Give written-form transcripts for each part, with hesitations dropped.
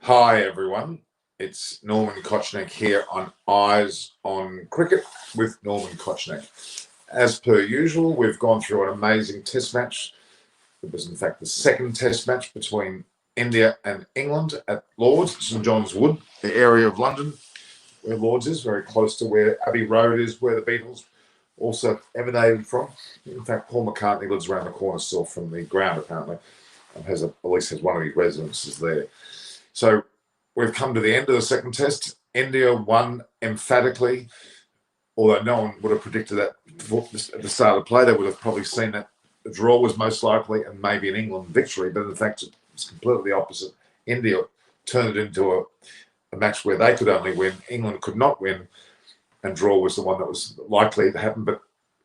Hi everyone, it's Norman Kochnick here on Eyes on Cricket with Norman Kochnick. As per usual, we've gone through an amazing test match. It was in fact the second test match between India and England at Lord's, St John's Wood, the area of London where Lord's is, very close to where Abbey Road is, where the Beatles also emanated from. In fact, Paul McCartney lives around the corner still from the ground apparently, and at least has one of his residences there. So we've come to the end of the second test. India won emphatically, although no one would have predicted that at the start of the play. They would have probably seen that the draw was most likely and maybe an England victory, but in fact it's completely the opposite. India turned it into a match where they could only win, England could not win, and draw was the one that was likely to happen, but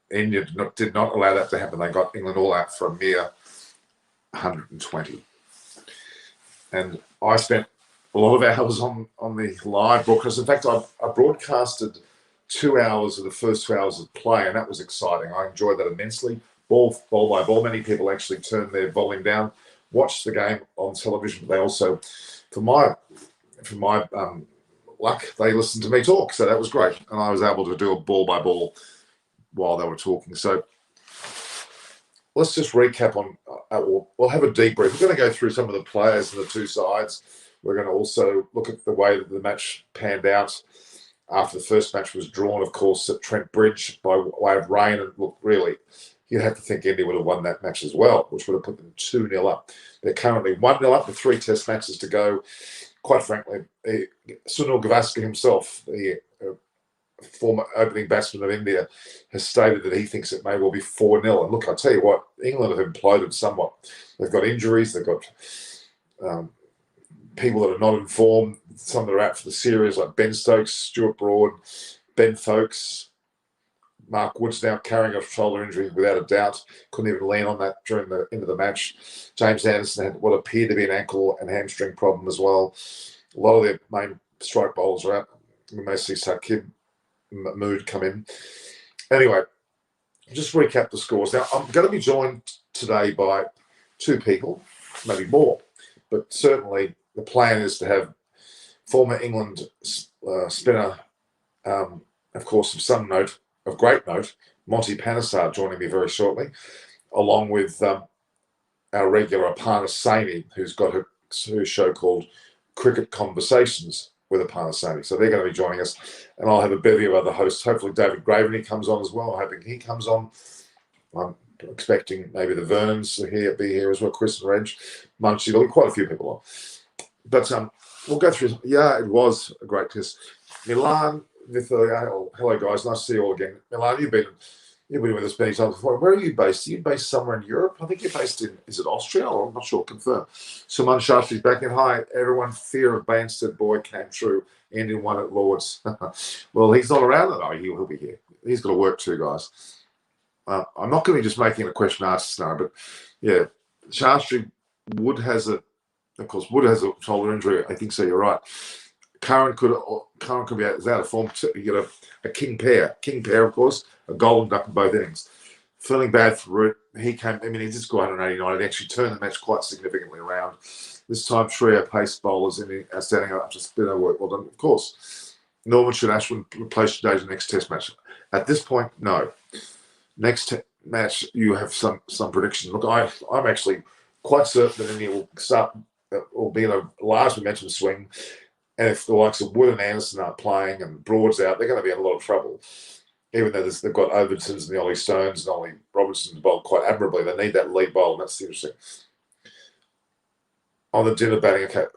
India did not allow that to happen. They got England all out for a mere 120. And I spent a lot of hours on the live broadcast. In fact, I broadcasted 2 hours of the first 2 hours of play, and that was exciting. I enjoyed that immensely. Ball by ball, many people actually turned their volume down, watched the game on television, but they also, for my luck, they listened to me talk. So that was great. And I was able to do a ball by ball while they were talking. So let's just recap on, we'll have a debrief. We're going to go through some of the players and the two sides. We're going to also look at the way that the match panned out after the first match was drawn, of course, at Trent Bridge by way of rain. And look, really, you'd have to think India would have won that match as well, which would have put them 2-0 up. They're currently 1-0 up with 3 test matches to go. Quite frankly, Sunil Gavaskar himself, the former opening batsman of India, has stated that he thinks it may well be 4-0. And look, I tell you what, England have imploded somewhat. They've got injuries, they've got people that are not informed, some that are out for the series, like Ben Stokes, Stuart Broad, Ben Folkes, Mark Wood's now carrying a shoulder injury without a doubt. Couldn't even lean on that during the end of the match. James Anderson had what appeared to be an ankle and hamstring problem as well. A lot of their main strike bowlers are out. We may see Saqib Mahmood come in. Anyway, just recap the scores. Now, I'm going to be joined today by 2 people, maybe more, but certainly the plan is to have former England spinner, of course, of great note, Monty Panesar joining me very shortly, along with our regular Aparna Saini, who's got her show called Cricket Conversations with Aparna Saini. So they're going to be joining us, and I'll have a bevy of other hosts. Hopefully David Graveney comes on as well. I'm hoping he comes on. I'm expecting maybe the Vernons to be here as well, Chris and Reg, Munchie. There'll be quite a few people on. But we'll go through. Yeah, it was a great test. Milan, hello guys, nice to see you all again. Milan, you've been with us many times before. Where are you based? Are you based somewhere in Europe? I think you're based in, is it Austria? Or I'm not sure, confirm. Suman Shastri's back in. Hi, everyone. Fear of Banstead boy came true. Indian one at Lord's. Well, he's not around though. He'll be here. He's got to work too, guys. I'm not going to be just making a question answer scenario, but yeah, Shastri, Wood has a shoulder injury. I think so. You're right. Curran could be out of form. You get a king pair, of course, a golden duck in both innings. Feeling bad for Root. He did score 189 and actually turned the match quite significantly around. This time, trio pace bowlers standing up to spinner work. Well done, of course. Norman should Ashwin replace today's next test match? At this point, no. Next match, you have some predictions. Look, I'm actually quite certain that India will be in a large momentum swing. And if the likes of Wood and Anderson aren't playing and Broad's out, they're going to be in a lot of trouble. Even though they've got Overtons and the Ollie Stones and Ollie Robinson bowled quite admirably, they need that lead bowl, and that's interesting. On the dinner batting, okay,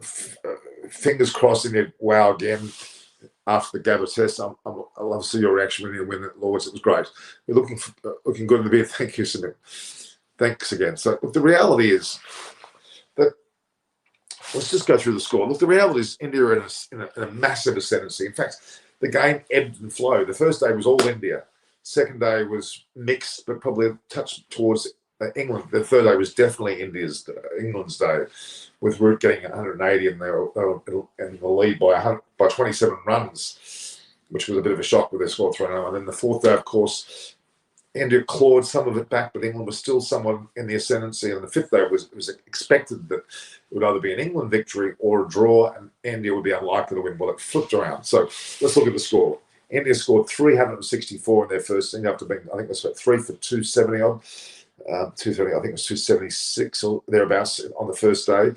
fingers crossed India wow again after the Gabba test. I love to see your reaction when you win at Lord's. It was great. We're looking good in the beer. Thank you, Samir. Thanks again. So look, the reality is that let's just go through the score. Look, the reality is India are in a massive ascendancy. In fact, the game ebbed and flowed. The first day was all India. Second day was mixed, but probably a touch towards England. The third day was definitely England's day, with Root getting 180 and they were in the lead by 27 runs, which was a bit of a shock with their score 3-0. And then the fourth day, of course, India clawed some of it back, but England was still somewhat in the ascendancy. And the fifth day, it was expected that it would either be an England victory or a draw, and India would be unlikely to win. Well, it flipped around. So let's look at the score. India scored 364 in their first inning after being, I think it was 3 for 270 odd. 230, I think it was 276 or thereabouts on the first day.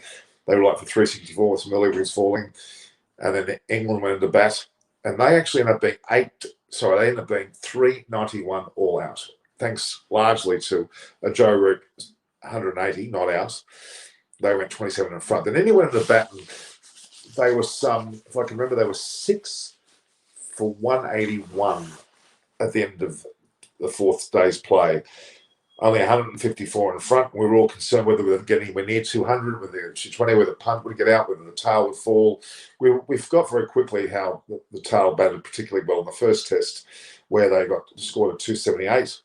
They were like for 364 with some early wings falling. And then England went into bat. And they actually ended up being they ended up being 391 all out. Thanks largely to a Joe Root 180 not out. They went 27 in front. Then India went into bat and they were if I can remember, they were 6 for 181 at the end of the fourth day's play. Only 154 in front. We were all concerned whether we were getting anywhere near 200, whether 220, whether the punt would get out, whether the tail would fall. We forgot very quickly how the tail batted particularly well in the first test, where they scored a 278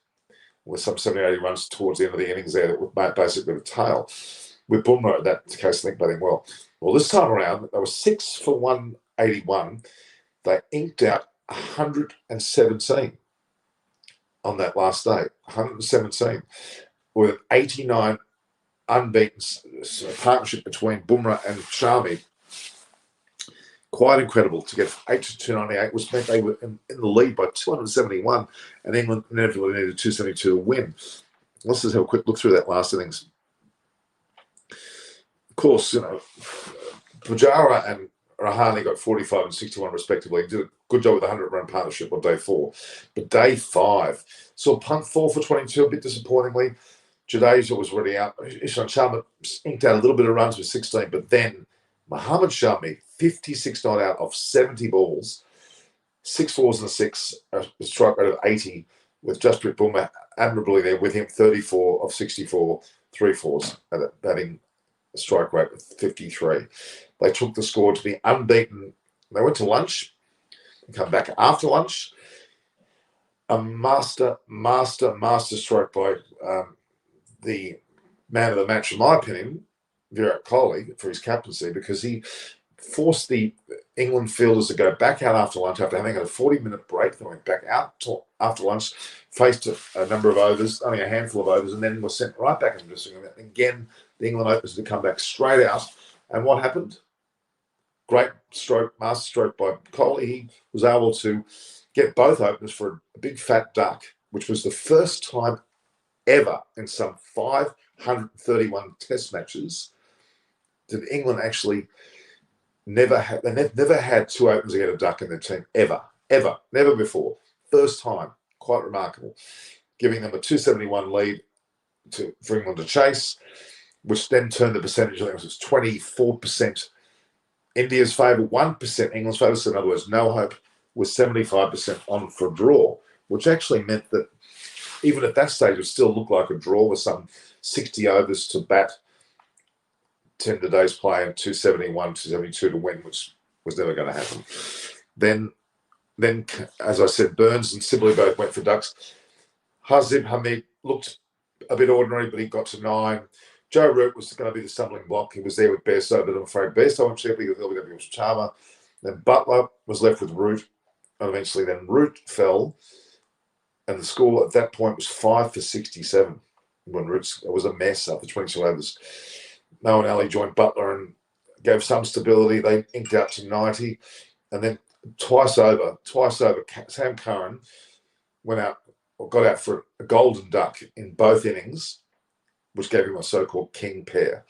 with some 70-80 runs towards the end of the innings there that were basically the tail. With Bumrah, that case, I think, batting well. Well, this time around, they were 6 for 181. They inked out 117 on that last day, 117, with an 89 unbeaten partnership between Bumrah and Shami. Quite incredible to get 8 to 298, which meant they were in the lead by 271, and England inevitably needed 272 to win. Let's just have a quick look through that last innings. Of course, Pujara and Rahane got 45 and 61 respectively. Did a good job with the 100-run partnership on day 4. But day 5, saw punt 4 for 22, a bit disappointingly. Jadeja was already out. Ishan Sharma inked out a little bit of runs with 16, but then Mohammad Shami, 56 not out of 70 balls, 6 fours and a 6, a strike rate of 80, with Jasprit Bumrah admirably there with him, 34 of 64, 3 fours, batting a strike rate of 53. They took the score to be unbeaten. They went to lunch and come back after lunch. A master stroke by the man of the match, in my opinion, Virat Kohli, for his captaincy, because he forced the England fielders to go back out after lunch after having a 40-minute break. They went back out after lunch, faced a number of overs, only a handful of overs, and then were sent right back into the dressing room. Again, the England openers to come back straight out. And what happened? Great stroke, master stroke by Kohli. He was able to get both openers for a big fat duck, which was the first time ever in some 531 test matches did England actually never had 2 openers to get a duck in their team, ever, never before. First time, quite remarkable, giving them a 271 lead for England to chase, which then turned the percentage, I think it was 24% India's favour, 1% England's favour. So in other words, no hope, was 75% on for a draw, which actually meant that even at that stage, it still looked like a draw with some 60 overs to bat, 10 today's play, and 271, 272 to win, which was never going to happen. Then, as I said, Burns and Sibley both went for ducks. Hazib Hamid looked a bit ordinary, but he got to 9. Joe Root was going to be the stumbling block. He was there with Bairstow, but I'm afraid Bairstow went cheaply with LBW was Charmer. Then Butler was left with Root, and eventually then Root fell, and the score at that point was 5 for 67 when Root was a mess after 22 overs. Noah and Ali joined Butler and gave some stability. They inked out to 90, and then twice over, Sam Curran got out for a golden duck in both innings, which gave him a so-called king pair.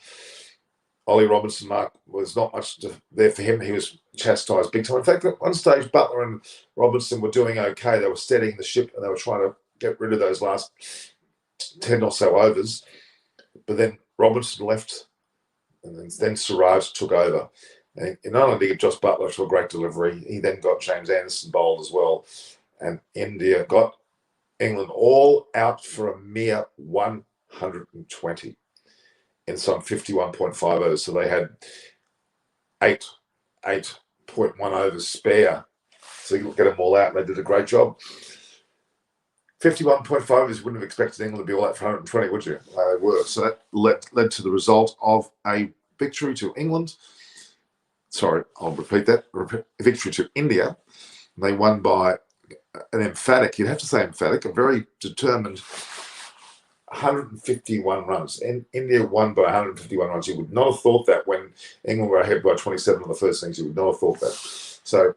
Ollie Robinson, Mark, was not much there for him. He was chastised big time. In fact, at one stage, Butler and Robinson were doing okay. They were steadying the ship and they were trying to get rid of those last 10 or so overs. But then Robinson left, and then Siraj took over. And not only did he get Josh Butler to a great delivery, he then got James Anderson bowled as well. And India got England all out for a mere 120 in some 51.5 overs. So they had 8.1 overs spare. So you get them all out, and they did a great job. 51.5 overs, you wouldn't have expected England to be all out for 120, would you? They were. So that led to the result of a victory to England. Sorry, I'll repeat that. A victory to India. They won by an emphatic, you'd have to say emphatic, a very determined 151 runs. And India won by 151 runs. You would not have thought that when England were ahead by 27 on the first innings. You would not have thought that. So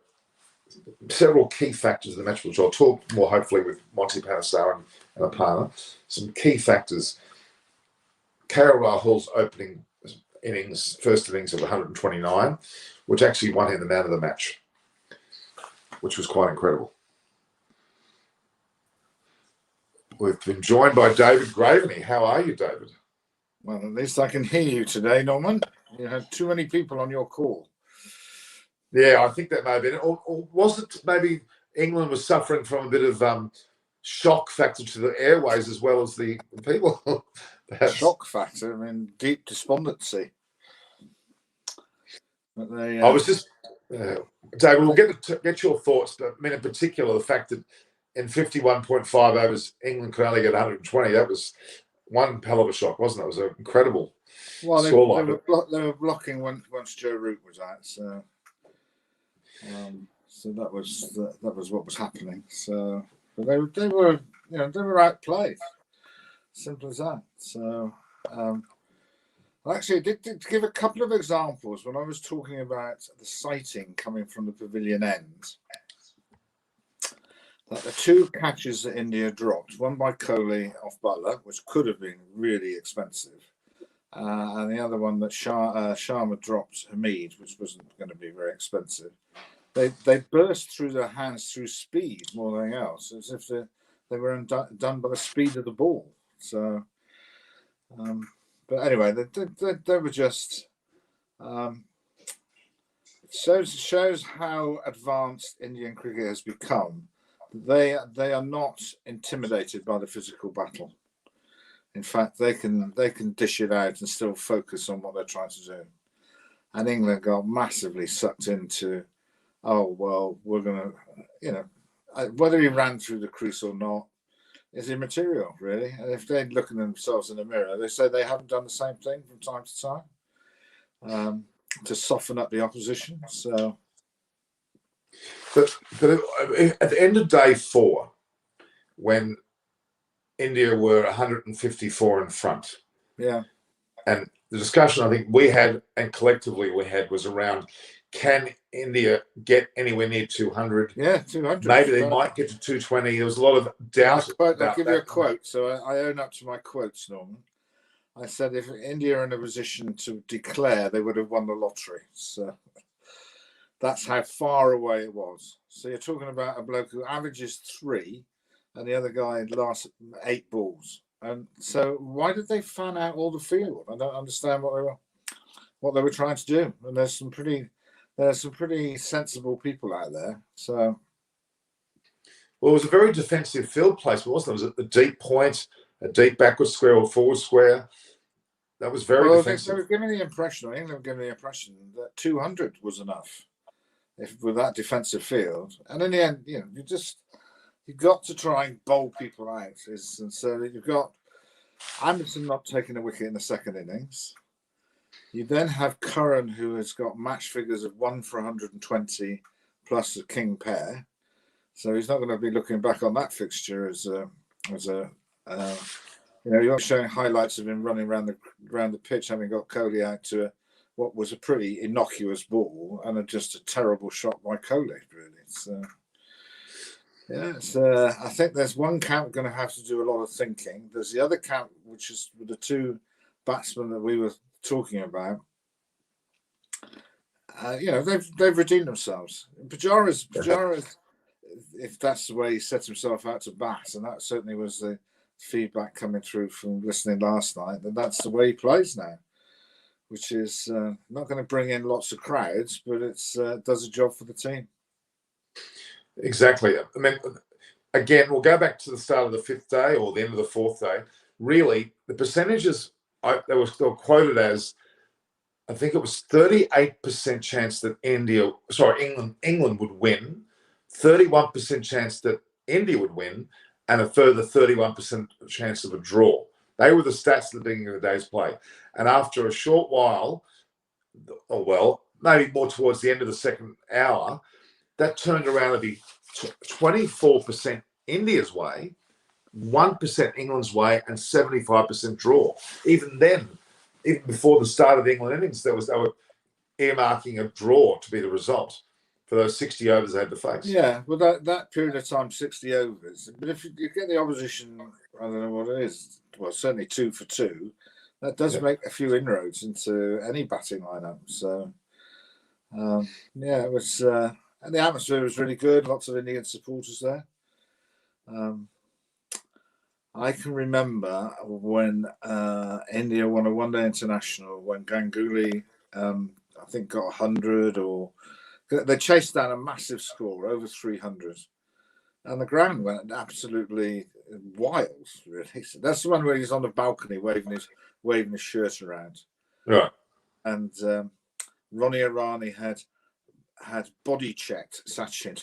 several key factors in the match, which I'll talk more hopefully with Monty Panesar and Apana. Some key factors. KL Rahul's opening innings, first innings of 129, which actually won him the man of the match, which was quite incredible. We've been joined by David Graveney. How are you, David? Well, at least I can hear you today, Norman. You had too many people on your call. Yeah, I think that may have been it. Or was it maybe England was suffering from a bit of shock factor to the airways as well as the people? Shock factor, I mean, deep despondency. But they, I was just, David, we'll get your thoughts, but I mean, in particular, the fact that in 51.5 overs, England could only get 120. That was one hell of a shock, wasn't it? It was an incredible scoreline. They were blocking once Joe Root was out, so that was what was happening. So, but they were outplayed. Simple as that. So, actually, I did give a couple of examples when I was talking about the sighting coming from the pavilion end. That the two catches that India dropped, one by Kohli off Butler, which could have been really expensive, and the other one that Sharma dropped Hamid, which wasn't going to be very expensive. They burst through their hands through speed more than anything else, as if they were done by the speed of the ball. So, but anyway, they were just shows how advanced Indian cricket has become. They are not intimidated by the physical battle. In fact, they can dish it out and still focus on what they're trying to do. And England got massively sucked into, oh well, we're gonna, whether he ran through the crease or not is immaterial, really. And if they look at themselves in the mirror, they say they haven't done the same thing from time to time to soften up the opposition. So, but at the end of day 4, when India were 154 in front, yeah, and the discussion I think we had and collectively we had was around, can India get anywhere near 200? Yeah, 200. Maybe they might get to 220. There was a lot of doubt. I'll give you a quote. So I own up to my quotes, Norman. I said if India are in a position to declare, they would have won the lottery. So that's how far away it was. So you're talking about a bloke who averages 3 and the other guy lasts 8 balls. And so why did they fan out all the field? I don't understand what they were trying to do. And there's some pretty sensible people out there. So, well, it was a very defensive field placement, wasn't it? It was a deep point, a deep backward square or forward square. That was very defensive. They were giving the impression, I think they were giving the impression that 200 was enough with that defensive field. And in the end, you've got to try and bowl people out. And so you've got Anderson not taking a wicket in the second innings. You then have Curran, who has got match figures of 1 for 120 plus a king pair. So he's not going to be looking back on that fixture as you're showing highlights of him running around the pitch, having got Kohli out to what was a pretty innocuous ball and just a terrible shot by Kohli, really. So, I think there's one camp going to have to do a lot of thinking. There's the other camp, which is the two batsmen that we were talking about. They've redeemed themselves. Pujara's, if that's the way he set himself out to bat, and that certainly was the feedback coming through from listening last night, that that's the way he plays now, which is not going to bring in lots of crowds, but it's does a job for the team. Exactly. I mean, again, we'll go back to the start of the 5th day or the end of the 4th day. Really, the percentages they were quoted as, I think it was 38% chance that England would win, 31% chance that India would win, and a further 31% chance of a draw. They were the stats at the beginning of the day's play. And after a short while, maybe more towards the end of the second hour, that turned around to be 24% India's way, 1% England's way, and 75% draw. Even then, even before the start of the England innings, they were earmarking a draw to be the result for those 60 overs they had to face. Yeah, well, that period of time, 60 overs. But if you get the opposition, I don't know what it is, well, certainly 2 for 2, that does make a few inroads into any batting lineup. So, yeah, it was, and the atmosphere was really good. Lots of Indian supporters there. I can remember when India won a one-day international when Ganguly, I think, got 100, or they chased down a massive score over 300, and the ground went absolutely wild. Really, so that's the one where he's on the balcony waving his shirt around. Right. And Ronnie Irani had body checked Sachin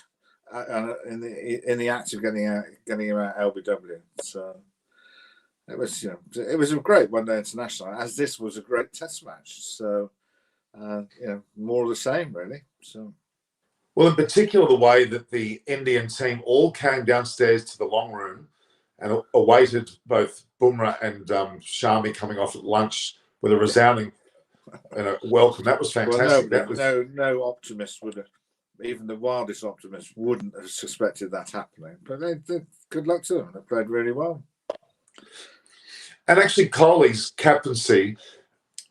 in the act of getting him out LBW. So it was a great one-day international, as this was a great Test match. So more of the same, really. So. Well, in particular, the way that the Indian team all came downstairs to the long room and awaited both Bumrah and Shami coming off at lunch with a resounding welcome. That was fantastic. Well, no optimist would have, even the wildest optimist wouldn't have suspected that happening. But they good luck to them. They played really well. And actually, Kohli's captaincy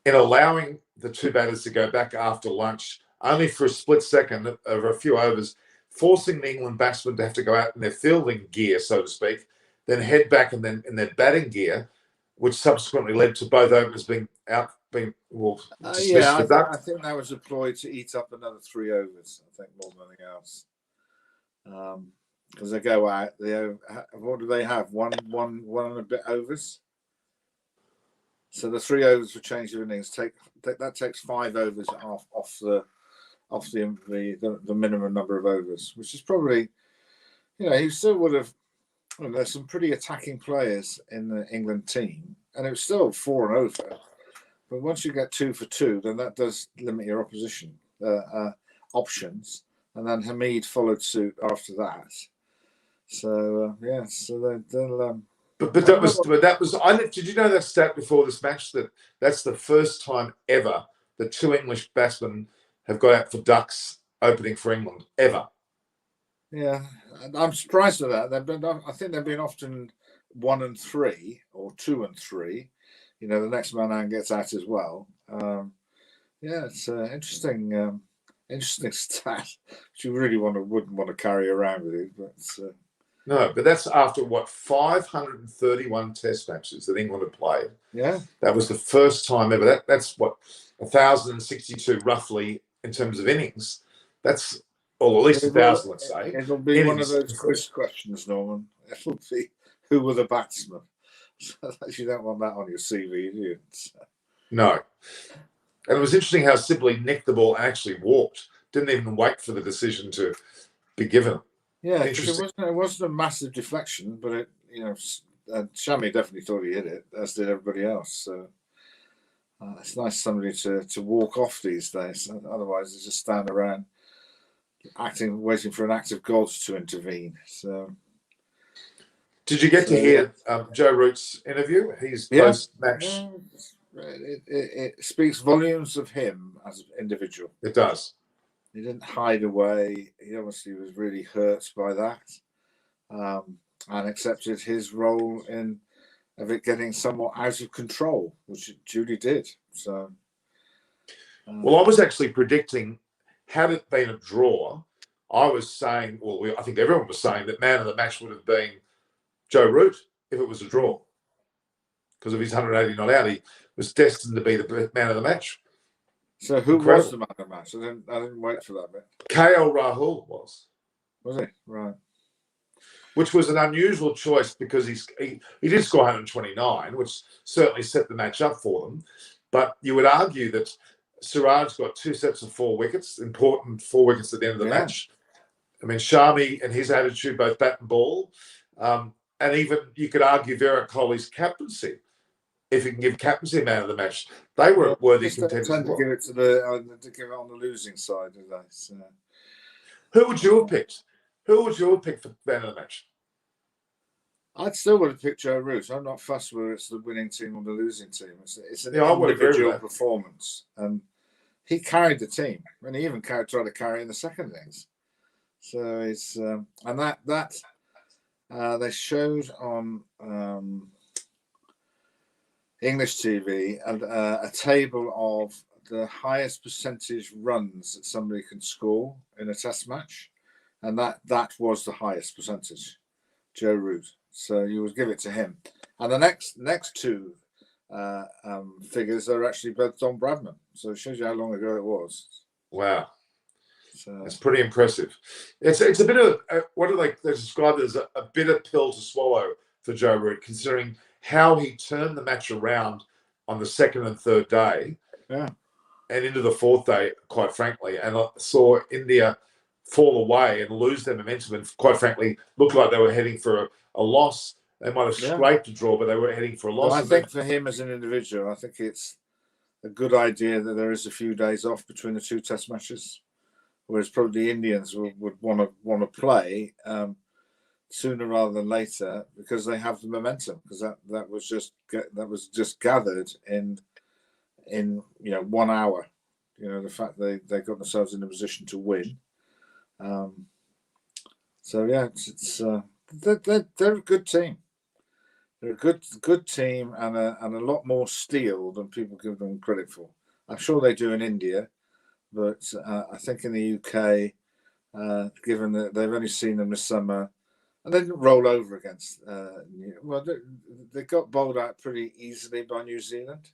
in allowing the two batters to go back after lunch, only for a split second over a few overs, forcing the England batsmen to have to go out in their fielding gear, so to speak, then head back and then in their batting gear, which subsequently led to both openers being dismissed for that. I think that was a ploy to eat up another 3 overs, I think, more than anything else. Because they go out, what do they have? One and a bit overs? So the 3 overs for change of innings that takes 5 overs off the minimum number of overs, which is probably, he still would have. Well, there's some pretty attacking players in the England team, and it was still 4 and over. But once you get 2 for 2, then that does limit your opposition options. And then Hamid followed suit after that. So so they'll. But that was. Did you know that stat before this match that's the first time ever that 2 English batsmen have got out for ducks opening for England ever? Yeah, I'm surprised at that. I think they've been often 1 and 3 or 2 and 3. The next man out gets out as well. It's interesting stat, which you really wouldn't want to carry around with you. But no, but that's after 531 Test matches that England have played. Yeah, that was the first time ever. That's 1,062 roughly in terms of innings. That's. Or at least 1,000, let's say. It'll be one of those quiz questions, Norman. It'll be, who were the batsmen? You don't want that on your CV, do you? No. And it was interesting how Sibley nicked the ball and actually walked. Didn't even wait for the decision to be given. Yeah, because it wasn't a massive deflection, but Shami definitely thought he hit it, as did everybody else. So it's nice somebody to walk off these days. Otherwise, they just stand around waiting for an act of God to intervene. So, did you get to hear Joe Root's interview? He's post-match. It speaks volumes of him as an individual. It does. He didn't hide away. He obviously was really hurt by that, and accepted his role of it getting somewhat out of control, which it duly did. So, well, I was actually predicting. Had it been a draw, I was saying, I think everyone was saying that man of the match would have been Joe Root if it was a draw. Because of his 180 not out, he was destined to be the man of the match. So who was the man of the match? I didn't wait for that bit. KL Rahul was. Was he? Right. Which was an unusual choice because he did score 129, which certainly set the match up for them. But you would argue that Siraj got 2 sets of 4 wickets, important 4 wickets at the end of the match. I mean, Shami and his attitude, both bat and ball, and even you could argue Virat Kohli's captaincy, if you can give captaincy man of the match, they were worthy contenders. Tend to give it to give it on the losing side, do they? So. Who would you have picked? Who would you pick for man of the match? I'd still want to pick Joe Root. I'm not fussed whether it's the winning team or the losing team. It's an I would agree with individual that. performance, and he carried the team, and he even tried to carry it in the second innings. So it's and that they showed on English TV a table of the highest percentage runs that somebody can score in a Test match, and that was the highest percentage, Joe Root. So you would give it to him. And the next two figures are actually both Don Bradman. So it shows you how long ago it was. Wow. So it's pretty impressive. It's a bit of what do they describe it as a bitter pill to swallow for Joe Root, considering how he turned the match around on the second and third day, yeah, and into the fourth day, quite frankly, and I saw India fall away and lose their momentum, and quite frankly, looked like they were heading for a loss. They might have scraped a draw, but they were heading for a loss. But I think for him as an individual, I think it's a good idea that there is a few days off between the two Test matches, whereas probably the Indians would want to play sooner rather than later because they have the momentum. Because that was just gathered in 1 hour. The fact they got themselves in a position to win. So yeah, they're a good team. They're a good team and a lot more steel than people give them credit for. I'm sure they do in India, but I think in the UK, given that they've only seen them this summer, and they didn't roll over against. They got bowled out pretty easily by New Zealand.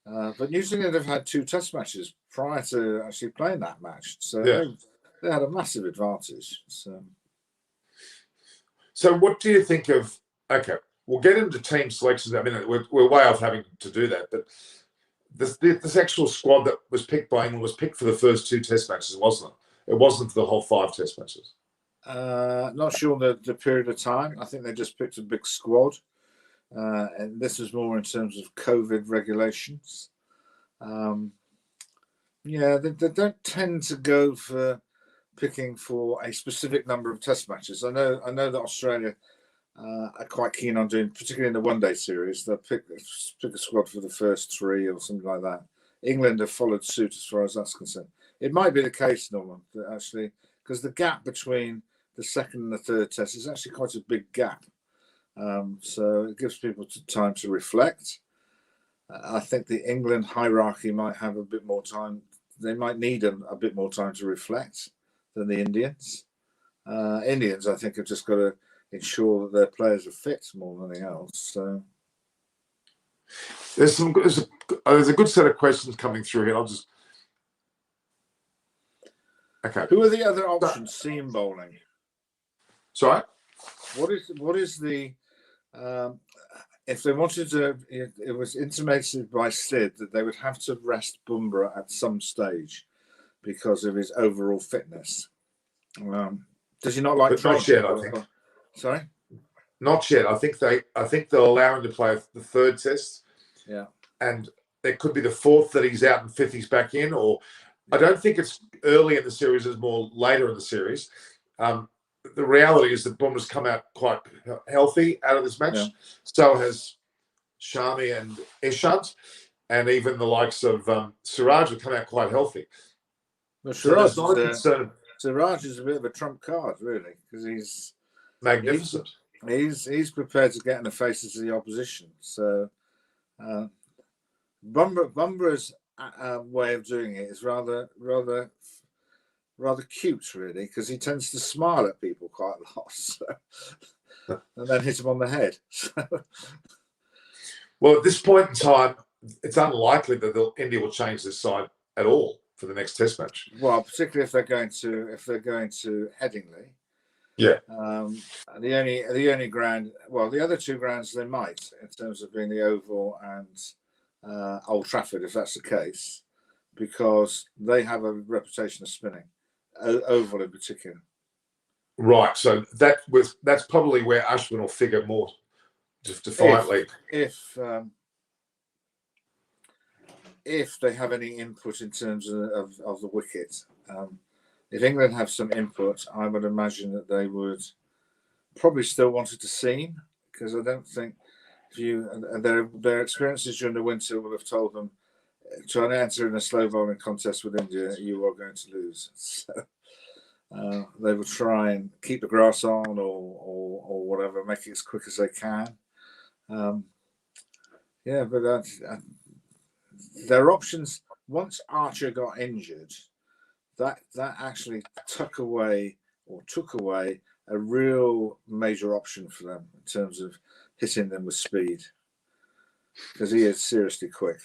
But New Zealand have had two Test matches prior to actually playing that match, so they had a massive advantage. So what do you think of? Okay, we'll get into team selections. I mean, we're way off having to do that, but this actual squad that was picked by England was picked for the first two Test matches, wasn't it? It wasn't for the whole 5 Test matches. Not sure the period of time. I think they just picked a big squad, and this was more in terms of COVID regulations. They don't tend to go for picking for a specific number of Test matches. I know that Australia are quite keen on doing, particularly in the one-day series. They'll pick a squad for the first 3 or something like that. England have followed suit as far as that's concerned. It might be the case, Norman, that actually, because the gap between the second and the third Test is actually quite a big gap. So it gives people time to reflect. I think the England hierarchy might have a bit more time. They might need a bit more time to reflect than the Indians. Indians, I think, have just got to ensure that their players are fit more than anything else. So there's a good set of questions coming through here. Okay. Who are the other options? Seam bowling. Sorry. What is the if they wanted to? It was intimated by Sid that they would have to rest Bumrah at some stage because of his overall fitness. Does he not like? But not yet, I think. Sorry. Not yet. I think they'll allow him to play the third Test. Yeah. And it could be the fourth that he's out and fifth he's back in, or I don't think it's early in the series. It's more later in the series. The reality is that Bumrah's come out quite healthy out of this match. Yeah. So has Shami and Ishant, and even the likes of Siraj have come out quite healthy. Well, Siraj is a bit of a trump card, really, because he's magnificent. He's prepared to get in the faces of the opposition. So Bumrah's way of doing it is rather cute, really, because he tends to smile at people quite a lot, and then hit them on the head. Well, at this point in time, it's unlikely that India will change this side at all for the next Test match. Well, particularly if they're going to Headingley. Yeah. The only ground, well, the other two grounds they might, in terms of being the Oval and Old Trafford, if that's the case, because they have a reputation of spinning. Oval in particular. Right. So that's probably where Ashwin will figure more defiantly. If they have any input in terms of the wicket. if England have some input, I would imagine that they would probably still wanted to seam, because I don't think their experiences during the winter will have told them, trying to enter in a slow bowling contest with India, you are going to lose. So they will try and keep the grass on or whatever, make it as quick as they can. Yeah, but their options, once Archer got injured, that actually took away a real major option for them in terms of hitting them with speed, because he is seriously quick.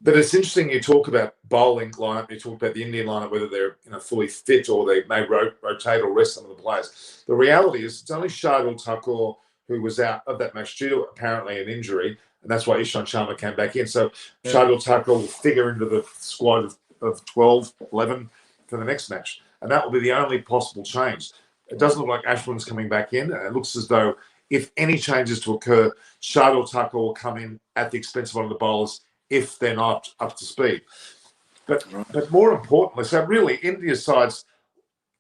But it's interesting you talk about bowling lineup, you talk about the Indian lineup, whether they're fully fit or they may rotate or rest some of the players. The reality is it's only Shardul Thakur who was out of that match due to apparently an injury, and that's why Ishant Sharma came back in. So yeah. Shardul Thakur will figure into the squad of 12, 11 for the next match, and that will be the only possible change. It doesn't look like Ashwin's coming back in, and it looks as though if any changes to occur, Shardul Thakur will come in at the expense of one of the bowlers if they're not up to speed. But more importantly, so really India's side's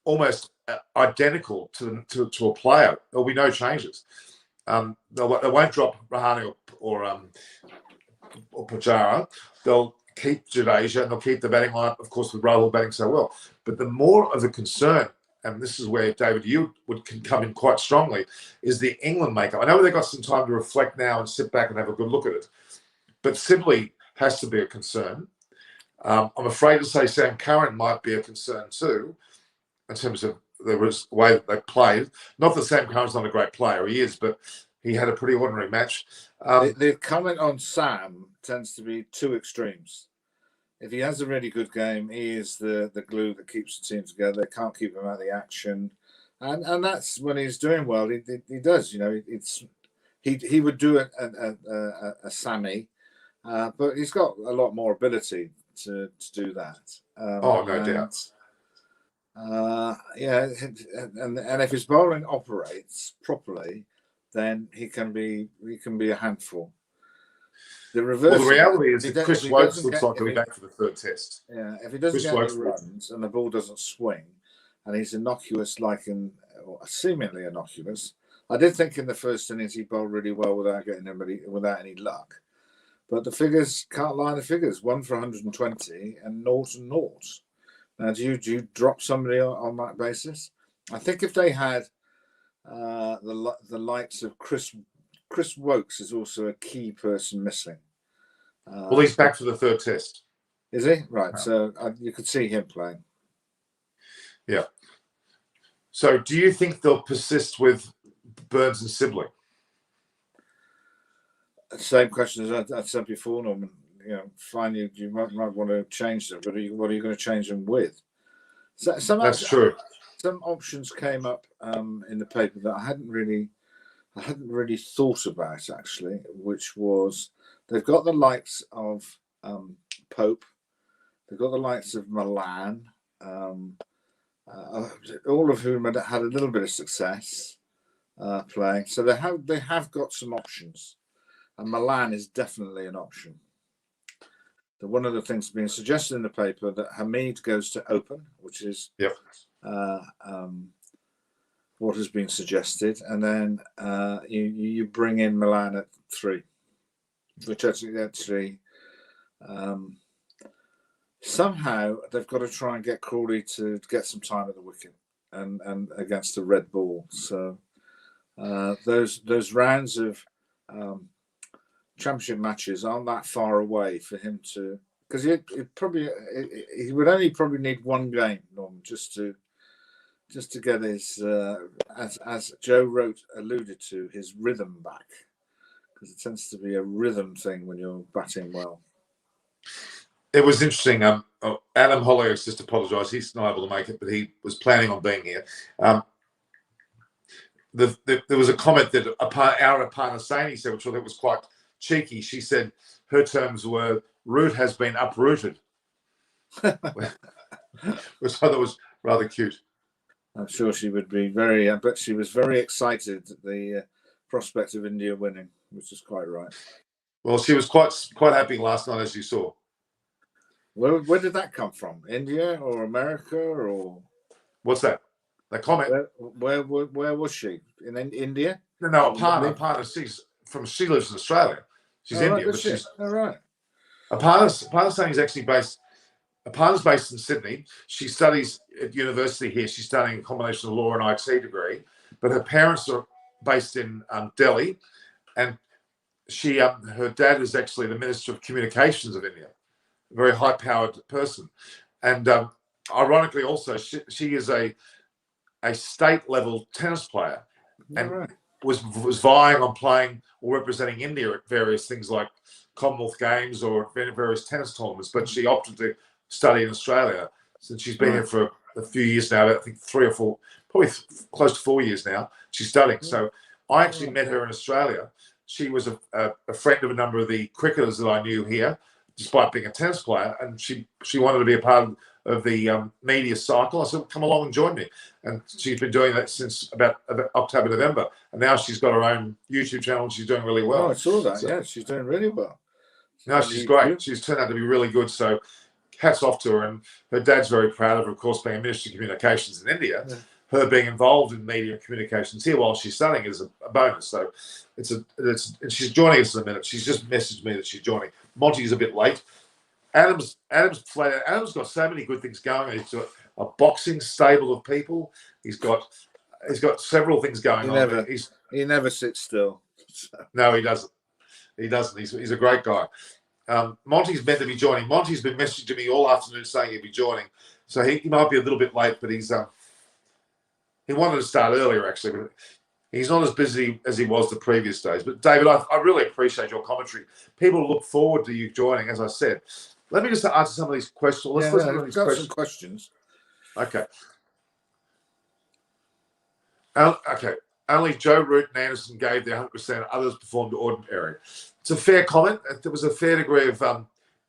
almost identical to a player. There'll be no changes. They won't drop Rahane or Pujara. They'll keep Jadeja and they'll keep the batting line, of course, with Rahul batting so well. But the more of the concern, and this is where, David, you can come in quite strongly, is the England makeup. I know they've got some time to reflect now and sit back and have a good look at it, but Sibley has to be a concern. I'm afraid to say Sam Curran might be a concern too, in terms of the way that they played. Not that Sam Curran's not a great player, he is, but he had a pretty ordinary match. The comment on Sam tends to be two extremes. If he has a really good game, he is the glue that keeps the team together. They can't keep him out of the action, and that's when he's doing well. He does, he would do a Sammy. But he's got a lot more ability to do that. No doubt. And if his bowling operates properly, then he can be a handful. The reverse. Well, the reality is that Chris Wokes looks like he'll be back for the third test. Yeah, if he doesn't get any runs and the ball doesn't swing, and he's innocuous, or seemingly innocuous. I did think in the first innings he bowled really well without any luck. But the figures can't lie the figures. 1 for 120 and 0 and 0. Now, do you drop somebody on that basis? I think if they had the likes of Chris Wokes is also a key person missing. Well, he's back for the third test. Is he? Right. Yeah. So you could see him playing. Yeah. So do you think they'll persist with Burns and Sibley? Same question as I said before, Norman. Fine, you might want to change them, but what are you going to change them with? That's true. Some options came up in the paper that I hadn't really thought about actually, which was they've got the likes of Pope, they've got the likes of Milan, all of whom had a little bit of success playing. So they have got some options. And Milan is definitely an option. One of the things being suggested in the paper that Hamid goes to open, which is what has been suggested, and then you bring in Milan at 3, which actually somehow they've got to try and get Crawley to get some time at the wicket and against the red ball. So those rounds of championship matches aren't that far away for him to, because he would only probably need one game, Norm, just to get his as Joe alluded to, his rhythm back, because it tends to be a rhythm thing when you're batting well. It was interesting. Adam Hollioaks just apologised. He's not able to make it, but he was planning on being here. There was a comment that our Parnasani said, which I thought was quite cheeky. She said her terms were "root has been uprooted," which I thought was rather cute. I'm sure she would be very. I bet she was very excited at the prospect of India winning, which is quite right. Well, she was quite happy last night, as you saw. Where did that come from? India or America or What's that? The comment? where was she? In India? No, a partner. She lives in Australia. She's Right, Indian, but she's all right. a partner's saying is actually based. A partner's based in Sydney. She studies at university here. She's studying a combination of law and IT degree, but her parents are based in Delhi, and she her dad is actually the Minister of Communications of India, a very high-powered person, and ironically, also she is a state-level tennis player, and Right. was vying on playing or representing India at various things like Commonwealth Games or various tennis tournaments, but she opted to study in Australia. Since she's been here for a few years now, I think 3 or 4, probably close to 4 years now, she's studying. So I actually met her in Australia. She was a friend of a number of the cricketers that I knew here, despite being a tennis player, and she wanted to be a part of the media cycle. I said, come along and join me. And she's been doing that since about October, November. And now she's got her own YouTube channel and she's doing really well. Oh, I saw that. So, yeah, she's doing really well. No, she's great. She's turned out to be really good. So hats off to her. And her dad's very proud of her, of course, being a Minister of Communications in India. Yeah. Her being involved in media and communications here while she's studying is a bonus. So and she's joining us in a minute. She's just messaged me that she's joining. Monty's a bit late. Adam's got so many good things going. He's got a boxing stable of people. He's got several things going on. He never sits still. So. No, he doesn't. He doesn't. He's a great guy. Monty's meant to be joining. Monty's been messaging me all afternoon saying he'll be joining. So he might be a little bit late, but he wanted to start earlier actually, but he's not as busy as he was the previous days. But David, I really appreciate your commentary. People look forward to you joining, as I said. Let me just answer some of these questions. Let's listen to these questions. Some questions. Okay. Okay. Only Joe Root and Anderson gave their 100%. Others performed ordinary. It's a fair comment. There was a fair degree of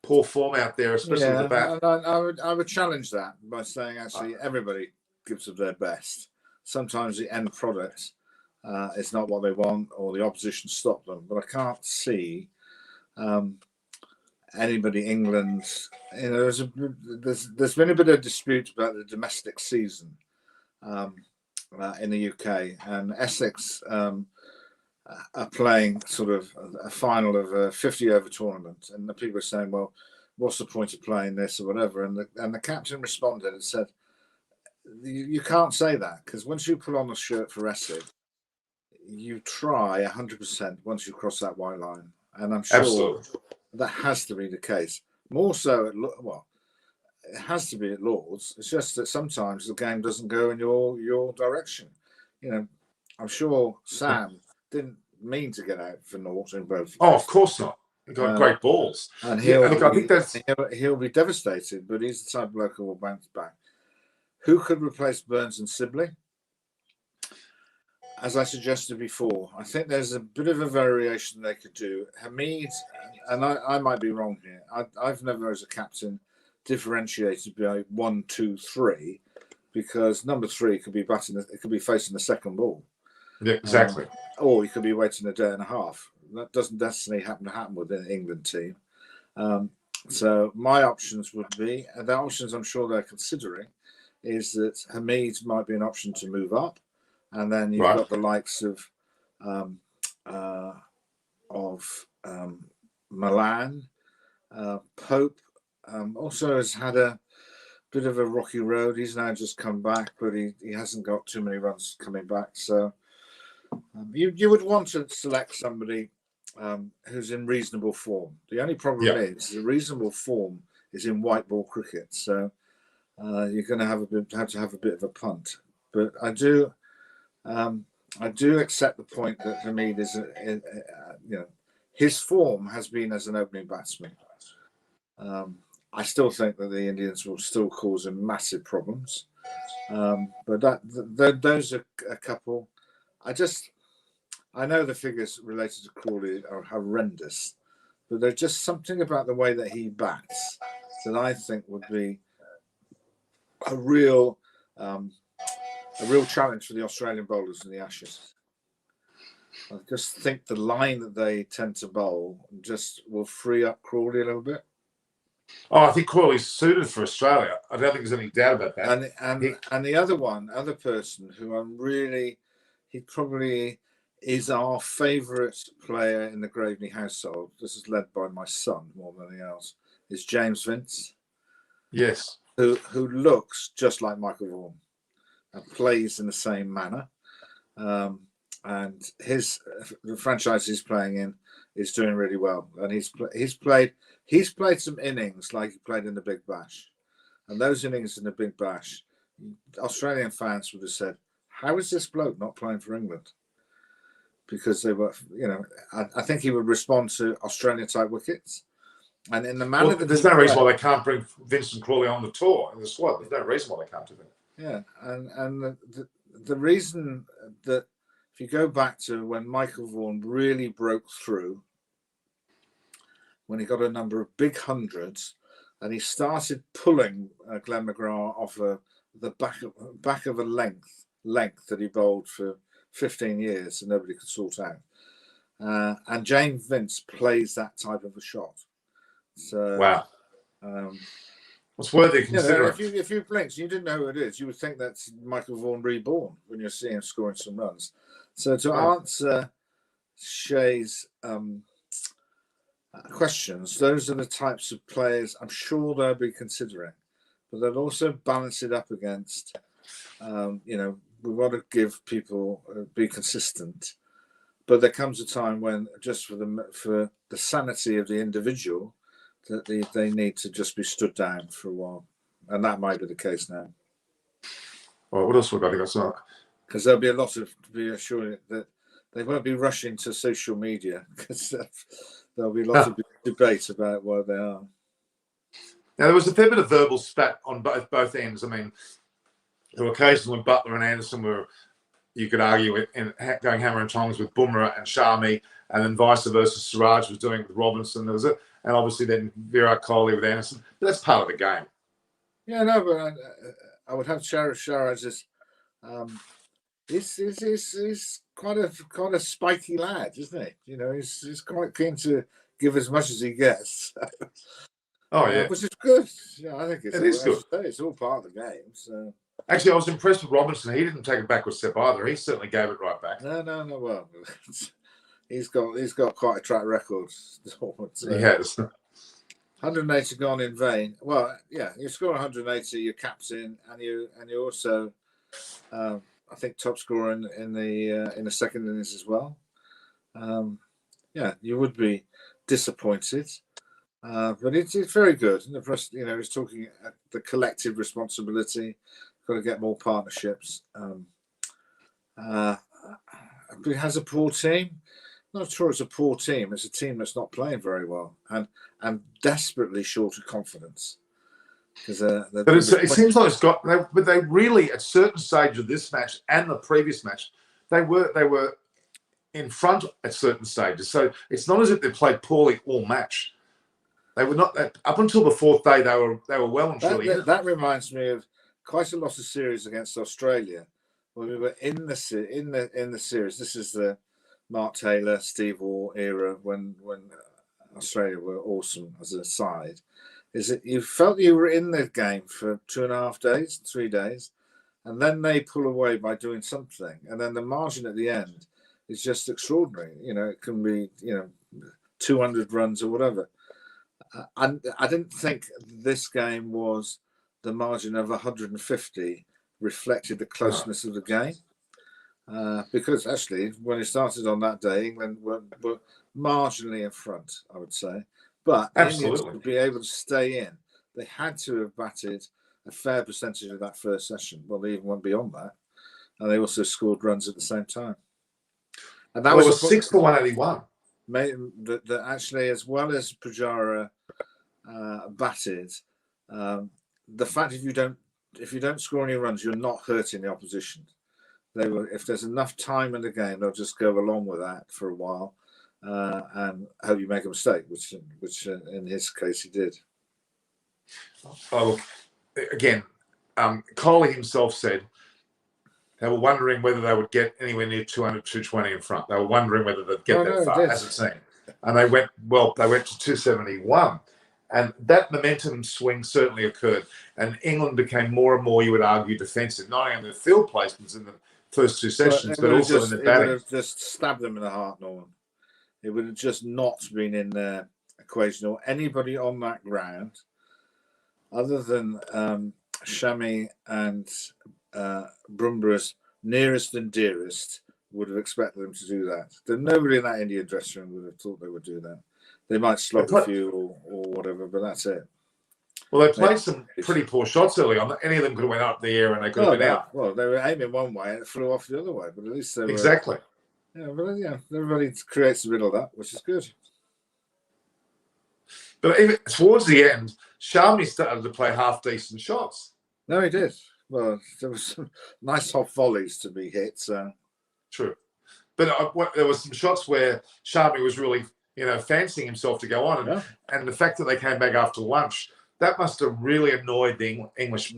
poor form out there, especially with the bat. I would challenge that by saying actually everybody gives of their best. Sometimes the end product is not what they want, or the opposition stop them. But I can't see anybody England. You know, there's been a bit of dispute about the domestic season in the UK, and Essex are playing sort of a final of a 50-over tournament, and the people are saying, "Well, what's the point of playing this or whatever?" And the captain responded and said, "You can't say that, because once you put on a shirt for Essex, you try 100% once you cross that white line." And I'm sure that has to be the case. More so at it has to be at Lords. It's just that sometimes the game doesn't go in your direction. You know, I'm sure Sam didn't mean to get out for naught in both. Oh, of course not. He got great balls, and he'll be devastated. But he's the type of bloke who will bounce back. Who could replace Burns and Sibley? As I suggested before, I think there's a bit of a variation they could do. Hamid, and I might be wrong here. I've never, as a captain, differentiated by 1, 2, 3, because number 3 could be facing the second ball. Yeah, exactly. Or he could be waiting a day and a half. That doesn't necessarily happen with an England team. So my options would be, and the options I'm sure they're considering, is that Hamid might be an option to move up, and then you've got the likes of Milan, Pope. Also has had a bit of a rocky road. He's now just come back, but he hasn't got too many runs coming back. So you would want to select somebody who's in reasonable form. The only problem is the reasonable form is in white ball cricket. So you're going to have to have a bit of a punt. But I do accept the point that Hamid is, his form has been as an opening batsman. I still think that the Indians will still cause him massive problems. But those are a couple. I know the figures related to Crawley are horrendous, but there's just something about the way that he bats that I think would be a real challenge for the Australian bowlers in the Ashes. I just think the line that they tend to bowl just will free up Crawley a little bit. Oh, I think Crawley's suited for Australia. I don't think there's any doubt about that. And the other person who I'm really, he probably is our favourite player in the Graveney household. This is led by my son more than anything else. Is James Vince. Yes. Who looks just like Michael Vaughan and plays in the same manner. And the franchise he's playing in is doing really well. And he's played some innings like he played in the Big Bash. And those innings in the Big Bash, Australian fans would have said, how is this bloke not playing for England? Because they were, I think he would respond to Australian type wickets. And in the manner there's no reason why they can't bring Vincent Crawley on the tour in the squad. There's no reason why they can't do that. Yeah, and the reason that, if you go back to when Michael Vaughan really broke through, when he got a number of big hundreds, and he started pulling Glenn McGrath off the back of a length that he bowled for 15 years and nobody could sort out. And James Vince plays that type of a shot. So wow. What's worthy considering? If you blinked, you didn't know who it is, you would think that's Michael Vaughan reborn when you're seeing him scoring some runs. So to answer Shay's questions, those are the types of players I'm sure they'll be considering, but they'll also balance it up against, we want to give people, be consistent, but there comes a time when just for the sanity of the individual, that they need to just be stood down for a while, and that might be the case now. Well, what else would I think? Because there'll be a lot of, be assured that they won't be rushing to social media, because there'll be lots of debate about where they are. Now, there was a fair bit of verbal spat on both ends. I mean, there were occasions when Butler and Anderson were, you could argue, going hammer and tongs with Bumrah and Shami, and then vice versa. Siraj was doing it with Robinson. There was it, and obviously then Virat Kohli with Anderson. But that's part of the game. Yeah, no, but I would have Siraj as he's quite a spiky lad, isn't he? He's quite keen to give as much as he gets. Oh yeah, which is good. Yeah, I think it is good. It's all part of the game. So actually, I was impressed with Robinson. He didn't take a backward step either. He certainly gave it right back. No. Well, he's got quite a track record. He has. 180 gone in vain. Well, yeah, you score 180, you're captain, and you also, I think, top scorer in the second innings as well. Yeah, you would be disappointed, but it's very good. And the press, he's talking the collective responsibility. Got to get more partnerships. But he has a poor team. Not sure it's a poor team. It's a team that's not playing very well and desperately short of confidence. But it seems like but they really, at certain stage of this match and the previous match, they were in front at certain stages. So it's not as if they played poorly all match. They were not up until the fourth day. They were well and truly. That reminds me of quite a lot of series against Australia when we were in the series. This is the Mark Taylor, Steve Waugh era when Australia were awesome as a side. Is that you felt you were in the game for 2.5 days, 3 days, and then they pull away by doing something, and then the margin at the end is just extraordinary. It can be 200 runs or whatever. And I didn't think this game was the margin of 150 reflected the closeness of the game. Because actually, when it started on that day, England were marginally in front, I would say. But absolutely, to be able to stay in, they had to have batted a fair percentage of that first session. Well, they even went beyond that, and they also scored runs at the same time. And that was 6 for 181. That actually, as well as Pujara batted, the fact if you don't score any runs, you're not hurting the opposition. If there's enough time in the game, they'll just go along with that for a while and hope you make a mistake, which in his case he did. Oh, again, Kohli himself said they were wondering whether they would get anywhere near 200, 220 in front. They were wondering whether they'd get that far as a team, and they went to 271. And that momentum swing certainly occurred. And England became more and more, you would argue, defensive, not only in their field placements in the first two sessions, but also in the batting. It would have just stabbed them in the heart, Norman. It would have just not been in their equation, or anybody on that ground other than Shami and Brumbara's nearest and dearest would have expected them to do that. Nobody in that Indian dressing room would have thought they would do that. They might slog a few or whatever, but that's it. Well, they played some pretty poor shots early on. Any of them could have went up the air and they could have been out. Well, they were aiming one way and it flew off the other way, but at least they were. Exactly. Yeah, but yeah, everybody creates a bit of that, which is good. But even towards the end, Shami started to play half-decent shots. No, he did. Well, there was some nice hot volleys to be hit. So true, but there was some shots where Shami was really, fancying himself to go on, and the fact that they came back after lunch, that must have really annoyed the English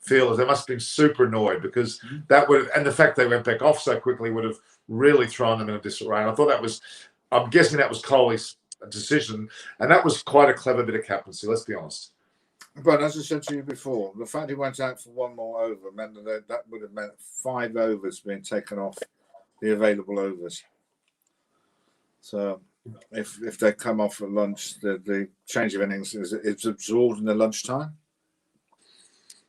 fielders. They must have been super annoyed because that would, and the fact they went back off so quickly would have really thrown them in a disarray. And I thought that was, I'm guessing that was Kohli's decision, and that was quite a clever bit of captaincy. Let's be honest. But as I said to you before, the fact he went out for one more over meant that would have meant 5 overs being taken off the available overs. So if they come off at lunch, the change of innings it's absorbed in the lunchtime.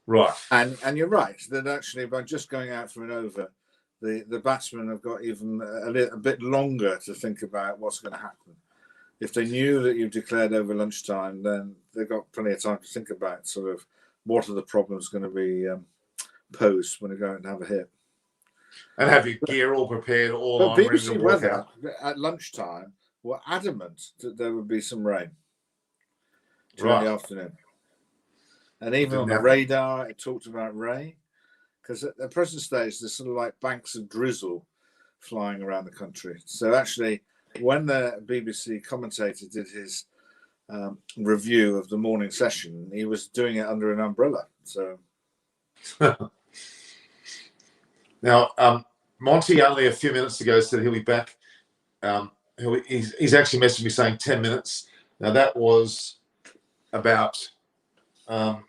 Right. And you're right that actually by just going out for an over, the batsmen have got even a bit longer to think about what's going to happen. If they knew that you've declared over lunchtime, then they've got plenty of time to think about sort of what are the problems going to be posed when they go out and have a hit. And have your gear all prepared, all on. BBC Weather at lunchtime were adamant that there would be some rain during the afternoon. And even on the radar, it talked about rain. Because at the present stage, there's sort of like banks of drizzle flying around the country. So actually, when the BBC commentator did his review of the morning session, he was doing it under an umbrella. So now, Monty only a few minutes ago said he'll be back. He's actually messaged me saying 10 minutes. Now that was about 10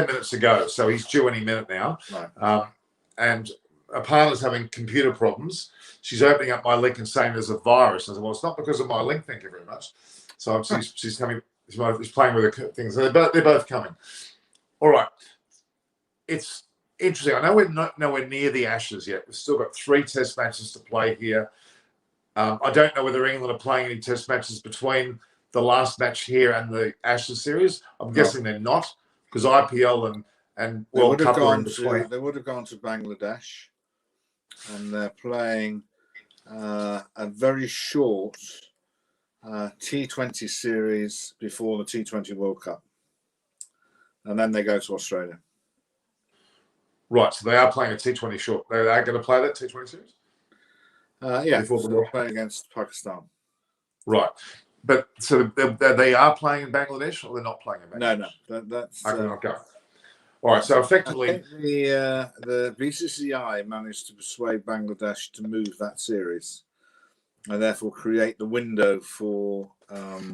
minutes ago, so he's due any minute now. Right. And a partner's having computer problems. She's opening up my link and saying there's a virus. I said, well, it's not because of my link, thank you very much. So she's coming, she's playing with her things. They're both coming. All right. It's interesting. I know we're not nowhere near the Ashes yet. We've still got 3 test matches to play here. I don't know whether England are playing any test matches between the last match here and the Ashes series. I'm guessing they're not, because IPL and World Cup are in between. They would have gone to Bangladesh, and they're playing a very short T20 series before the T20 World Cup, and then they go to Australia. Right, so they are playing a T20 short. They are going to play that T20 series? Yeah, before they're playing against Pakistan. Right. But so they are playing in Bangladesh, or they're not playing in Bangladesh? No. That's okay. All right, so effectively, I think the BCCI managed to persuade Bangladesh to move that series, and therefore create the window for the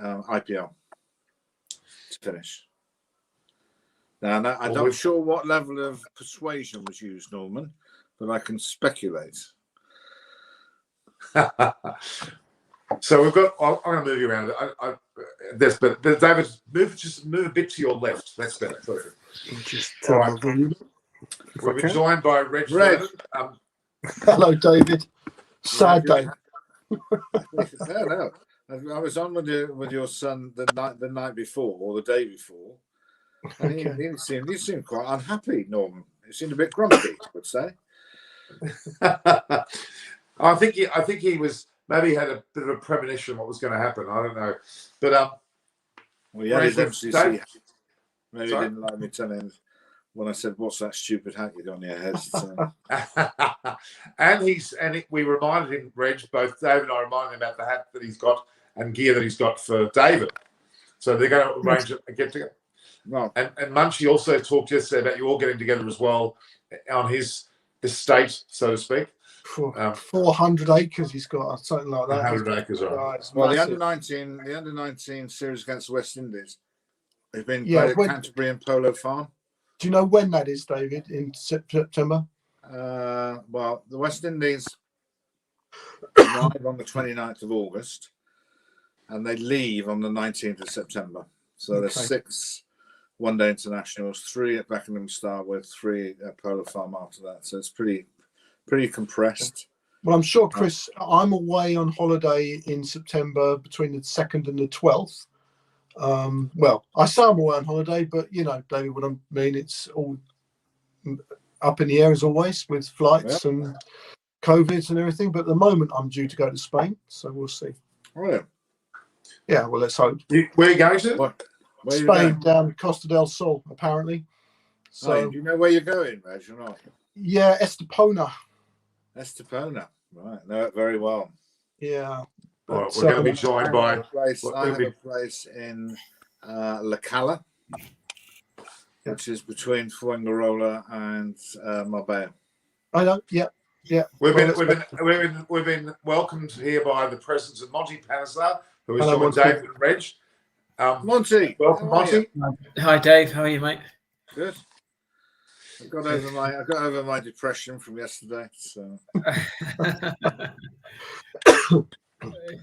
IPL to finish. Now, I'm not sure what level of persuasion was used, Norman, but I can speculate. So we've got. I'm going to move you around. But David, move a bit to your left. That's better. Perfect. All right. We've been joined by Reg. Hello, David. Sad day. No. I was on with your son the night before or the day before, and he seemed quite unhappy. Norman, he seemed a bit grumpy, I would say. I think he was. Maybe he had a bit of a premonition what was going to happen. I don't know. But well, yeah, his MCC. Maybe he didn't like me telling him when I said, "What's that stupid hat you got on your head?" So. and we reminded him, Reg, both David and I reminded him about the hat that he's got and gear that he's got for David. So they're going to arrange a get together. Well, and Munchie also talked yesterday about you all getting together as well on his estate, so to speak. Um, 400 acres he's got, something like that. 100 acres, right? Yeah, it's Well, the massive. under 19 series against the West Indies has been Yeah, played at when- Canterbury and Polo Farm. Do you know when that is, David? In September? Well, the West Indies arrive on the 29th of August and they leave on the 19th of September. So there's Okay. 6 one-day internationals, 3 at Beckenham to start with, 3 at Polo Farm after that. So it's pretty compressed. Well, I'm sure, Chris, I'm away on holiday in September between the 2nd and the 12th. Well, I say I'm away on holiday, but you know, David, what I mean, it's all up in the air as always with flights and COVID and everything. But at the moment, I'm due to go to Spain, so we'll see. Oh, yeah. Yeah, well, let's hope. Where are you going to? What? Where you Spain, going? down Costa del Sol, apparently. So, Do you know where you're going, Reg, or not? yeah, Estepona. Estepona. Right. Know it very well. Yeah. Right, But, we're going to be joined by. I have a place in La Cala, which is between Fuengirola and Marbella. I know. Yeah. We've been welcomed here by the presence of Monty Panizar, who is Hello, joined Monty. David and Reg. Monty, Welcome, how are Monty. Hi, Dave. How are you, mate? Good. I got over my depression from yesterday. So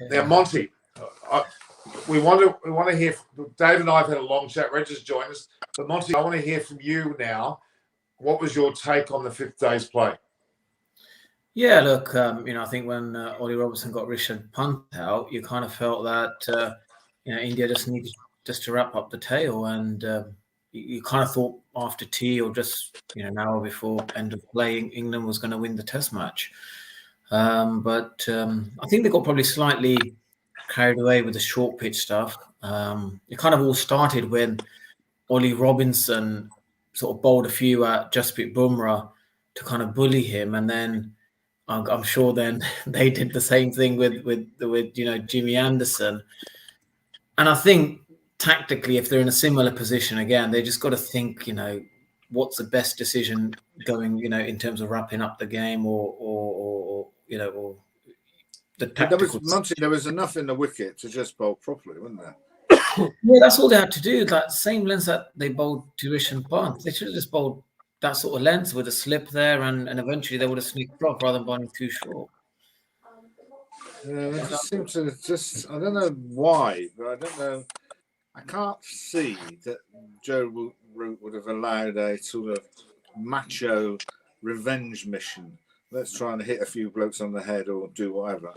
Now, Monty, we want to hear. Dave and I have had a long chat. Reg has joined us, but Monty, I want to hear from you now. What was your take on the 5th day's play? Yeah, look, I think when Ollie Robertson got Rishabh Pant out, you kind of felt that India just needed just to wrap up the tail, and you kind of thought after tea or just an hour before end of play, England was going to win the Test match. But I think they got probably slightly carried away with the short pitch stuff. It kind of all started when Ollie Robinson sort of bowled a few at Jasprit Bumrah to kind of bully him, and then I'm sure then they did the same thing with Jimmy Anderson. And I think tactically, if they're in a similar position again, they just got to think, what's the best decision going, in terms of wrapping up the game or the tactical. There was enough in the wicket to just bowl properly, wasn't there? Yeah, that's all they had to do. That same length that they bowled to Rishabh Pant, they should have just bowled that sort of length with a slip there, and eventually they would have sneaked off rather than bowling too short. Yeah, they just seem to I don't know why, but I don't know. I can't see that Joe Root would have allowed a sort of macho revenge mission. Let's try and hit a few blokes on the head or do whatever.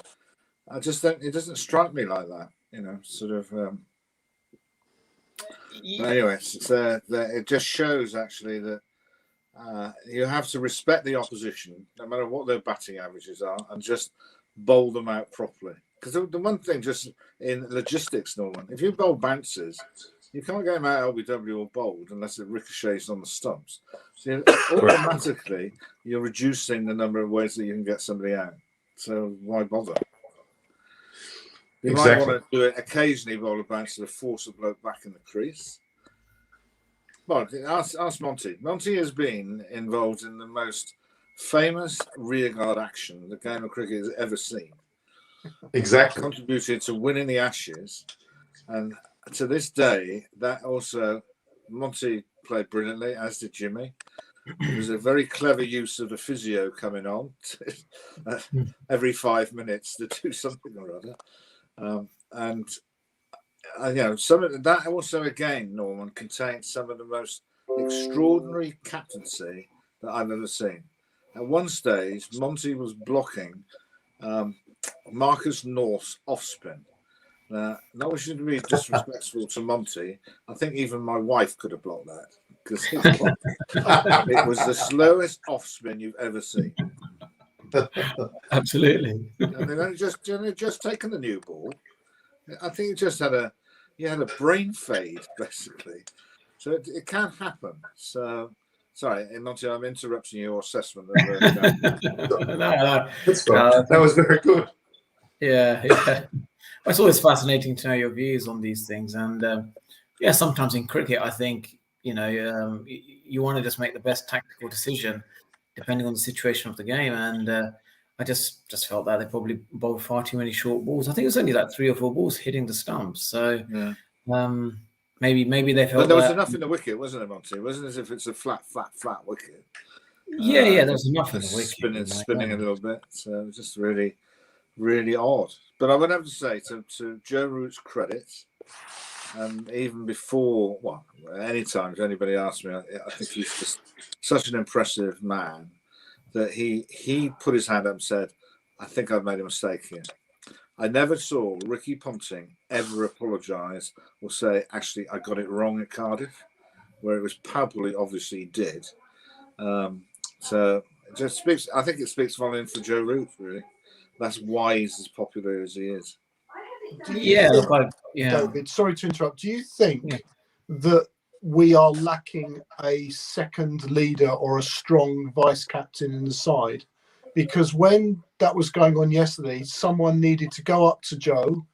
I just don't. It doesn't strike me like that. Sort of. Yeah. Anyway, it just shows actually that you have to respect the opposition, no matter what their batting averages are, and just bowl them out properly. Because the one thing, just in logistics, Norman, if you bowl bounces, you can't get them out LBW or bowled unless it ricochets on the stumps. So automatically, you're reducing the number of ways that you can get somebody out. So why bother? You might want to do it occasionally, bowl a bounce to force a bloke back in the crease. Well, ask Monty. Monty has been involved in the most famous rearguard action the game of cricket has ever seen. Exactly. Contributed to winning the Ashes, and to this day, that also Monty played brilliantly, as did Jimmy. It was a very clever use of the physio coming on every 5 minutes to do something or other, some of that also again, Norman, contains some of the most extraordinary captaincy that I've ever seen. At one stage, Monty was blocking Marcus North's off spin. Not wishing to be disrespectful to Monty, I think even my wife could have blocked that because it was the slowest off spin you've ever seen. Absolutely. And then just taken the new ball. I think you just had a brain fade basically. So it can happen. So. Sorry, Monty, I'm interrupting your assessment. No. That was very good. Yeah. It's always fascinating to know your views on these things. And sometimes in cricket, I think, you want to just make the best tactical decision depending on the situation of the game. And I just felt that they probably bowled far too many short balls. I think it was only like 3 or 4 balls hitting the stumps. So maybe they felt But there was that, enough in the wicket, wasn't there, Monty? It wasn't as if it's a flat wicket. yeah, there was enough in the wicket. Spinning a little bit. So it was just really, really odd. But I would have to say, to Joe Root's credit, even before, well, any time if anybody asks me, I think he's just such an impressive man that he put his hand up and said, I think I've made a mistake here. I never saw Ricky Ponting ever apologise or say, actually, I got it wrong at Cardiff, where it was palpably obviously he did. So it just speaks, I think it speaks volumes for Joe Root, really. That's why he's as popular as he is. David, sorry to interrupt. Do you think that we are lacking a second leader or a strong vice captain in the side? Because when that was going on yesterday, someone needed to go up to Joe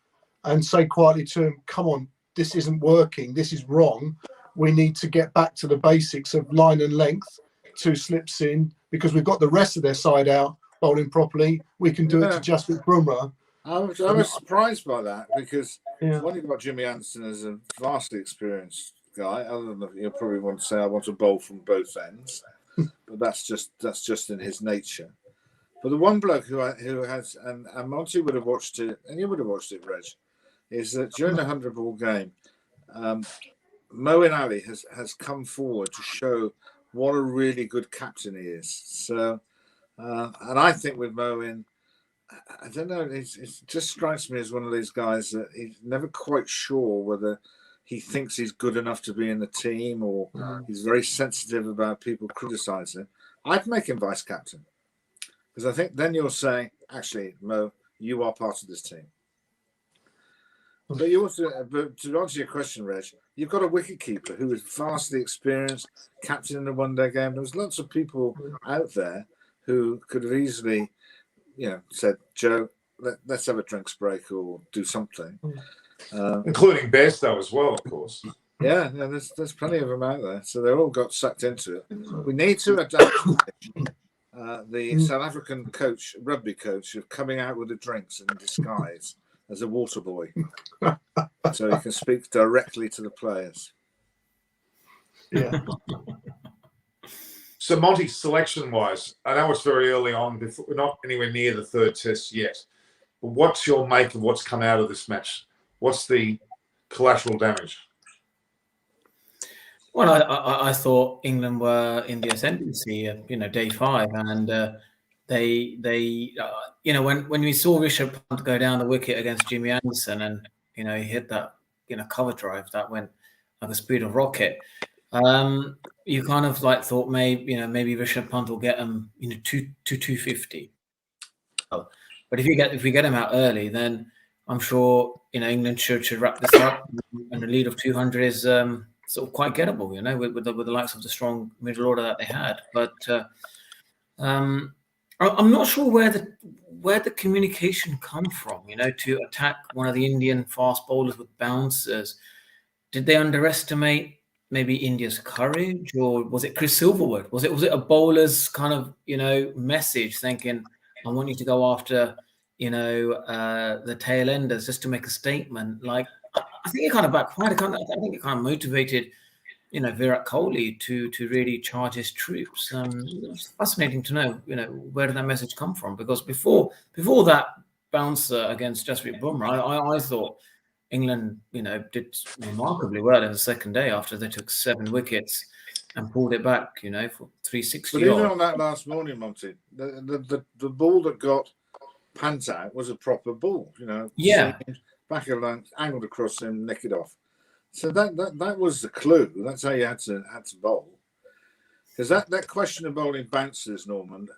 and say quietly to him, come on, this isn't working. This is wrong. We need to get back to the basics of line and length, 2 slips in, because we've got the rest of their side out bowling properly. We can do it to Jasprit Bumrah. I was surprised by that because one, you've got Jimmy Anderson as a vastly experienced guy. Other than you'll probably want to say I want to bowl from both ends, but that's just in his nature. But the one bloke who has and Monty would have watched it, and you would have watched it, Reg, is that during the 100-ball game, Moeen Ali has come forward to show what a really good captain he is. So, and I think with Moeen, I don't know, it just strikes me as one of these guys that he's never quite sure whether he thinks he's good enough to be in the team or he's very sensitive about people criticising him. I'd make him vice captain. Because I think then you're saying, actually, Mo, you are part of this team. But you also, but to answer your question, Reg, you've got a wicketkeeper who is vastly experienced, captain in the one-day game. There was lots of people out there who could have easily, said, Joe, let's have a drinks break or do something. Including Bairstow as well, of course. Yeah, there's plenty of them out there. So they all got sucked into it. We need to adapt the South African rugby coach, of coming out with the drinks in disguise as a water boy, so he can speak directly to the players. Yeah. So Monty, selection-wise, I know it's very early on. We're not anywhere near the 3rd test yet. But what's your make of what's come out of this match? What's the collateral damage? Well, I thought England were in the ascendancy, day 5, and they when we saw Rishabh Pant go down the wicket against Jimmy Anderson, and he hit that cover drive that went like the speed of rocket. You kind of thought maybe Rishabh Pant will get him to 250. But if we get him out early, then I'm sure England should wrap this up, and the lead of 200 is sort of quite gettable, with the likes of the strong middle order that they had. But I'm not sure where the communication come from, to attack one of the Indian fast bowlers with bouncers. Did they underestimate maybe India's courage, or was it Chris Silverwood? Was it a bowler's kind of message, thinking, I want you to go after the tail enders just to make a statement? I think it kind of backfired. I think it kind of motivated, Virat Kohli to really charge his troops. It's fascinating to know, where did that message come from? Because before that bouncer against Jasprit Bumrah, I thought England, did remarkably well in the second day after they took 7 wickets and pulled it back, for 360. But even on that last morning, Monty, the ball that got Pant out was a proper ball, back of length, angled across him, nick it off. So that was the clue. That's how you had to bowl. Because that question of bowling bouncers, Norman,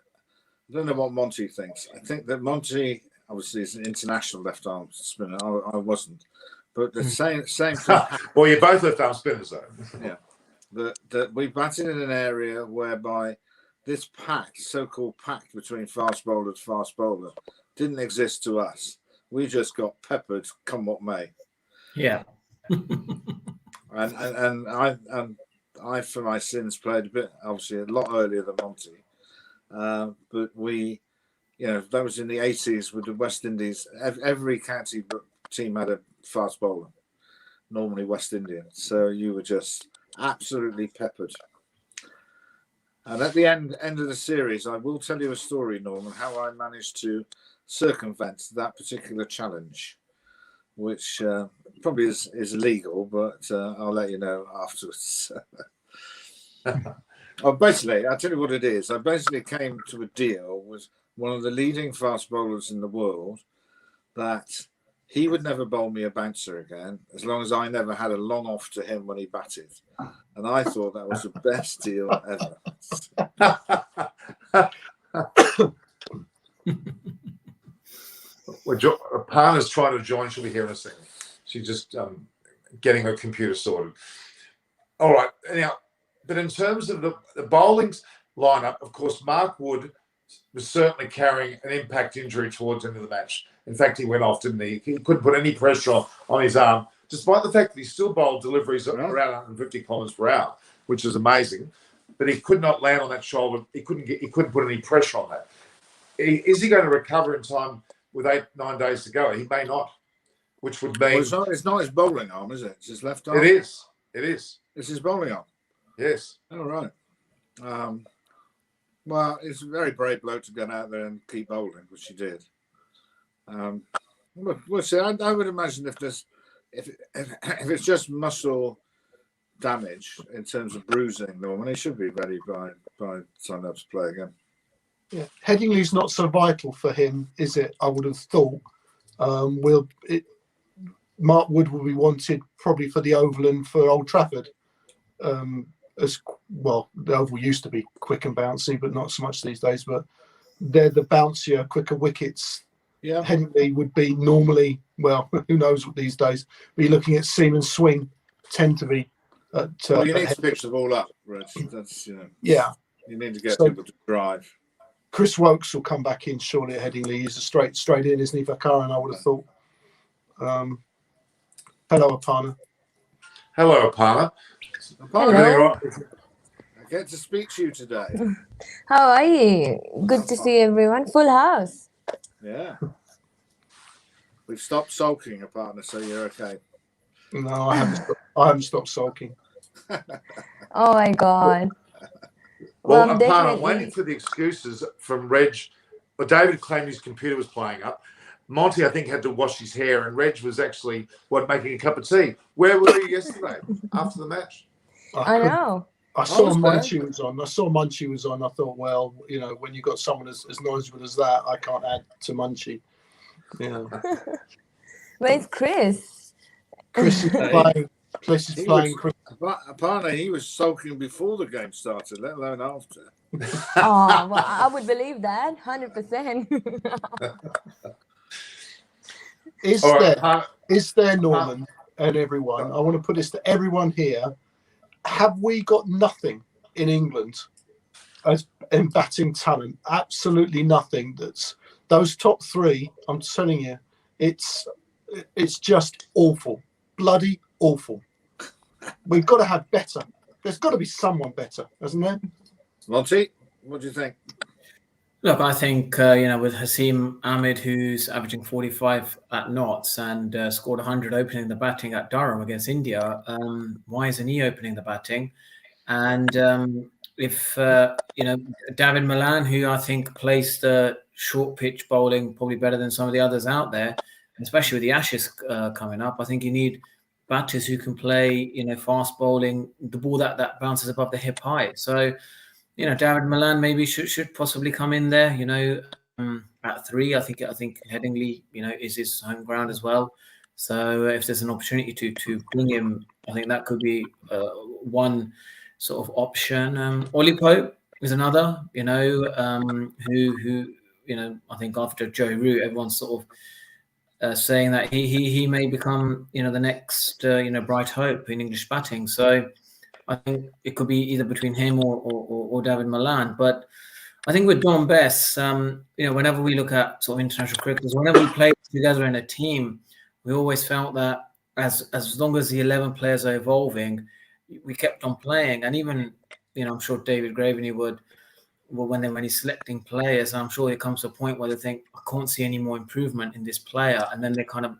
I don't know what Monty thinks. I think that Monty obviously is an international left arm spinner. I wasn't, but the same thing. Well, you're both left arm spinners, though. Yeah, that we batted in an area whereby this so-called pact between fast bowler to fast bowler, didn't exist to us. We just got peppered, come what may. Yeah. and I, for my sins, played a bit, obviously a lot earlier than Monty, but we that was in the 80s with the West Indies. Every county team had a fast bowler, normally West Indian. So you were just absolutely peppered. And at the end of the series, I will tell you a story, Norman, how I managed to circumvent that particular challenge, which probably is illegal, but I'll let you know afterwards. Basically, I'll tell you what it is. I basically came to a deal with one of the leading fast bowlers in the world that he would never bowl me a bouncer again as long as I never had a long off to him when he batted. And I thought that was the best deal ever. Well, Aparna's trying to join. She'll be here in a second. She's just getting her computer sorted. All right. Now, but in terms of the bowling lineup, of course, Mark Wood was certainly carrying an impact injury towards the end of the match. In fact, he went off, didn't he? He couldn't put any pressure on his arm, despite the fact that he still bowled deliveries at around 150 kilometres per hour, which is amazing. But he could not land on that shoulder. He couldn't put any pressure on that. Is he going to recover in time with 8-9 days to go? He may not, which would mean it's not his bowling arm, is it? It's his left arm. It is. It's his bowling arm. Yes. All right. Well, it's a very brave bloke to get out there and keep bowling, which he did. We'll see. I would imagine if it's just muscle damage in terms of bruising, Norman, he should be ready by time to play again. Yeah, Headingley's not so vital for him, is it? I would have thought. Mark Wood will be wanted probably for the Oval and for Old Trafford. As well, the Oval used to be quick and bouncy, but not so much these days. But they're the bouncier, quicker wickets. Yeah, Headingley would be normally, well, who knows what these days. Be looking at seam and swing tend to be. Well, you need to fix the ball up, Reg. That's yeah. You need to get people to drive. Chris Wokes will come back in surely at Headingley. He's a straight in, isn't he, for Curran, I would have thought. Hello, Aparna. Hello, Aparna. Hello. I get to speak to you today. How are you? Good to see everyone. Full house. Yeah. We've stopped sulking, Aparna, so you're okay. No, I haven't stopped sulking. Oh my God. Well, I'm Aparna, definitely waiting for the excuses from Reg. Well, David claimed his computer was playing up. Monty, I think, had to wash his hair, and Reg was actually making a cup of tea. Where were you yesterday after the match? I know. I saw Munchie was on. I thought, well, when you've got someone as knowledgeable as that, I can't add to Munchie. Yeah. Where's Chris? Chris is playing. Chris is playing. Apparently, he was sulking before the game started, let alone after. Oh, well, I would believe that 100%. Is there, Norman and everyone? I want to put this to everyone here. Have we got nothing in England as in batting talent? Absolutely nothing. That's those top three. I'm telling you, it's just awful, bloody awful. We've got to have better. There's got to be someone better, hasn't there? Monty, what do you think? Look, I think, with Haseem Ahmed, who's averaging 45 at Notts and scored 100 opening the batting at Durham against India, why isn't he opening the batting? And if David Malan, who I think plays the short pitch bowling probably better than some of the others out there, especially with the Ashes coming up, I think you need batters who can play, fast bowling, the ball that bounces above the hip height. So, David Malan maybe should possibly come in there, at 3. I think Headingley, is his home ground as well. So if there's an opportunity to bring him, I think that could be one sort of option. Ollie Pope is another, who I think after Joe Root, everyone's sort of saying that he may become, the next, bright hope in English batting. So I think it could be either between him or David Malan. But I think with Don Bess, whenever we look at sort of international cricketers, whenever we play together in a team, we always felt that as long as the 11 players are evolving, we kept on playing. And even, I'm sure David Graveney would when he's selecting players, I'm sure it comes to a point where they think, I can't see any more improvement in this player, and then they kind of,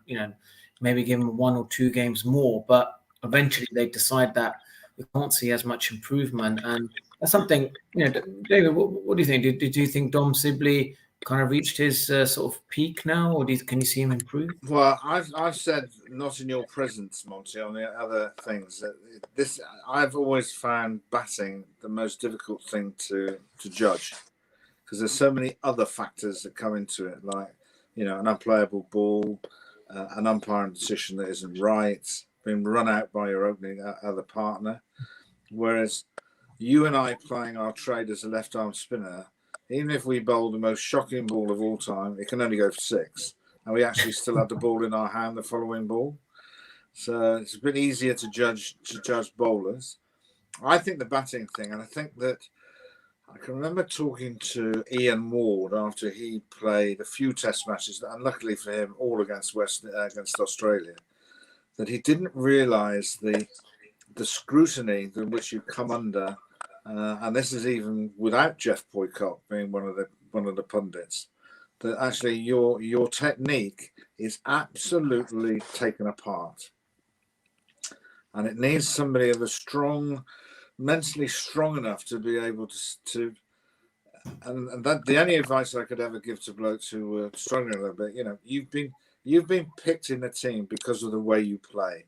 maybe give him 1 or 2 games more, but eventually they decide that we can't see as much improvement. And that's something, David, what do you think? Did you think Dom Sibley kind of reached his sort of peak now, or can you see him improve? Well, I've said, not in your presence, Monty, on the other things, that I've always found batting the most difficult thing to judge, because there's so many other factors that come into it, like an unplayable ball, an umpiring decision that isn't right, being run out by your opening other partner. Whereas you and I playing our trade as a left arm spinner, even if we bowl the most shocking ball of all time, it can only go for 6. And we actually still have the ball in our hand, the following ball. So it's a bit easier to judge bowlers. I think the batting thing, and I think that I can remember talking to Ian Ward after he played a few test matches, unluckily for him, all against Australia, that he didn't realise the scrutiny that which you come under, and this is even without Jeff Boycott being one of the pundits, that actually your technique is absolutely taken apart, and it needs somebody of mentally strong enough to be able to and that the only advice I could ever give to blokes who were struggling a little bit, you've been picked in the team because of the way you play.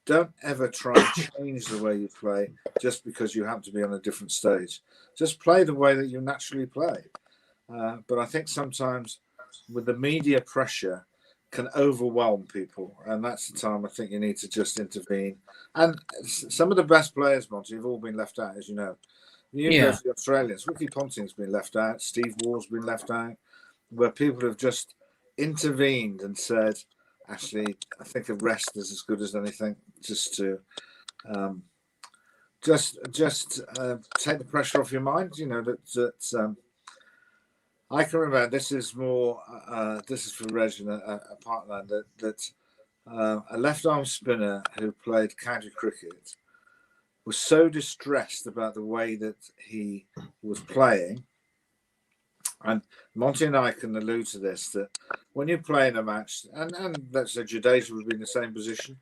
Don't ever try and change the way you play just because you happen to be on a different stage. Just play the way that you naturally play. But I think sometimes with the media pressure can overwhelm people, and that's the time I think you need to just intervene. And some of the best players, Monty, have all been left out, as you know. You go to the Australians, Ricky Ponting's been left out, Steve Waugh's been left out, where people have just intervened and said, actually, I think a rest is as good as anything, just to take the pressure off your mind. That I can remember. This is for Reg and a partner that a left arm spinner who played county cricket was so distressed about the way that he was playing. And Monty and I can allude to this, that when you play in a match, and let's say Jadeja would be in the same position,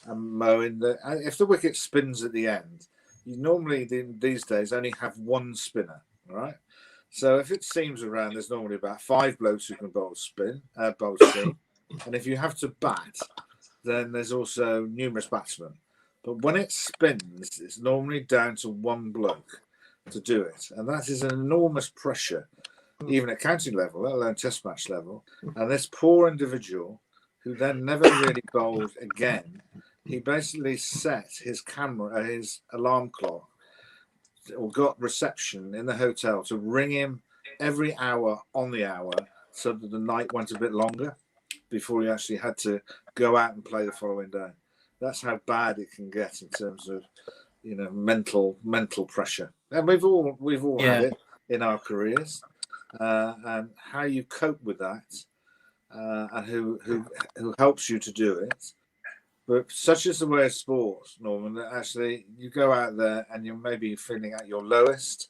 and Mo if the wicket spins at the end, you normally these days only have one spinner, right? So if it seams around, there's normally about 5 blokes who can bowl seam, and if you have to bat, then there's also numerous batsmen. But when it spins, it's normally down to one bloke to do it, and that is an enormous pressure, even at county level, let alone test match level. And this poor individual, who then never really bowled again, he basically set his alarm clock, or got reception in the hotel to ring him every hour on the hour, so that the night went a bit longer before he actually had to go out and play the following day. That's how bad it can get in terms of mental pressure. And we've all had it in our careers. And how you cope with that, and who helps you to do it. But such is the way of sports, Norman, that actually you go out there and you're maybe feeling at your lowest,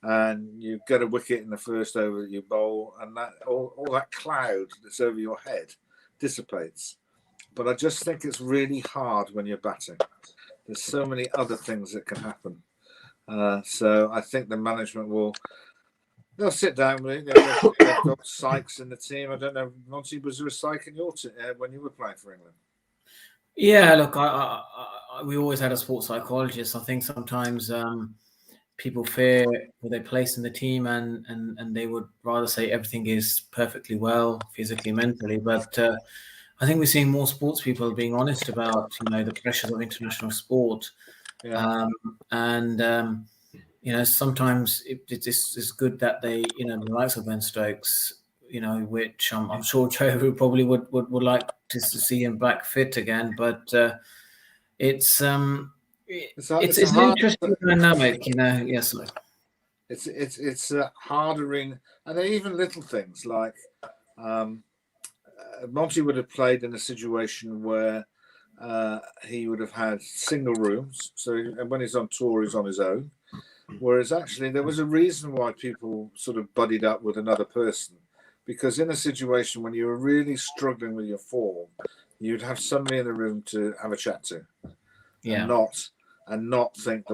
and you get a wicket in the first over that you bowl, and that all that cloud that's over your head dissipates. But I just think it's really hard when you're batting. There's so many other things that can happen. So I think the management they'll sit down with it. They've got Sykes in the team. I don't know, Monty, was there a Syke in your team when you were playing for England? Yeah, look, we always had a sports psychologist. I think sometimes people fear their place in the team, and they would rather say everything is perfectly well, physically, mentally. But I think we're seeing more sports people being honest about the pressures of international sport, sometimes it's good that they the likes of Ben Stokes, which I'm sure Joe probably would like to see him back fit again, but it's an interesting dynamic, Yes, look. It's harder and even little things like Monty would have played in a situation where he would have had single rooms. So and when he's on tour, he's on his own. Whereas actually there was a reason why people sort of buddied up with another person, because in a situation when you were really struggling with your form, you'd have somebody in the room to have a chat to, Yeah. and not think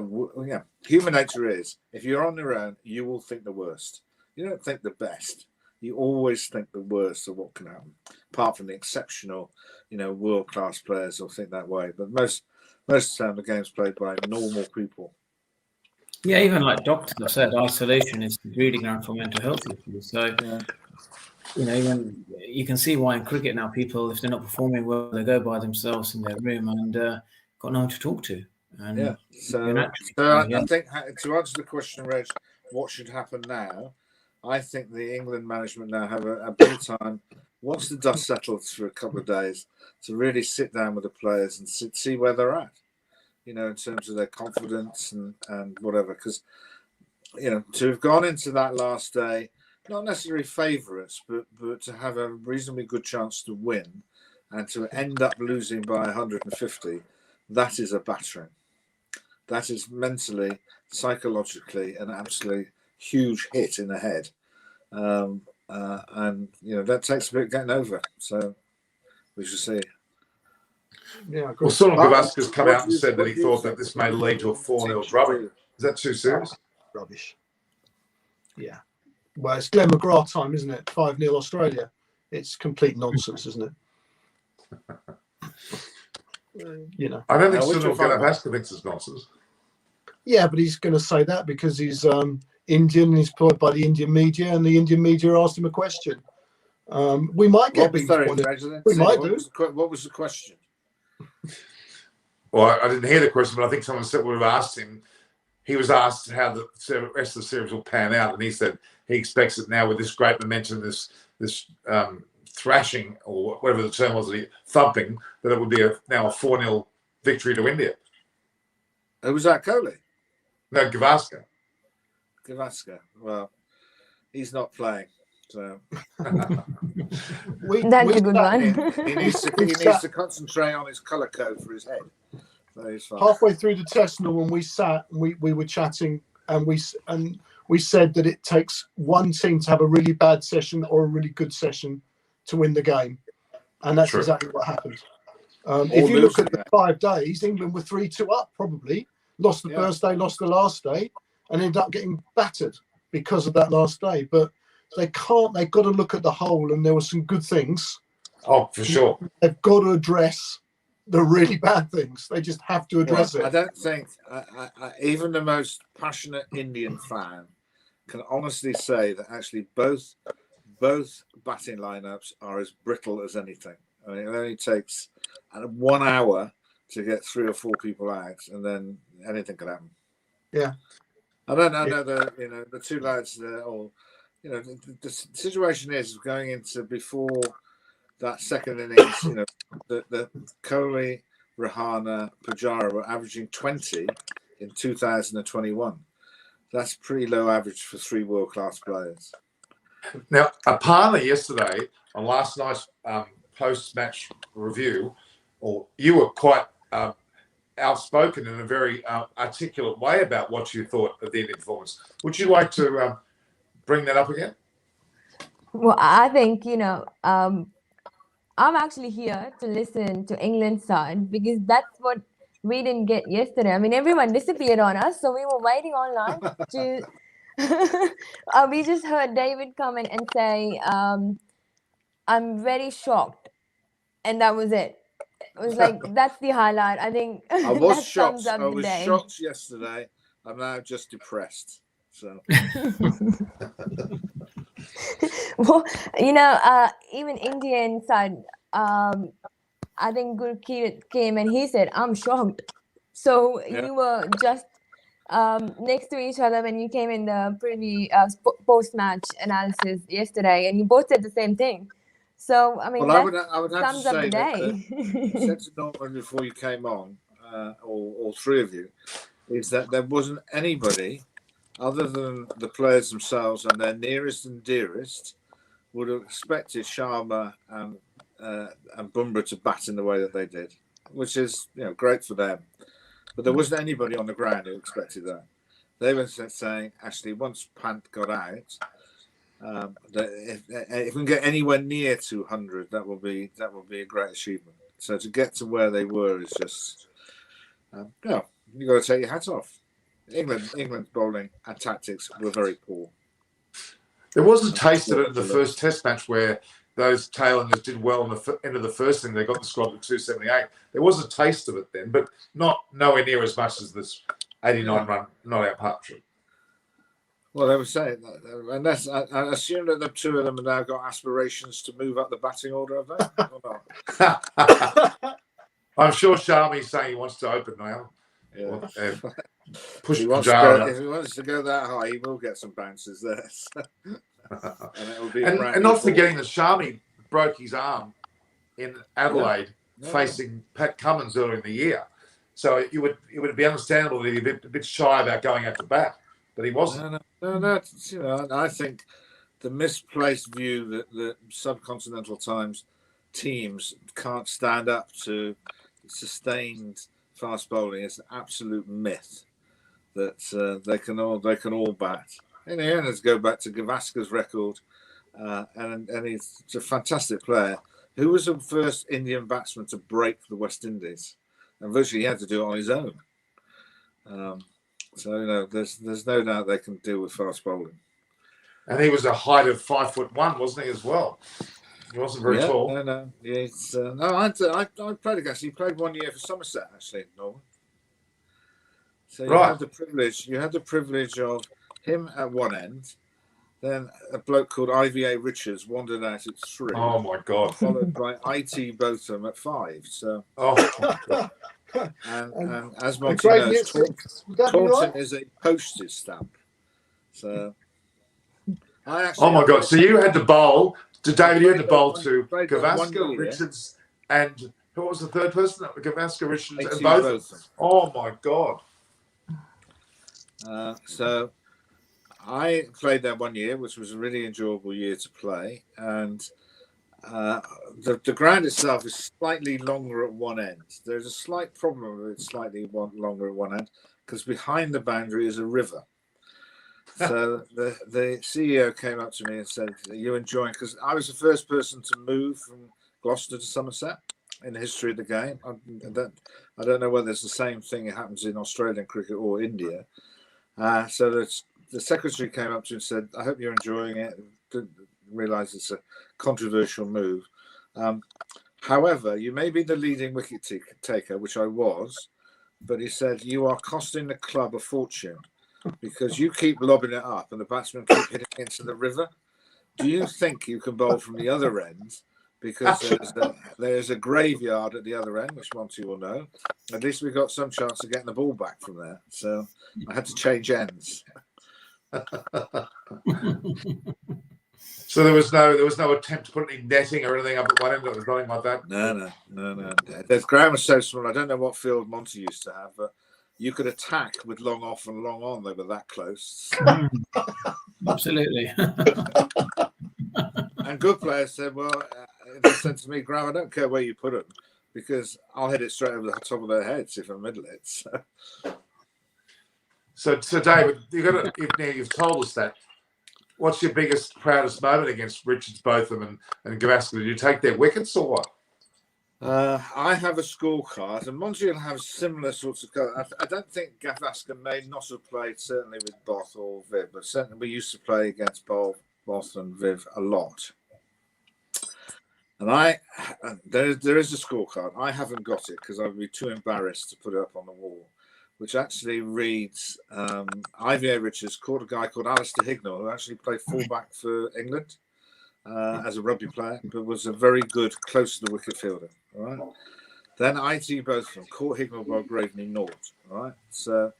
human nature is, if you're on your own, you will think the worst. You don't think the best. You always think the worst of what can happen. Apart from the exceptional, world-class players will think that way. But most of the time, the game's played by normal people. Yeah, even like doctors have said, isolation is the breeding ground for mental health issues. So, even you can see why in cricket now people, if they're not performing well, they go by themselves in their room and got no one to talk to. And So I think to answer the question, Reg, what should happen now? I think the England management now have a bit of time, once the dust settles for a couple of days, to really sit down with the players and see where they're at, in terms of their confidence and whatever. Because, to have gone into that last day, not necessarily favourites, but to have a reasonably good chance to win and to end up losing by 150, that is a battering. That is mentally, psychologically, an absolutely huge hit in the head. And, that takes a bit getting over. So we shall see. Yeah, well, Sonal Gavaskar come out and said that he thought that this may lead to a 4-0 drubbing. Is that too serious? Rubbish. Yeah. Well, it's Glenn McGrath time, isn't it? 5-0 Australia. It's complete nonsense, isn't it? I don't think Sonal Gavaskar thinks it's nonsense. Yeah, but he's going to say that because he's Indian and he's employed by the Indian media, and the Indian media asked him a question. We might get beat. We might do. What was the question? Well, I didn't hear the question, but I think someone would have asked him. He was asked how the rest of the series will pan out, and he said he expects it now with this great momentum, this thrashing, or whatever the term was, thumping, that it would be now a 4-0 victory to India. Who was that, Kohli? No, Gavaskar. Well, he's not playing, so that's a good one. He needs to concentrate on his colour code for his head. So he's fine. Halfway through the test, when we sat and we were chatting, and we said that it takes one team to have a really bad session or a really good session to win the game, and that's exactly what happened. If you look at the 5 days, England were 3-2 up, probably lost the first day, lost the last day, and ended up getting battered because of that last day. But they've got to look at the whole, and there were some good things. Oh, for sure. They've got to address the really bad things. They just have to address it. I don't think even the most passionate Indian fan can honestly say that actually both batting lineups are as brittle as anything. I mean, it only takes 1 hour to get 3 or 4 people out, and then anything can happen. Yeah. I don't know the two lads there, or the situation is going into before that second innings. The Kohli, Rahane, Pujara were averaging 20 in 2021. That's pretty low average for 3 world-class players. Now, Apana yesterday on last night's post-match review, or you were quite outspoken in a very articulate way about what you thought of the Indian performance. Would you like to bring that up again? Well, I think, I'm actually here to listen to England's side, because that's what we didn't get yesterday. I mean, everyone disappeared on us, so we were waiting online to... we just heard David come in and say, I'm very shocked. And that was it. It was like, that's the highlight. I think I was shocked. I was shocked yesterday. I'm now just depressed. So... Well, even Indian side, I think Gurkeet came and he said, I'm shocked. So you were just next to each other when you came in the post-match analysis yesterday, and you both said the same thing. So, I mean, I would have sums to up say the day. I said to Norman before you came on, all 3 of you, is that there wasn't anybody other than the players themselves and their nearest and dearest would have expected Sharma and Bumrah to bat in the way that they did, which is great for them. But there wasn't anybody on the ground who expected that. they were saying actually once Pant got out, that if we can get anywhere near 200, that will be a great achievement. So to get to where they were is just, you got to take your hat off. England's bowling and tactics were very poor. There was a taste of it in the first Test match where those tailenders did well in the end of the first thing. They got the squad to 278. There was a taste of it then, but nowhere near as much as this 89-run not-out partnership. Well, they were saying that, I assume that the two of them have now got aspirations to move up the batting order, have they? Or not? I'm sure Sharmi's saying he wants to open now. Yeah. Push if he wants to go that high, he will get some bounces there. And it will be and not forgetting that Sharmi broke his arm in Adelaide facing Pat Cummins earlier in the year. So it would be understandable that he'd be a bit shy about going out to bat, but he wasn't. No, that's, I think the misplaced view that the subcontinental teams can't stand up to sustained fast bowling is an absolute myth. That they can all bat. In the end, let's go back to Gavaskar record, and he's a fantastic player. Who was the first Indian batsman to break the West Indies? And virtually he had to do it on his own. So there's no doubt they can deal with fast bowling. And he was a height of 5'1", wasn't he as well? He wasn't very tall. No. I played against him. He played 1 year for Somerset actually, Norman. So you had the privilege of him at one end, then a bloke called IVA Richards wandered out at 3. Oh my God! Followed by IT Botham at 5. So and as Monty knows, Taunton is a postage stamp. So oh my God! So you had to bowl to David. You had to bowl to Gavaskar, Richards, and who was the third person? Gavaskar, Richards, and Botham. Oh my God! So I played there 1 year, which was a really enjoyable year to play. And the ground itself is slightly longer at one end. There's a slight problem with it slightly longer at one end because behind the boundary is a river. So the CEO came up to me and said, "Are you enjoying?" Because I was the first person to move from Gloucester to Somerset in the history of the game. I don't know whether it's the same thing that happens in Australian cricket or India. So the secretary came up to me and said, "I hope you're enjoying it." Didn't realise it's a controversial move. However, you may be the leading wicket taker, which I was, but he said, "You are costing the club a fortune because you keep lobbing it up and the batsmen keep hitting into the river. Do you think you can bowl from the other end? Because there's a graveyard at the other end, which Monty will know. At least we've got some chance of getting the ball back from there." So I had to change ends. So there was no attempt to put any netting or anything up at one end. It was nothing like that. No. The ground was so small. I don't know what field Monty used to have, but you could attack with long off and long on. They were that close. Absolutely. And good players said, "Well, they said to me, Graham, I don't care where you put them because I'll hit it straight over the top of their heads if I middle it." So David, you've told us that. What's your biggest, proudest moment against Richards, Botham, and Gavaskar? Did you take their wickets or what? I have a scorecard, and Monty will have similar sorts of cards. I don't think Gavaskar may not have played certainly with Both or Viv, but certainly we used to play against Both and Viv a lot. And there is a scorecard. I haven't got it because I would be too embarrassed to put it up on the wall, which actually reads IVA Richards caught a guy called Alistair Hignell, who actually played fullback for England as a rugby player, but was a very good close to the wicket fielder. All right. Then IT Botham caught Hignell by Graveney Naught. All right. So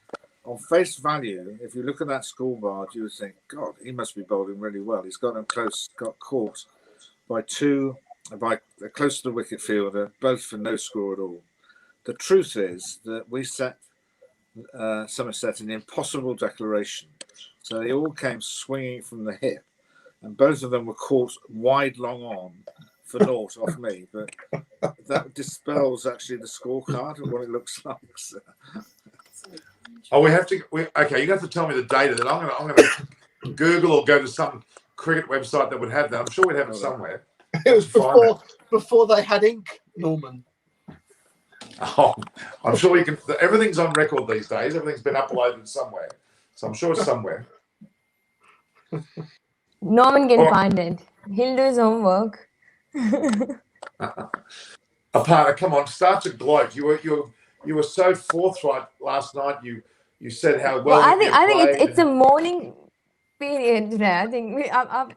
on face value, if you look at that scorecard, you would think, God, he must be bowling really well. He's got caught by close to the wicket fielder, both for no score at all. The truth is that we set Somerset an impossible declaration. So they all came swinging from the hip, and both of them were caught wide long on for naught off me. But that dispels actually the scorecard of what it looks like. So. Oh, okay, you have to tell me the data. Then I'm gonna Google or go to some cricket website that would have that. I'm sure we'd have it somewhere. It was before they had ink, Norman. Oh, I'm sure you can. Everything's on record these days. Everything's been uploaded somewhere, so I'm sure it's somewhere. Norman can find it. He'll do his homework. Aparna, come on, start to gloat. You were so forthright last night. You said how well. I think it's a morning period today. I think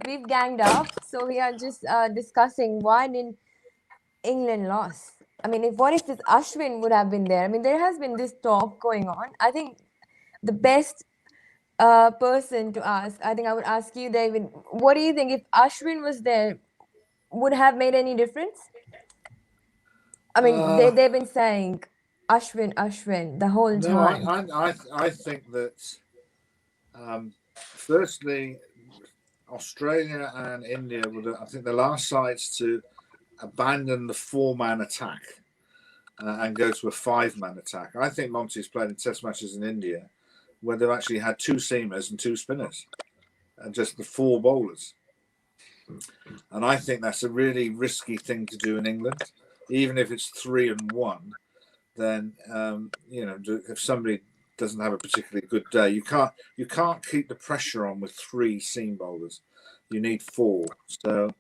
we've ganged up, so we are just discussing why didn't England lost. I mean, what if this Ashwin would have been there? I mean, there has been this talk going on. I think the best person to ask, I think I would ask you, David, what do you think if Ashwin was there, would have made any difference? I mean, they've been saying Ashwin the whole time. I think that firstly, Australia and India would, I think, the last sides to abandon the 4-man attack and go to a 5-man attack. I think Monty's played in test matches in India where they've actually had 2 seamers and 2 spinners and just the 4 bowlers. And I think that's a really risky thing to do in England. Even if it's 3 and 1, then if somebody doesn't have a particularly good day, you can't keep the pressure on with 3 seam bowlers. You need 4. So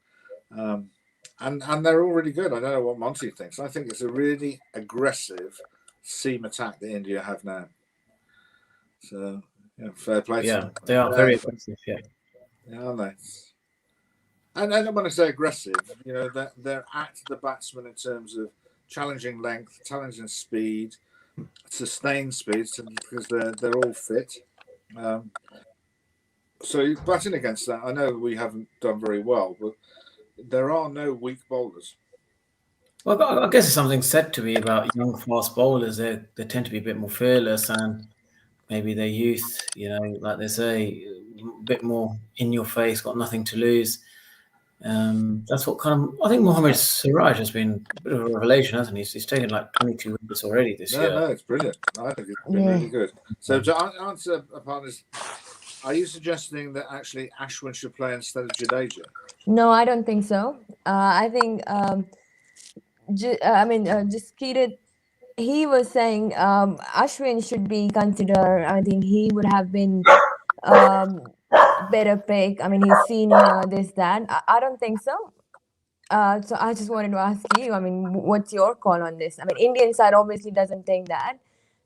and they're all really good. I don't know what Monty thinks. I think it's a really aggressive seam attack that India have now. So fair play to them. They are very aggressive. Yeah, aren't they? And when I say aggressive, they're at the batsman in terms of challenging length, challenging speed, sustained speed, because they're all fit. So batting against that, I know we haven't done very well, but there are no weak bowlers. Well, I guess there's something said to be about young fast bowlers. They tend to be a bit more fearless, and maybe their youth, like they say, a bit more in your face, got nothing to lose. That's what I think Mohammad Siraj has been a bit of a revelation, hasn't he? He's taken like 22 wickets already this year. No, it's brilliant. I think it's been really good. So to answer partners, are you suggesting that actually Ashwin should play instead of Jadeja? No, I don't think so. I think Jaskirat, he was saying Ashwin should be considered. I think he would have been better pick. I mean, he's senior, this, that. I don't think so. So I just wanted to ask you, I mean, what's your call on this? I mean, Indian side obviously doesn't think that.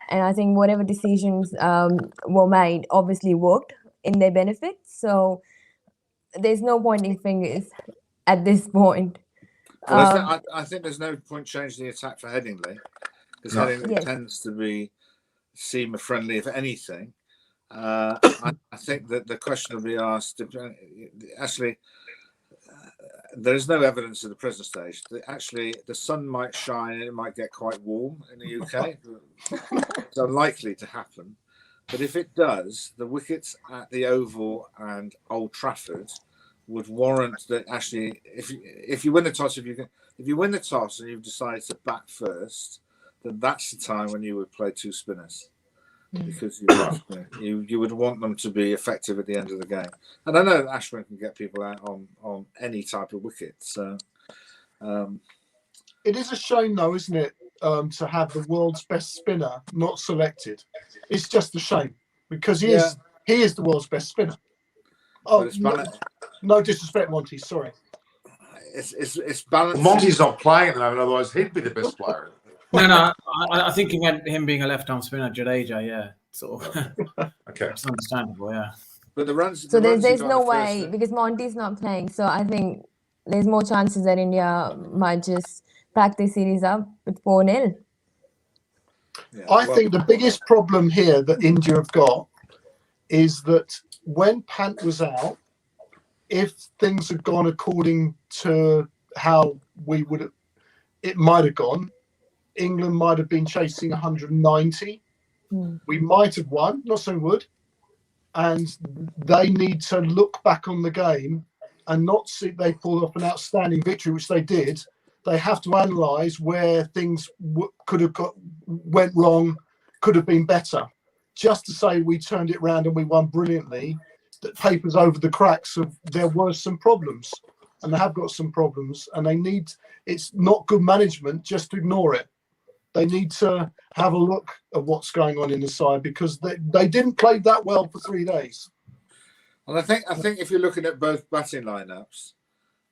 And I think whatever decisions were made obviously worked in their benefit. So there's no pointing fingers at this point. Well, I think there's no point changing the attack for Headingley, because Headingley tends to be seamer friendly, if anything. I think that the question will be asked. Actually, there is no evidence at the present stage that actually the sun might shine and it might get quite warm in the UK. It's unlikely to happen, but if it does, the wickets at the Oval and Old Trafford would warrant that. Actually, if you win the toss, if you win the toss and you've decided to bat first, then that's the time when you would play 2 spinners. Because you would want them to be effective at the end of the game. And I know that Ashwin can get people out on any type of wicket. So it is a shame, though, isn't it, to have the world's best spinner not selected? It's just a shame because he is the world's best spinner. Oh, no disrespect, Monty. Sorry. It's balanced. Monty's not playing at the moment, otherwise he'd be the best player. No, I think he meant him being a left-arm spinner, Jadeja, sort of. Okay. It's understandable, yeah. But the runs. So there's no way, because Monty's not playing. So I think there's more chances that India might just pack this series up with 4-0. I think the biggest problem here that India have got is that when Pant was out, if things had gone according to how it might have gone, England might have been chasing 190. We might have won, not so would. And they need to look back on the game and not see they pulled off an outstanding victory, which they did. They have to analyse where things could have went wrong, could have been better. just to say we turned it around and we won brilliantly, that papers over the cracks of there were some problems, and they have got some problems, and they need. It's not good management just to ignore it. They need to have a look at what's going on in the side, because they didn't play that well for 3 days. And I think if you're looking at both batting lineups,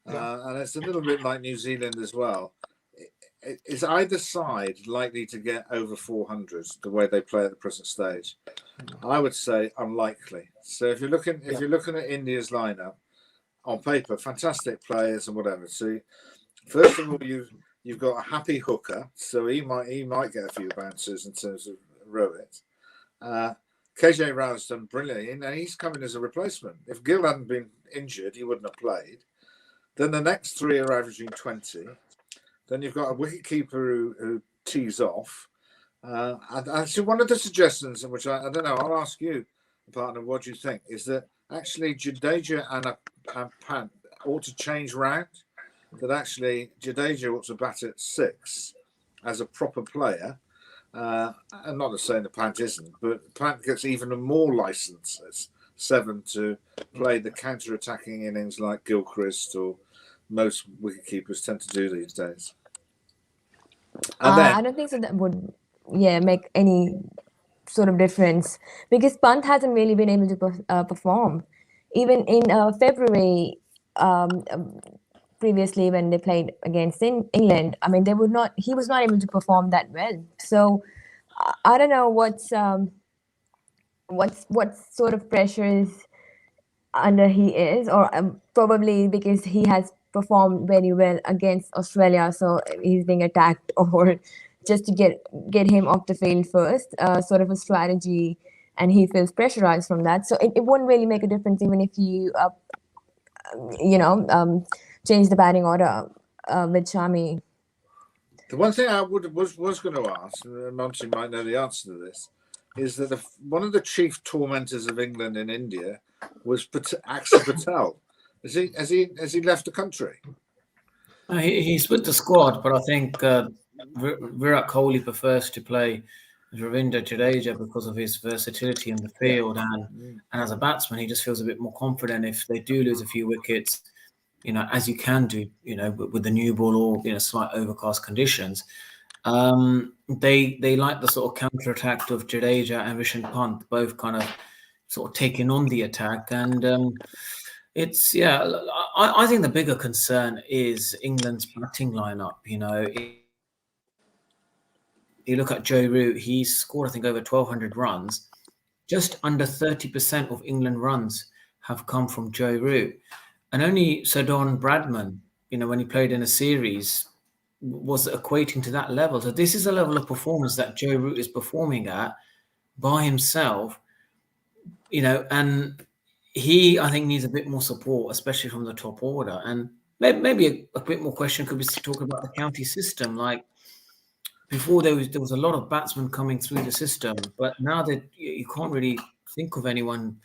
Yeah. and it's a little bit like New Zealand as well, is either side likely to get over 400s the way they play at the present stage? I would say unlikely. So if you're looking at India's lineup on paper, fantastic players and whatever. So first of all, you've got a happy hooker, so he might get a few bounces in terms of Rohit. KJ Rao's done brilliantly, and he's coming as a replacement. If Gill hadn't been injured, he wouldn't have played. Then the next three are averaging 20. Then you've got a wicketkeeper who tees off. Actually, one of the suggestions, which I don't know, I'll ask you, partner, what do you think, is that actually Jadeja and Pant ought to change round. That actually Jadeja ought to bat at 6 as a proper player. I'm not saying the Pant isn't, but Pant gets even more license at 7 to play the counter-attacking innings like Gilchrist or most wicketkeepers tend to do these days. And then, I don't think so that would make any sort of difference, because Pant hasn't really been able to perform. Even in February, previously when they played against England, I mean, he was not able to perform that well. So I don't know what sort of pressures under he is, or probably because he has performed very well against Australia, so he's being attacked, or just to get him off the field first, sort of a strategy, and he feels pressurized from that. So it won't really make a difference even if you change the batting order with Shami. the one thing I was going to ask, and Monty might know the answer to this, is that one of the chief tormentors of England in India was Axar Patel. Has he left the country? He's with the squad, but I think Virat Kohli prefers to play Ravindra Jadeja because of his versatility in the field, and as a batsman, he just feels a bit more confident if they do lose a few wickets, as you can do, with the new ball or slight overcast conditions. They like the sort of counter attack of Jadeja and Rishabh Pant, both kind of sort of taking on the attack, and I think the bigger concern is England's batting lineup. You look at Joe Root, he's scored, I think, over 1,200 runs. Just under 30% of England runs have come from Joe Root. And only Sir Don Bradman, when he played in a series, was equating to that level. So this is a level of performance that Joe Root is performing at by himself, and he, I think, needs a bit more support, especially from the top order. And maybe a bit more question could be to talk about the county system. Like, before there was a lot of batsmen coming through the system, but now that you can't really think of anyone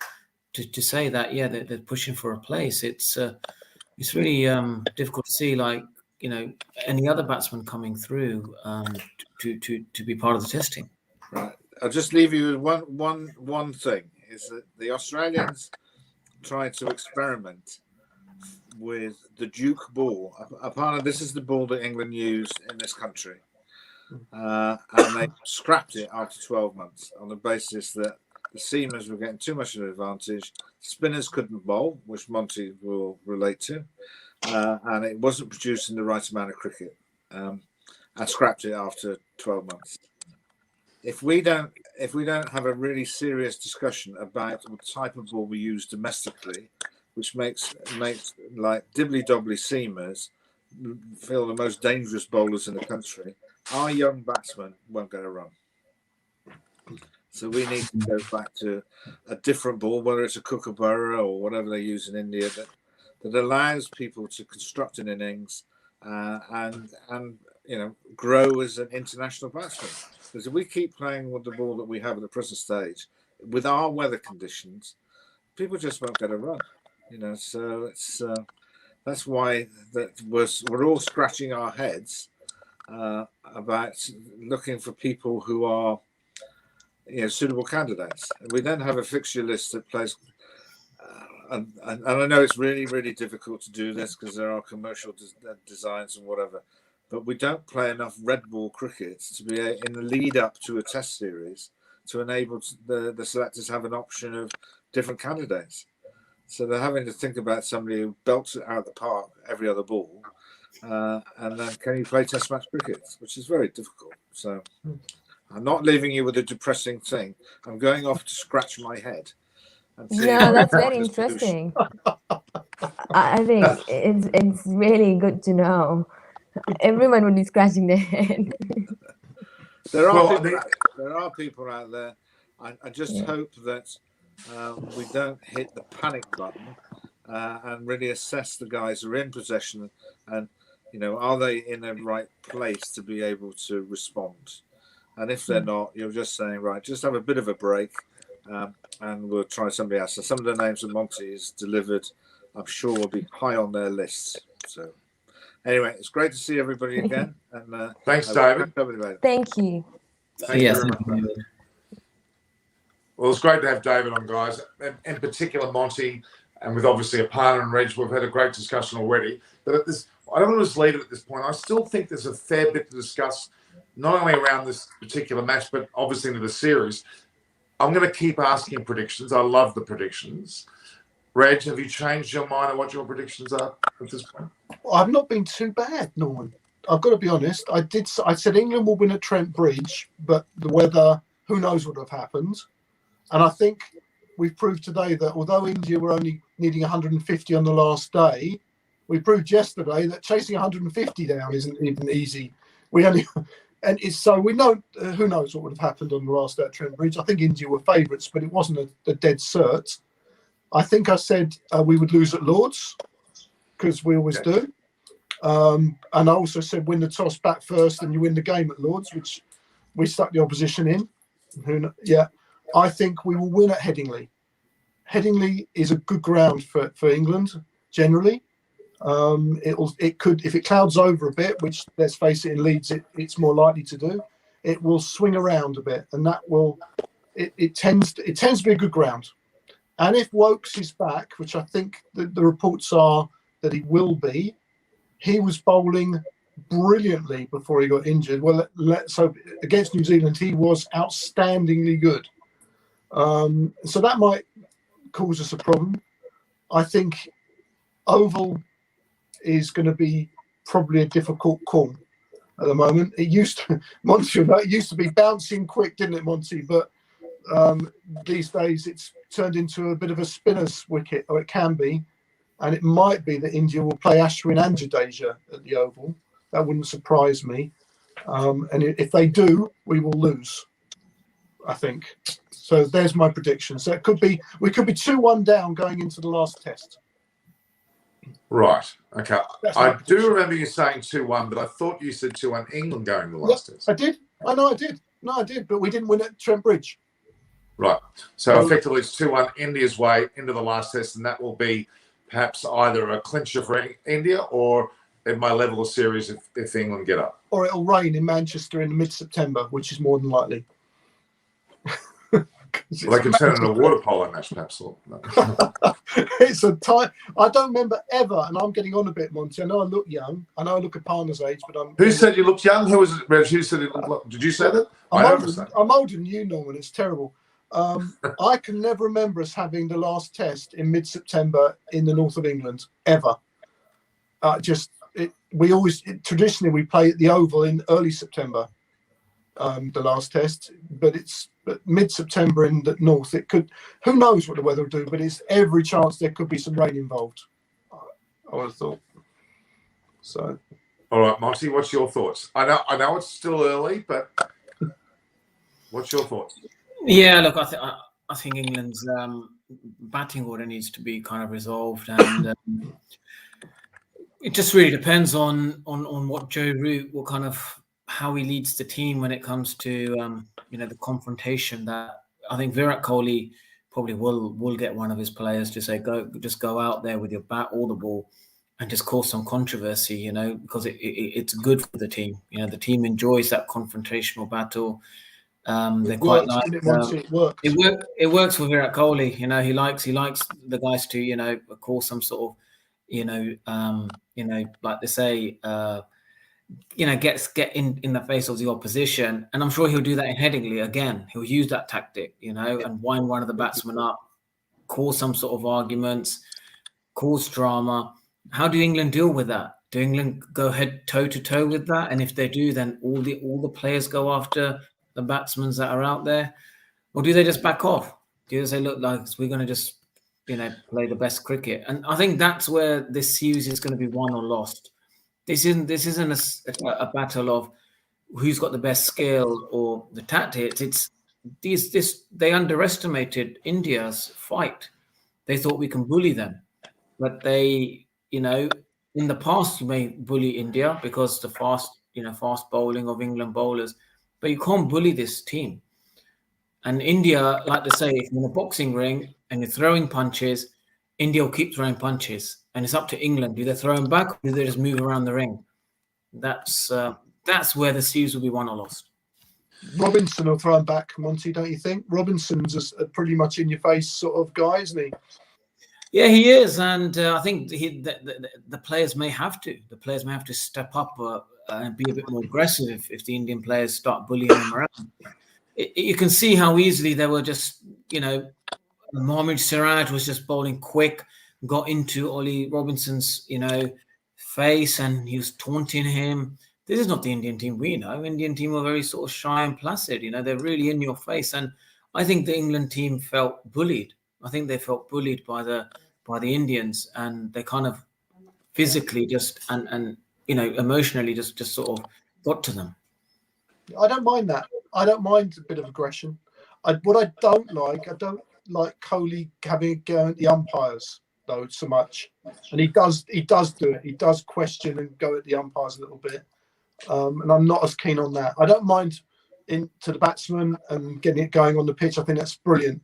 to say that they're pushing for a place. It's really difficult to see any other batsman coming through to be part of the testing. Right. I'll just leave you with one thing, is that the Australians tried to experiment with the Duke ball. Apparently, this is the ball that England used in this country. And they scrapped it after 12 months on the basis that the seamers were getting too much of an advantage. Spinners couldn't bowl, which Monty will relate to, and it wasn't producing the right amount of cricket. And scrapped it after 12 months. If we don't have a really serious discussion about the type of ball we use domestically, which makes like dibbly-dobbly seamers feel the most dangerous bowlers in the country, our young batsmen won't get a run. So we need to go back to a different ball, whether it's a kookaburra or whatever they use in India, that allows people to construct an innings and grow as an international batsman. Because if we keep playing with the ball that we have at the present stage, with our weather conditions, people just won't get a run. So it's that's why we're all scratching our heads about looking for people who are suitable candidates. And we then have a fixture list that plays. And I know it's really, really difficult to do this because there are commercial designs and whatever, but we don't play enough red ball cricket to be in the lead up to a test series to enable the selectors have an option of different candidates. So they're having to think about somebody who belts it out of the park every other ball, and then can you play test match cricket, which is very difficult. So I'm not leaving you with a depressing thing. I'm going off to scratch my head. No, that's very interesting. I think it's really good to know. Everyone would be scratching their head. There are people out there. I just hope that we don't hit the panic button and really assess the guys who are in possession and, are they in the right place to be able to respond? And if they're not, you're just saying, right, just have a bit of a break. And we'll try somebody else. So some of the names that Monty has delivered, I'm sure will be high on their lists. So anyway, it's great to see everybody again. And thanks, David. Thank you. Thank you very much, David. Well, it's great to have David on, guys. In particular, Monty, and with obviously a partner and Reg, we've had a great discussion already. But I don't want to just leave it at this point. I still think there's a fair bit to discuss, not only around this particular match, but obviously into the series. I'm going to keep asking predictions. I love the predictions. Reg, have you changed your mind on what your predictions are at this point? Well, I've not been too bad, Norman. I've got to be honest. I said England will win at Trent Bridge, but the weather, who knows what would have happened. And I think we've proved today that although India were only needing 150 on the last day, we proved yesterday that chasing 150 down isn't even easy. So we know who knows what would have happened on the last day at Trent Bridge. I think India were favourites, but it wasn't a dead cert. I think I said we would lose at Lords because we always do. And I also said win the toss, bat first, and you win the game at Lords, which we stuck the opposition in. I think we will win at Headingley. Headingley is a good ground for England generally. It could, if it clouds over a bit, which let's face it, in Leeds it's more likely to do, it will swing around a bit, and that will it tends to be a good ground. And if Wokes is back, which I think the reports are that he will be, he was bowling brilliantly before he got injured. Well, let's hope against New Zealand he was outstandingly good. So that might cause us a problem. I think Oval is going to be probably a difficult call at the moment. It used to be bouncing quick, didn't it, Monty? But these days it's turned into a bit of a spinner's wicket, or it can be, and it might be that India will play Ashwin and Jadeja at the Oval. That wouldn't surprise me. And if they do, we will lose, I think. So there's my prediction. So we could be 2-1 down going into the last test. Right. Okay. I do remember you saying 2-1, but I thought you said 2-1 England going the last test. I did. I know I did. No, I did. But we didn't win at Trent Bridge. Right. So effectively it's 2-1 India's way into the last test, and that will be perhaps either a clincher for India or it might level a series if England get up. Or it'll rain in Manchester in mid-September, which is more than likely. Well, they can turn it into a water polo match, perhaps. It's a time. I don't remember ever, and I'm getting on a bit, Monty. I know I look young. I know I look a partner's age, but I'm. Who said you looked young? Who was it, Reg? Who said it? Did you say that? I'm older than you, Norman. It's terrible. I can never remember us having the last test in mid-September in the north of England ever. Traditionally we play at the Oval in early September. The last test, but mid-September in the north. It could. Who knows what the weather will do? But it's every chance there could be some rain involved. I would have thought. So. All right, Monty. What's your thoughts? I know it's still early, but what's your thoughts? Yeah, look, I think England's batting order needs to be kind of resolved, and it just really depends on what Joe Root, how he leads the team when it comes to the confrontation. That I think Virat Kohli probably will get one of his players to say go out there with your bat or the ball and just cause some controversy, because it's good for the team. The team enjoys that confrontational battle, They're It quite works, like didn't it, Monty? It works. it works for Virat Kohli. You know, he likes the guys to, you know, cause some sort of, you know, like they say, you know, get in the face of the opposition, and I'm sure he'll do that in Headingley again. He'll use that tactic, you know, and wind one of the batsmen up, cause some sort of arguments, cause drama. How do England deal with that? Do England go head toe to toe with that? And if they do, then all the players go after the batsmen that are out there, or do they just back off? Do they say, look, like, we're going to just, you know, play the best cricket? And I think that's where this series is going to be won or lost. This isn't a battle of who's got the best skill or the tactics. It's they underestimated India's fight. They thought we can bully them, but they, you know, in the past you may bully India because the fast bowling of England bowlers, but you can't bully this team. And India, like to say, if you're in a boxing ring and you're throwing punches, India will keep throwing punches, and it's up to England. Do they throw them back, or do they just move around the ring? That's where the series will be won or lost. Robinson will throw him back, Monty, don't you think? Robinson's a pretty much in-your-face sort of guy, isn't he? Yeah, he is, and I think the players may have to. The players may have to step up and be a bit more aggressive if the Indian players start bullying them around. You can see how easily they were just, you know, Mohammad Siraj was just bowling quick, got into Ollie Robinson's, you know, face, and he was taunting him. This is not the Indian team we know. Indian team were very sort of shy and placid. You know, they're really in your face, and I think the England team felt bullied. I think they felt bullied by the Indians, and they kind of physically just and you know, emotionally just sort of got to them. I don't mind that. I don't mind a bit of aggression. What I don't like Kohli having a go at the umpires though so much, and he does do it. He does question and go at the umpires a little bit, and I'm not as keen on that. I don't mind into the batsman and getting it going on the pitch. I think that's brilliant.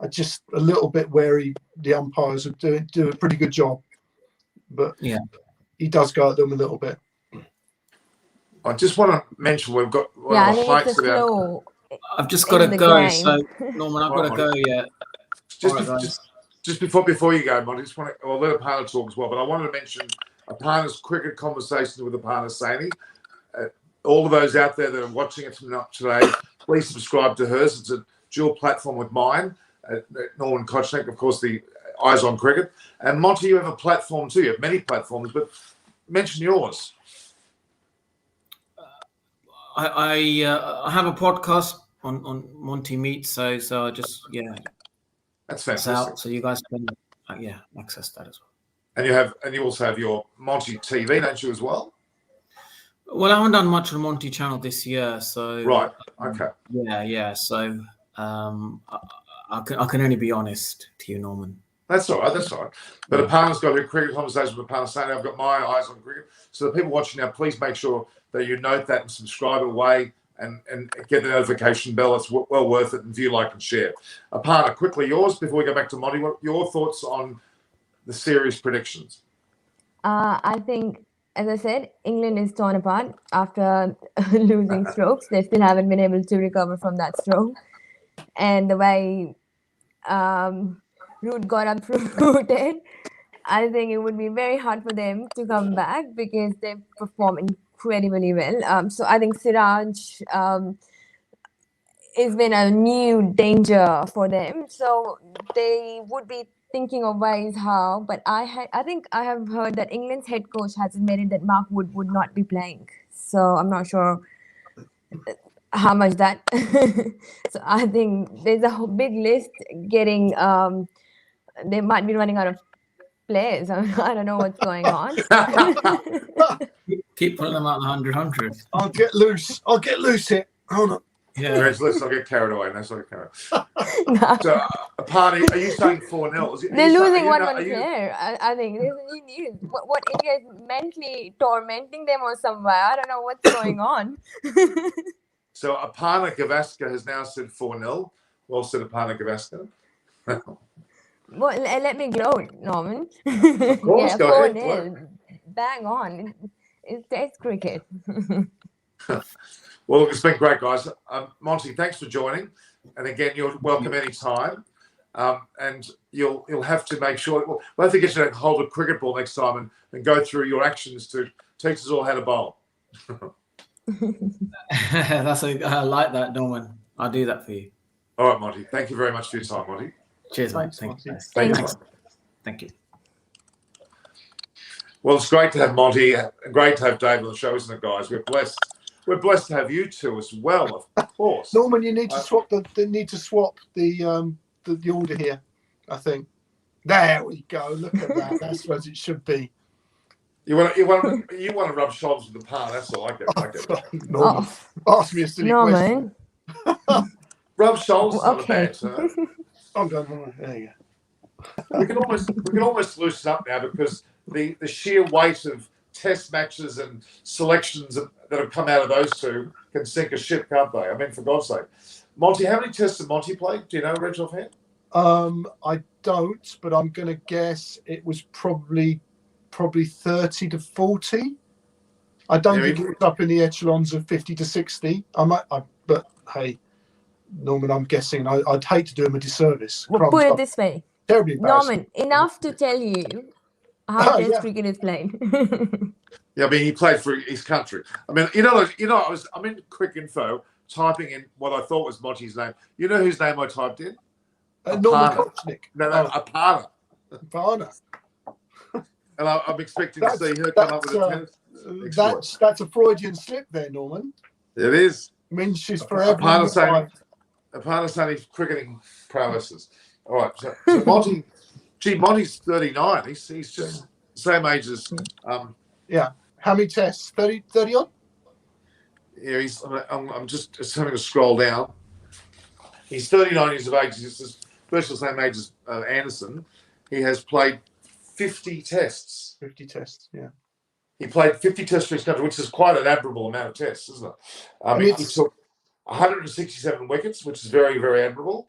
I just a little bit wary. The umpires are do a pretty good job, but yeah, he does go at them a little bit. I just want to mention we've got one Yeah, I of the think heights it's a of our. flow. I've just got to in the go. game. So Norman, I've got to go. Yeah. Just before you go, Monty, just want to, I'll let Aparna talk as well, but I wanted to mention Aparna's cricket conversations with Aparna Saini. All of those out there that are watching it today, please subscribe to hers. It's a dual platform with mine, Norman Kochnik, of course, the Eyes on Cricket. And Monty, you have a platform too. You have many platforms, but mention yours. I have a podcast on Monty Meets, so I just That's it's fantastic. out, so you guys can access that as well. And you also have your Monty TV, don't you, as well? Well, I haven't done much on Monty channel this year, so Right. Okay. Yeah. So I can only be honest to you, Norman. That's all right. But Aparna's got her cricket conversation with Aparna Saini. I've got my Eyes on Cricket. So the people watching now, please make sure that you note that and subscribe away and get the notification bell. It's well worth it, and view, like, and share. Aparna, quickly yours before we go back to Monty. What your thoughts on the series predictions? I think, as I said, England is torn apart after losing strokes. They still haven't been able to recover from that stroke. And the way Root got uprooted, I think it would be very hard for them to come back because they perform incredibly well. So I think Siraj has been a new danger for them. So they would be thinking of ways how, but I think I have heard that England's head coach has admitted that Mark Wood would not be playing. So I'm not sure how much that. So I think there's a big list getting. They might be running out of players. I don't know what's going on. Keep putting them out the 100. I'll get loose here. Hold on. Yeah. Let's not get carried away. Let's not get carried away. No. So, Aparna, are you saying 4-0? They're losing one player. I think what India is mentally tormenting them or somewhere. I don't know what's going on. So Aparna Gavaskar has now said 4-0. Well said, Aparna Gavaskar. Well, let me gloat, Norman. Of course, go ahead. 4-0. Bang on. It's Test cricket. Well, it's been great, guys. Monty, thanks for joining. And again, you're welcome anytime. And you'll have to make sure. Well, I don't think you should hold a cricket ball next time and go through your actions to teach us all how to bowl. I like that, Norman. I'll do that for you. All right, Monty. Thank you very much for your time, Monty. Cheers, mate. Thanks, Thank you. Monty. Thanks. Thank you. Well, it's great to have Monty. Great to have Dave on the show, isn't it, guys? We're blessed. We're blessed to have you two as well, of course. Norman, you need to swap the order here, I think. There we go. Look at that. That's what it should be. You want to rub shoulders with the par. That's all I get. Norman, ask me a silly question. Rub shoulders. Okay. I'm going. There you go. We can almost loosen up now because the sheer weight of test matches and selections that have come out of those two can sink a ship, can't they? I mean, for God's sake. Monty, how many tests did Monty play? Do you know, Reg, offhand? I don't, but I'm going to guess it was probably 30 to 40. I don't think it was up in the echelons of 50 to 60. But hey, Norman, I'm guessing. I'd hate to do him a disservice. We'll put it this way. Terribly embarrassing. Norman, enough to tell you how Test cricket is played. Yeah, I mean, he played for his country. I mean, I'm in Quick Info typing in what I thought was Monty's name. You know whose name I typed in? Norman Kochnick. No, Aparna. Aparna. And I'm expecting to see her come up with a tennis. That's a Freudian slip there, Norman. It is. Means she's forever. Aparna's only cricketing prowesses. All right. So Monty, Monty's 39. He's just the same age as. Yeah. How many tests? 30 odd? Yeah, I'm just having to scroll down. He's 39 years of age. He's virtually the same age as Anderson. He has played 50 tests. 50 tests, yeah. He played 50 tests for his country, which is quite an admirable amount of tests, isn't it? He took 167 wickets, which is very, very admirable.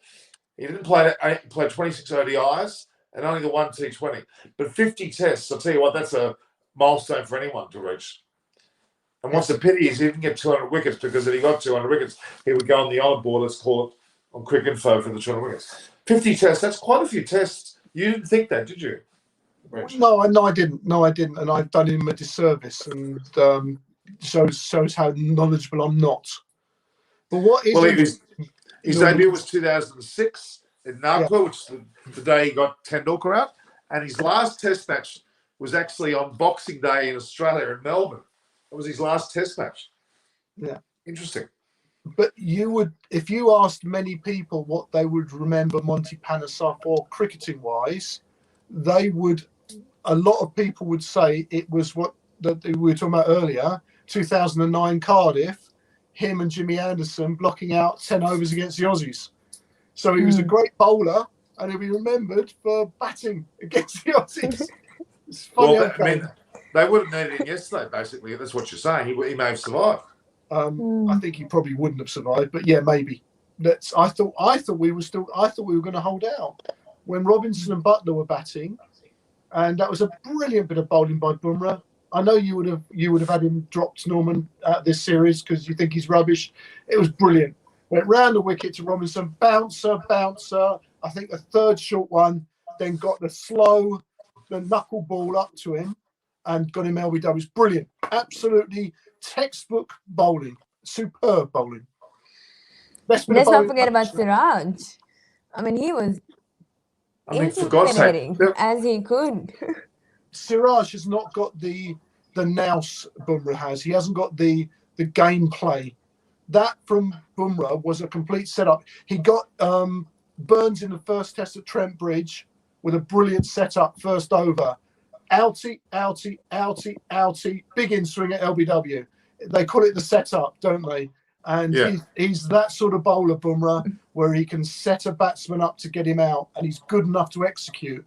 He didn't play. He played 26 ODIs and only the one T20. But 50 tests, I'll tell you what, that's a milestone for anyone to reach. And what's the pity is he didn't get 200 wickets, because if he got 200 wickets, he would go on the honour board, let's call it, on Quick Info for the 200 wickets. 50 tests, that's quite a few tests. You didn't think that, did you, Rich? No, I didn't. And I've done him a disservice, and shows how knowledgeable I'm not. But what is... Well, his debut was 2006 in Nagpur, which is the day he got Tendulkar out. And his last test match was actually on Boxing Day in Australia, in Melbourne. That was his last test match. Yeah. Interesting. But you would, if you asked many people what they would remember Monty Panesar for cricketing-wise, a lot of people would say it was what that we were talking about earlier, 2009 Cardiff, him and Jimmy Anderson blocking out 10 overs against the Aussies. So he was a great bowler, and he'll be remembered for batting against the Aussies. It's funny. Well, I mean, they would have needed him yesterday, basically. That's what you're saying. He may have survived. I think he probably wouldn't have survived, but yeah, maybe. I thought we were going to hold out when Robinson and Butler were batting, and that was a brilliant bit of bowling by Bumrah. I know you would have had him dropped, Norman, at this series because you think he's rubbish. It was brilliant. Went round the wicket to Robinson, bouncer. I think a third short one, then got the knuckle ball up to him and got him LBW. It was brilliant. Absolutely textbook bowling. Superb bowling. Let's not forget about Siraj. I mean, he was for God's sake, as he could. Siraj has not got the nous Bumrah has. He hasn't got the gameplay. That from Bumrah was a complete setup. He got Burns in the first test at Trent Bridge with a brilliant setup first over. Outie, big in swing at LBW. They call it the setup, don't they? And he's that sort of bowler, Bumrah, where he can set a batsman up to get him out, and he's good enough to execute.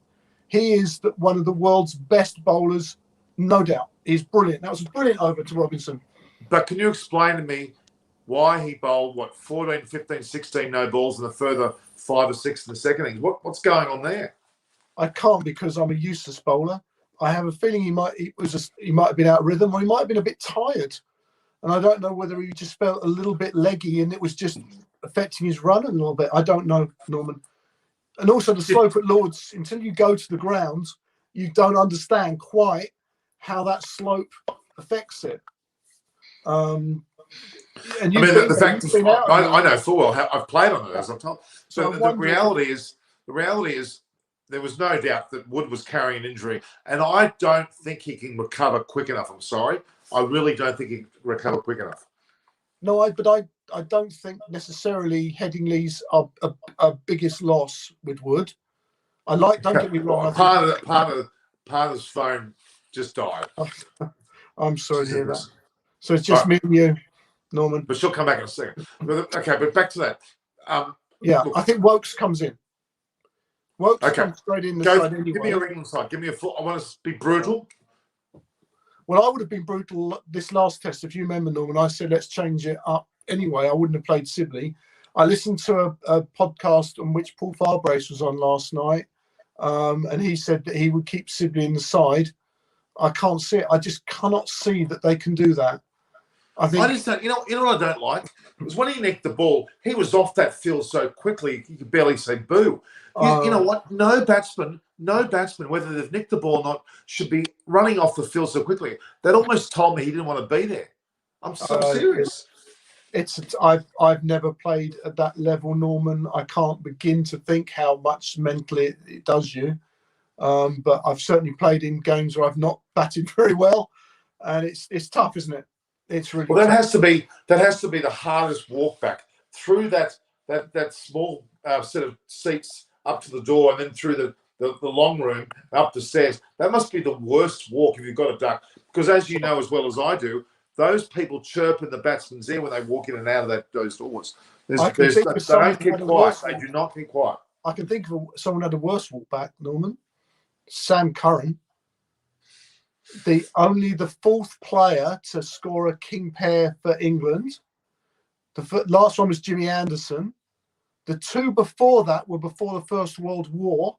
He is one of the world's best bowlers, no doubt. He's brilliant. That was a brilliant over to Robinson. But can you explain to me why he bowled, 14, 15, 16 no balls and a further 5 or 6 in the second innings? What's going on there? I can't, because I'm a useless bowler. I have a feeling he might have been out of rhythm, or he might have been a bit tired. and I don't know whether he just felt a little bit leggy and it was just affecting his run a little bit. I don't know, Norman. And also the slope at Lords, until you go to the ground, you don't understand quite how that slope affects it. And I mean, the fact is, I know full well how I've played on it, as I'm told. So the reality is there was no doubt that Wood was carrying an injury, and I don't think he can recover quick enough. I'm sorry, I really don't think he can recover quick enough. No, but I don't think necessarily Headingley's our biggest loss with Wood. I like. Don't get me wrong. Part of his phone just died. I'm sorry to hear that. So it's just me and you, Norman. But she'll come back in a second. Okay, but back to that. Yeah, look, I think Wokes comes in. Wokes comes straight in the side anyway. Give me your England side. Give me a full. I want to be brutal. Well, I would have been brutal this last test. If you remember, Norman, I said let's change it up anyway. I wouldn't have played Sibley. I listened to a podcast on which Paul Farbrace was on last night, and he said that he would keep Sibley in the side. I can't see it. I just cannot see that they can do that. I just don't. You know what I don't like is when he nicked the ball, he was off that field so quickly you could barely say boo. You know what? No batsman, whether they've nicked the ball or not, should be running off the field so quickly. That almost told me he didn't want to be there. I'm serious. I've never played at that level, Norman. I can't begin to think how much mentally it does you. But I've certainly played in games where I've not batted very well, and it's tough, isn't it? It's really tough. That has to be the hardest walk back through that small set of seats up to the door, and then through the long room up the stairs. That must be the worst walk if you've got a duck, because as you know as well as I do, those people chirp in the batsman's ear when they walk in and out of those doors. They don't keep quiet. They do not keep quiet. I can think of someone had a worse walk back, Norman. Sam Curran, the fourth player to score a king pair for England. The last one was Jimmy Anderson. The two before that were before the First World War.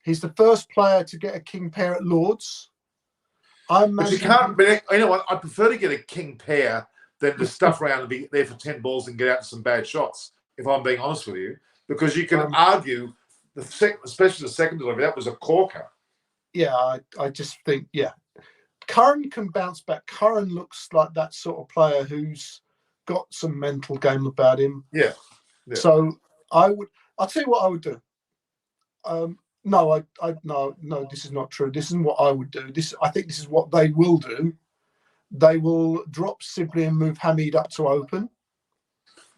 He's the first player to get a king pair at Lords. But you can't. But you know what? I prefer to get a king pair than to stuff around and be there for 10 balls and get out some bad shots. If I'm being honest with you, because you can argue. Especially the second delivery, that was a corker. Yeah, I just think, Curran can bounce back. Curran looks like that sort of player who's got some mental game about him. Yeah. So I'll tell you what I would do. No, this is not true. This isn't what I would do. I think this is what they will do. They will drop Sibley and move Hamid up to open.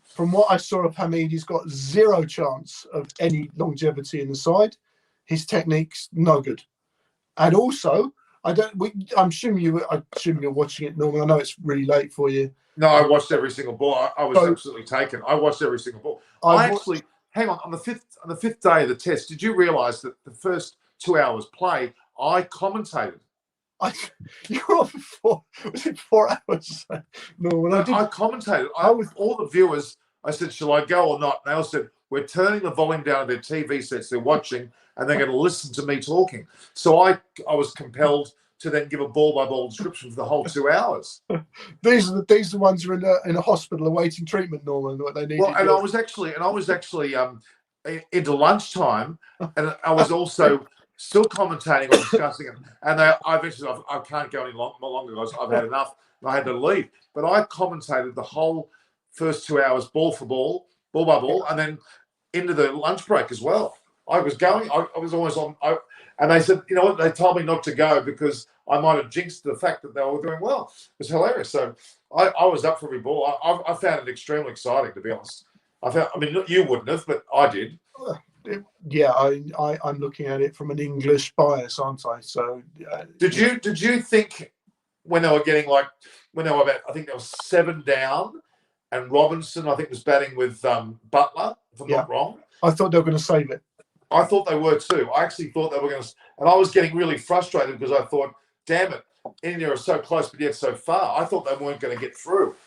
From what I saw of Hamid, he's got zero chance of any longevity in the side. His technique's no good. And also, I'm assuming you're watching it, Norman. I know it's really late for you. No, I watched every single ball. I was absolutely taken. I watched every single ball. Hang on the fifth day of the test, did you realise that the first 2 hours play, I commentated? You were on for 4 hours? No, when I commentated. With all the viewers, I said, shall I go or not? And they all said, we're turning the volume down on their TV sets they're watching, and they're going to listen to me talking. So I was compelled to then give a ball-by-ball description for the whole 2 hours. These are the ones who are in a hospital awaiting treatment, Norman, what they need. Well, and I was actually into lunchtime, and I was also still commentating or discussing it. And I can't go any longer because I've had enough. And I had to leave. But I commentated the whole first 2 hours, ball for ball by ball, and then into the lunch break as well. I was going. I was always on. And they said, you know what? They told me not to go because I might have jinxed the fact that they were doing well. It was hilarious. So I was up for every ball. I found it extremely exciting, to be honest. I mean, you wouldn't have, but I did. Yeah, I'm looking at it from an English bias, aren't I? So did you think when they were getting I think they were 7 down, and Robinson I think was batting with Butler, if I'm not wrong. I thought they were going to save it. I thought they were too. I actually thought they were going to, and I was getting really frustrated because I thought, damn it, India are so close but yet so far. I thought they weren't going to get through,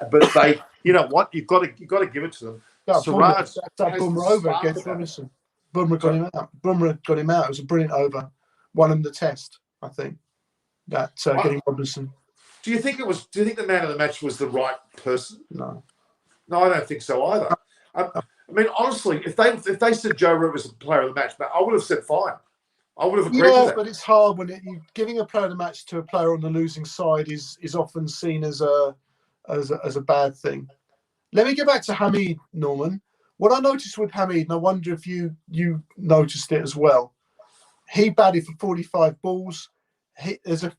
but they, you know what? You've got to give it to them. No, Siraj Bumrah over against Robinson. Bumrah got him out. It was a brilliant over. Won him the test, I think. Getting Robinson. Do you think the man of the match was the right person? No. No, I don't think so either. I mean, honestly, if they said Joe Root was the player of the match, I would have said fine. I would have agreed with that. But it's hard when you giving a player of the match to a player on the losing side is often seen as a bad thing. Let me get back to Hamid, Norman. What I noticed with Hamid, and I wonder if you noticed it as well, he batted for 45 balls.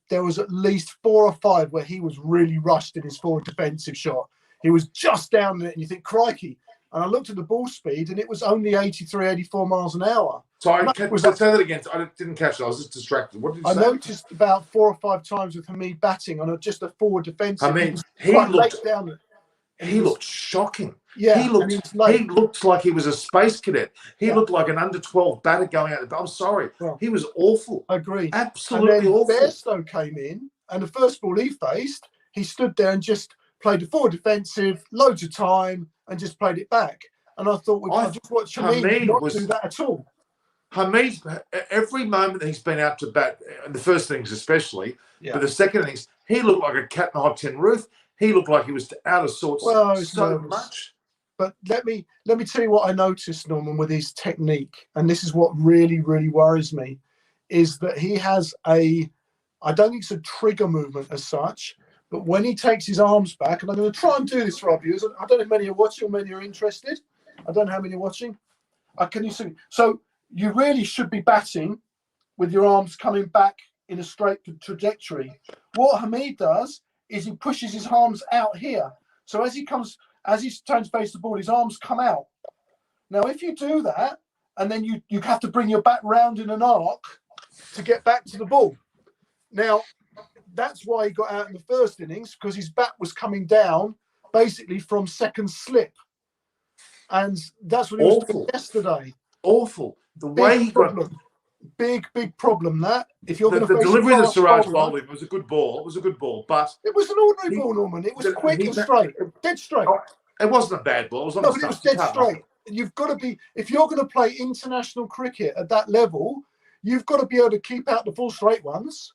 There was at least 4 or 5 where he was really rushed in his forward defensive shot. He was just down there, and you think, crikey. And I looked at the ball speed, and it was only 83, 84 miles an hour. Sorry, say that again. I didn't catch it. I was just distracted. What did you say? I noticed about 4 or 5 times with Hamid batting on just a forward defensive. I mean, he looked shocking. Yeah, he looked like he was a space cadet. He looked like an under-12 batter going out. I'm sorry, he was awful. Agreed. Absolutely and then awful. Bairstow came in, and the first ball he faced, he stood there and just played the forward defensive, loads of time, and just played it back. And I thought, I just watched Hamid not do that at all. Hamid, every moment that he's been out to bat, the first innings especially, but the second innings, he looked like a cat in a hot tin roof. He looked like he was out of sorts so much. But let me tell you what I noticed, Norman, with his technique, and this is what really, really worries me, is that he has I don't think it's a trigger movement as such, but when he takes his arms back, and I'm going to try and do this for our viewers. I don't know if many are watching or many are interested. I don't know how many are watching. Can you see? So you really should be batting with your arms coming back in a straight trajectory. What Hamid does is he pushes his arms out here. So as he turns to face the ball, his arms come out. Now, if you do that, and then you have to bring your back round in an arc to get back to the ball. Now, that's why he got out in the first innings, because his bat was coming down basically from second slip. And that's what he was doing yesterday. Awful. The way he got... Big problem that. If you're going to the delivery of Siraj bowling was a good ball. It was a good ball, but it was an ordinary ball, Norman. It was quick and straight, dead straight. It wasn't a bad ball. It was dead straight. You've got to be, if you're going to play international cricket at that level, you've got to be able to keep out the full straight ones.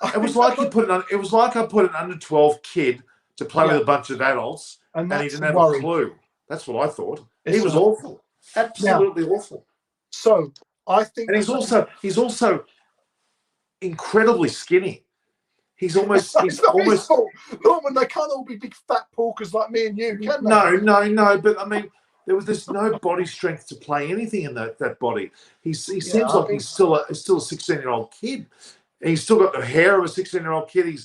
It was like I put an under-12 kid to play with a bunch of adults, and he didn't have a clue. That's what I thought. He was awful, absolutely awful. So I think, and he's also incredibly skinny. He's almost Norman. They can't all be big fat porkers like me and you, can they? No. But I mean, there's no body strength to play anything in that body. He seems like he's still a 16-year-old kid. He's still got the hair of a 16-year-old kid.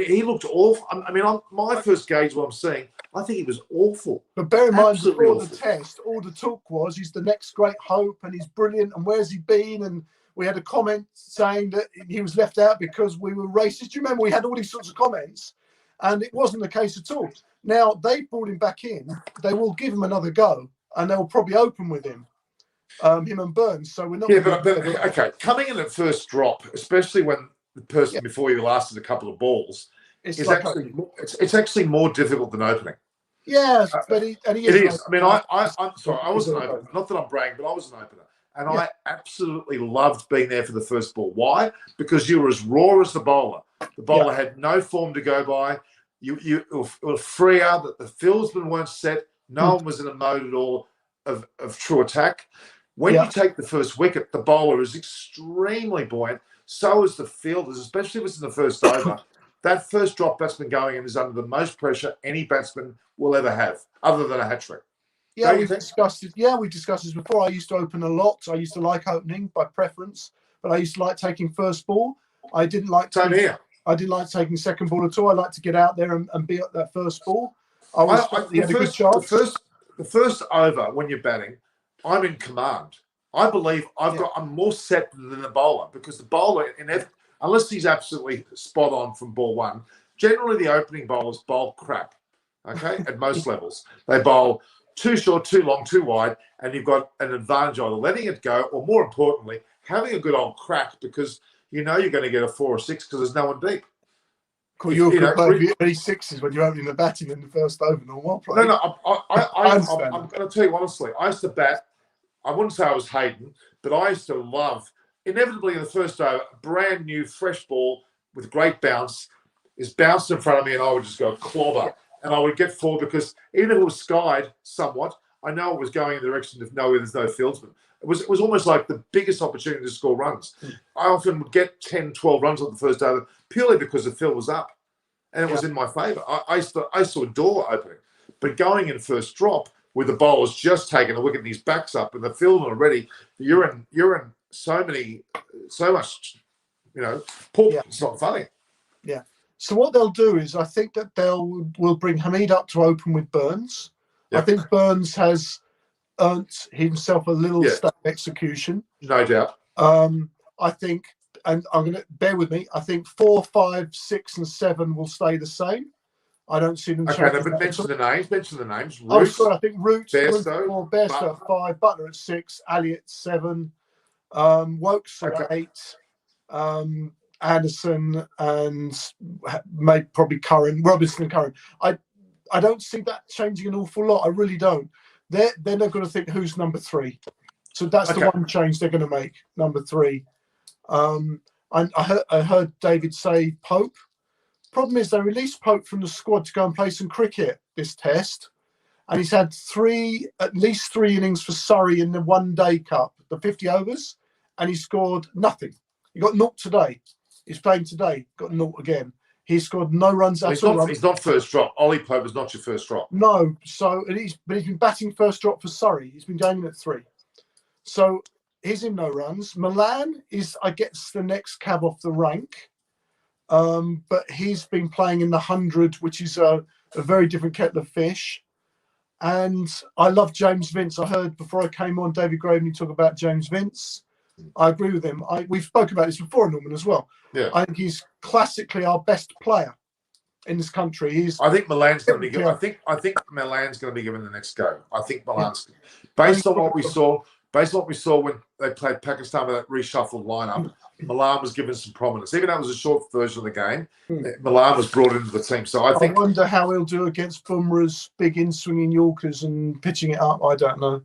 He looked awful. I mean, my first gauge what I'm seeing, I think he was awful. But bear in mind, before the test, all the talk was he's the next great hope and he's brilliant and where's he been? And we had a comment saying that he was left out because we were racist. Do you remember we had all these sorts of comments? And it wasn't the case at all. Now, they brought him back in. They will give him another go and they'll probably open with him and Burns. So we're not... Yeah, but okay, coming in at first drop, especially when the person before you lasted a couple of balls, it's actually more difficult than opening. Yes, but it is. I mean, I'm sorry, I was an opener. Not that I'm bragging, but I was an opener. And I absolutely loved being there for the first ball. Why? Because you were as raw as the bowler. The bowler had no form to go by. You were freer, that the fieldsmen weren't set. No one was in a mode at all of true attack. When you take the first wicket, the bowler is extremely buoyant. So is the fielders, especially if it's in the first over. That first drop batsman going in is under the most pressure any batsman will ever have, other than a hat-trick. Yeah, we've discussed it. Yeah, we discussed this before. I used to open a lot. I used to like opening by preference, but I used to like taking first ball. I didn't like taking second ball at all. I like to get out there and be at that first ball. The first over when you're batting, I'm in command. I believe I'm more set than the bowler, because the bowler, unless he's absolutely spot on from ball one, generally the opening bowlers bowl crap. Okay, at most levels, they bowl too short, too long, too wide, and you've got an advantage either letting it go or, more importantly, having a good old crack, because you know you're going to get a 4 or 6 because there's no one deep. Cool, you're early sixes when you're opening the batting in the first over. No, I'm going to tell you honestly, I used to bat. I wouldn't say I was Hayden, but I used to love, inevitably in the first over, brand new, fresh ball with great bounce. is bounced in front of me and I would just go clobber and I would get forward because even if it was skied somewhat, I know it was going in the direction of there's no fieldsman. It was almost like the biggest opportunity to score runs. I often would get 10, 12 runs on the first day purely because the field was up and it was in my favour. I saw a door opening. But going in first drop with the bowler's just taken a wicket and his back's up and the field already, you're in so much, it's not funny. Yeah. So what they'll do is I think that will bring Hamid up to open with Burns. Yep. I think Burns has earned himself a little step execution. No doubt. I think, and I'm going to bear with me, I think 4, 5, 6 and 7 will stay the same. I don't see them changing. Okay, but mention the names. Oh, sorry, I think Root, Bairstow, 4, Bairstow at 5, Butler at 6, Ali at 7, Wokes at 8, Anderson and probably Robinson and Curran. I don't see that changing an awful lot. I really don't. They're not going to think who's number 3. So that's the one change they're going to make, number 3. I heard David say Pope. Problem is they released Pope from the squad to go and play some cricket this test. And he's had at least 3 innings for Surrey in the one-day cup, the 50 overs, and he scored nothing. He got 0 today. He's playing today, got 0 again. He scored no runs at all. He's not first drop. Ollie Pope is not your first drop. No, but he's been batting first drop for Surrey. He's been going in at 3. So he's in no runs. Milan is, I guess, the next cab off the rank. But he's been playing in the 100, which is a very different kettle of fish. And I love James Vince. I heard before I came on David Graveney talk about James Vince. I agree with him. We've spoken about this before, Norman, as well. Yeah. I think he's classically our best player in this country. I think Milan's going to be given. I think Milan's going to be given the next go. I think Milan's based on what we saw when they played Pakistan with that reshuffled lineup. Milan was given some prominence, even though it was a short version of the game. Milan was brought into the team. So I wonder how he'll do against Bumrah's big in-swinging Yorkers and pitching it up. I don't know.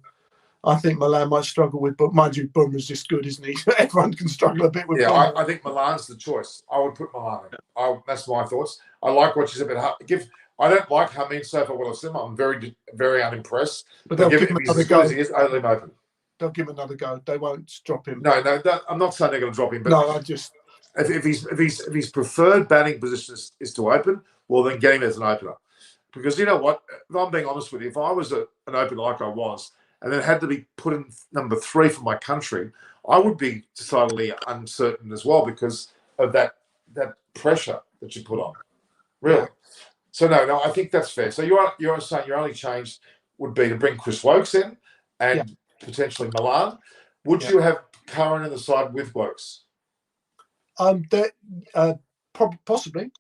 I think Milan might struggle with, but mind you, Bumrah's just good, isn't he? Everyone can struggle a bit with. Yeah, I think Milan's the choice. I would put Milan in. That's my thoughts. I like what she's a bit. I don't like Hamid so far. What I've seen, I'm very, very unimpressed. But they'll give him another go. He is only open. They'll give him another go. They won't drop him. No, I'm not saying they're going to drop him. But no, I just if his preferred batting position is to open, well then get him as an opener. Because you know what? If I'm being honest with you, if I was an opener like I was, and then had to be put in number 3 for my country, I would be decidedly uncertain as well because of that pressure that you put on. Really. So no, I think that's fair. So you're saying your only change would be to bring Chris Wokes in and potentially Milan. Would you have Curran in the side with Wokes? Possibly,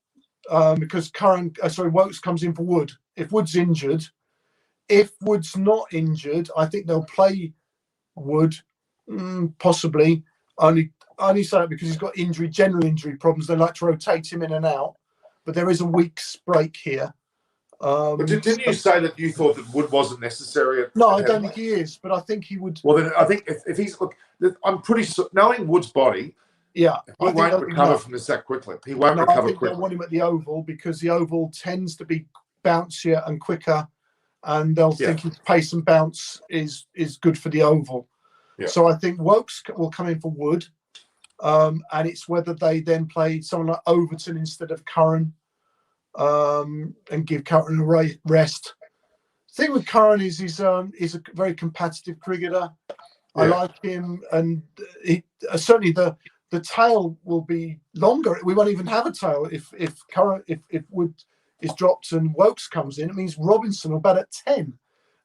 because Wokes comes in for Wood. If Wood's injured. If Wood's not injured, I think they'll play Wood, possibly. Only say that because he's got general injury problems. They like to rotate him in and out, but there is a week's break here. But didn't you say that you thought that Wood wasn't necessary? No, I don't think he is, but I think he would. Well, then I think if he's I'm pretty knowing Wood's body. Yeah, he won't recover from this that quickly. He won't recover quickly. They want him at the Oval because the Oval tends to be bouncier and quicker. And they'll think his pace and bounce is good for the Oval. Yeah. So I think Wokes will come in for Wood. And it's whether they then play someone like Overton instead of Curran and give Curran a rest. The thing with Curran is he's a very competitive cricketer. Yeah. I like him. And certainly the tail will be longer. We won't even have a tail if Wood is dropped and Wokes comes in. It means Robinson will bat at 10.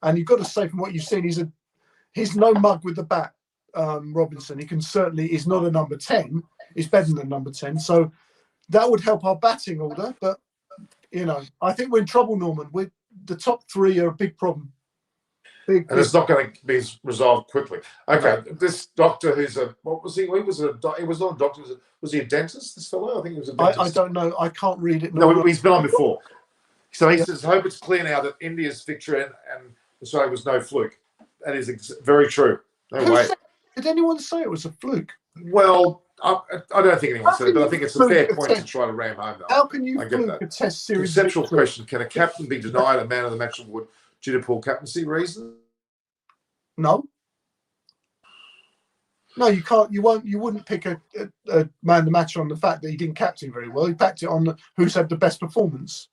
And you've got to say from what you've seen, he's no mug with the bat, Robinson. He's not a number 10. He's better than number 10. So that would help our batting order. But, I think we're in trouble, Norman. The top 3 are a big problem. And it's not going to be resolved quickly. Okay, this doctor what was he? He was not a doctor. Was he a dentist, this fellow? I think he was a dentist. I don't know. I can't read it. No, he's been on before. So he says, hope it's clear now that India's victory and Australia was no fluke. That is very true. No way. Did anyone say it was a fluke? Well, I don't think anyone said it, but I think it's a fair point to try to ram home. Though. How can you I get fluke that. a Test series? Conceptual question: can a captain be denied a man of the match award due to poor captaincy reasons? No. No, you can't. You won't. You wouldn't pick a man of the match on the fact that he didn't captain very well. He backed it on who's had the best performance.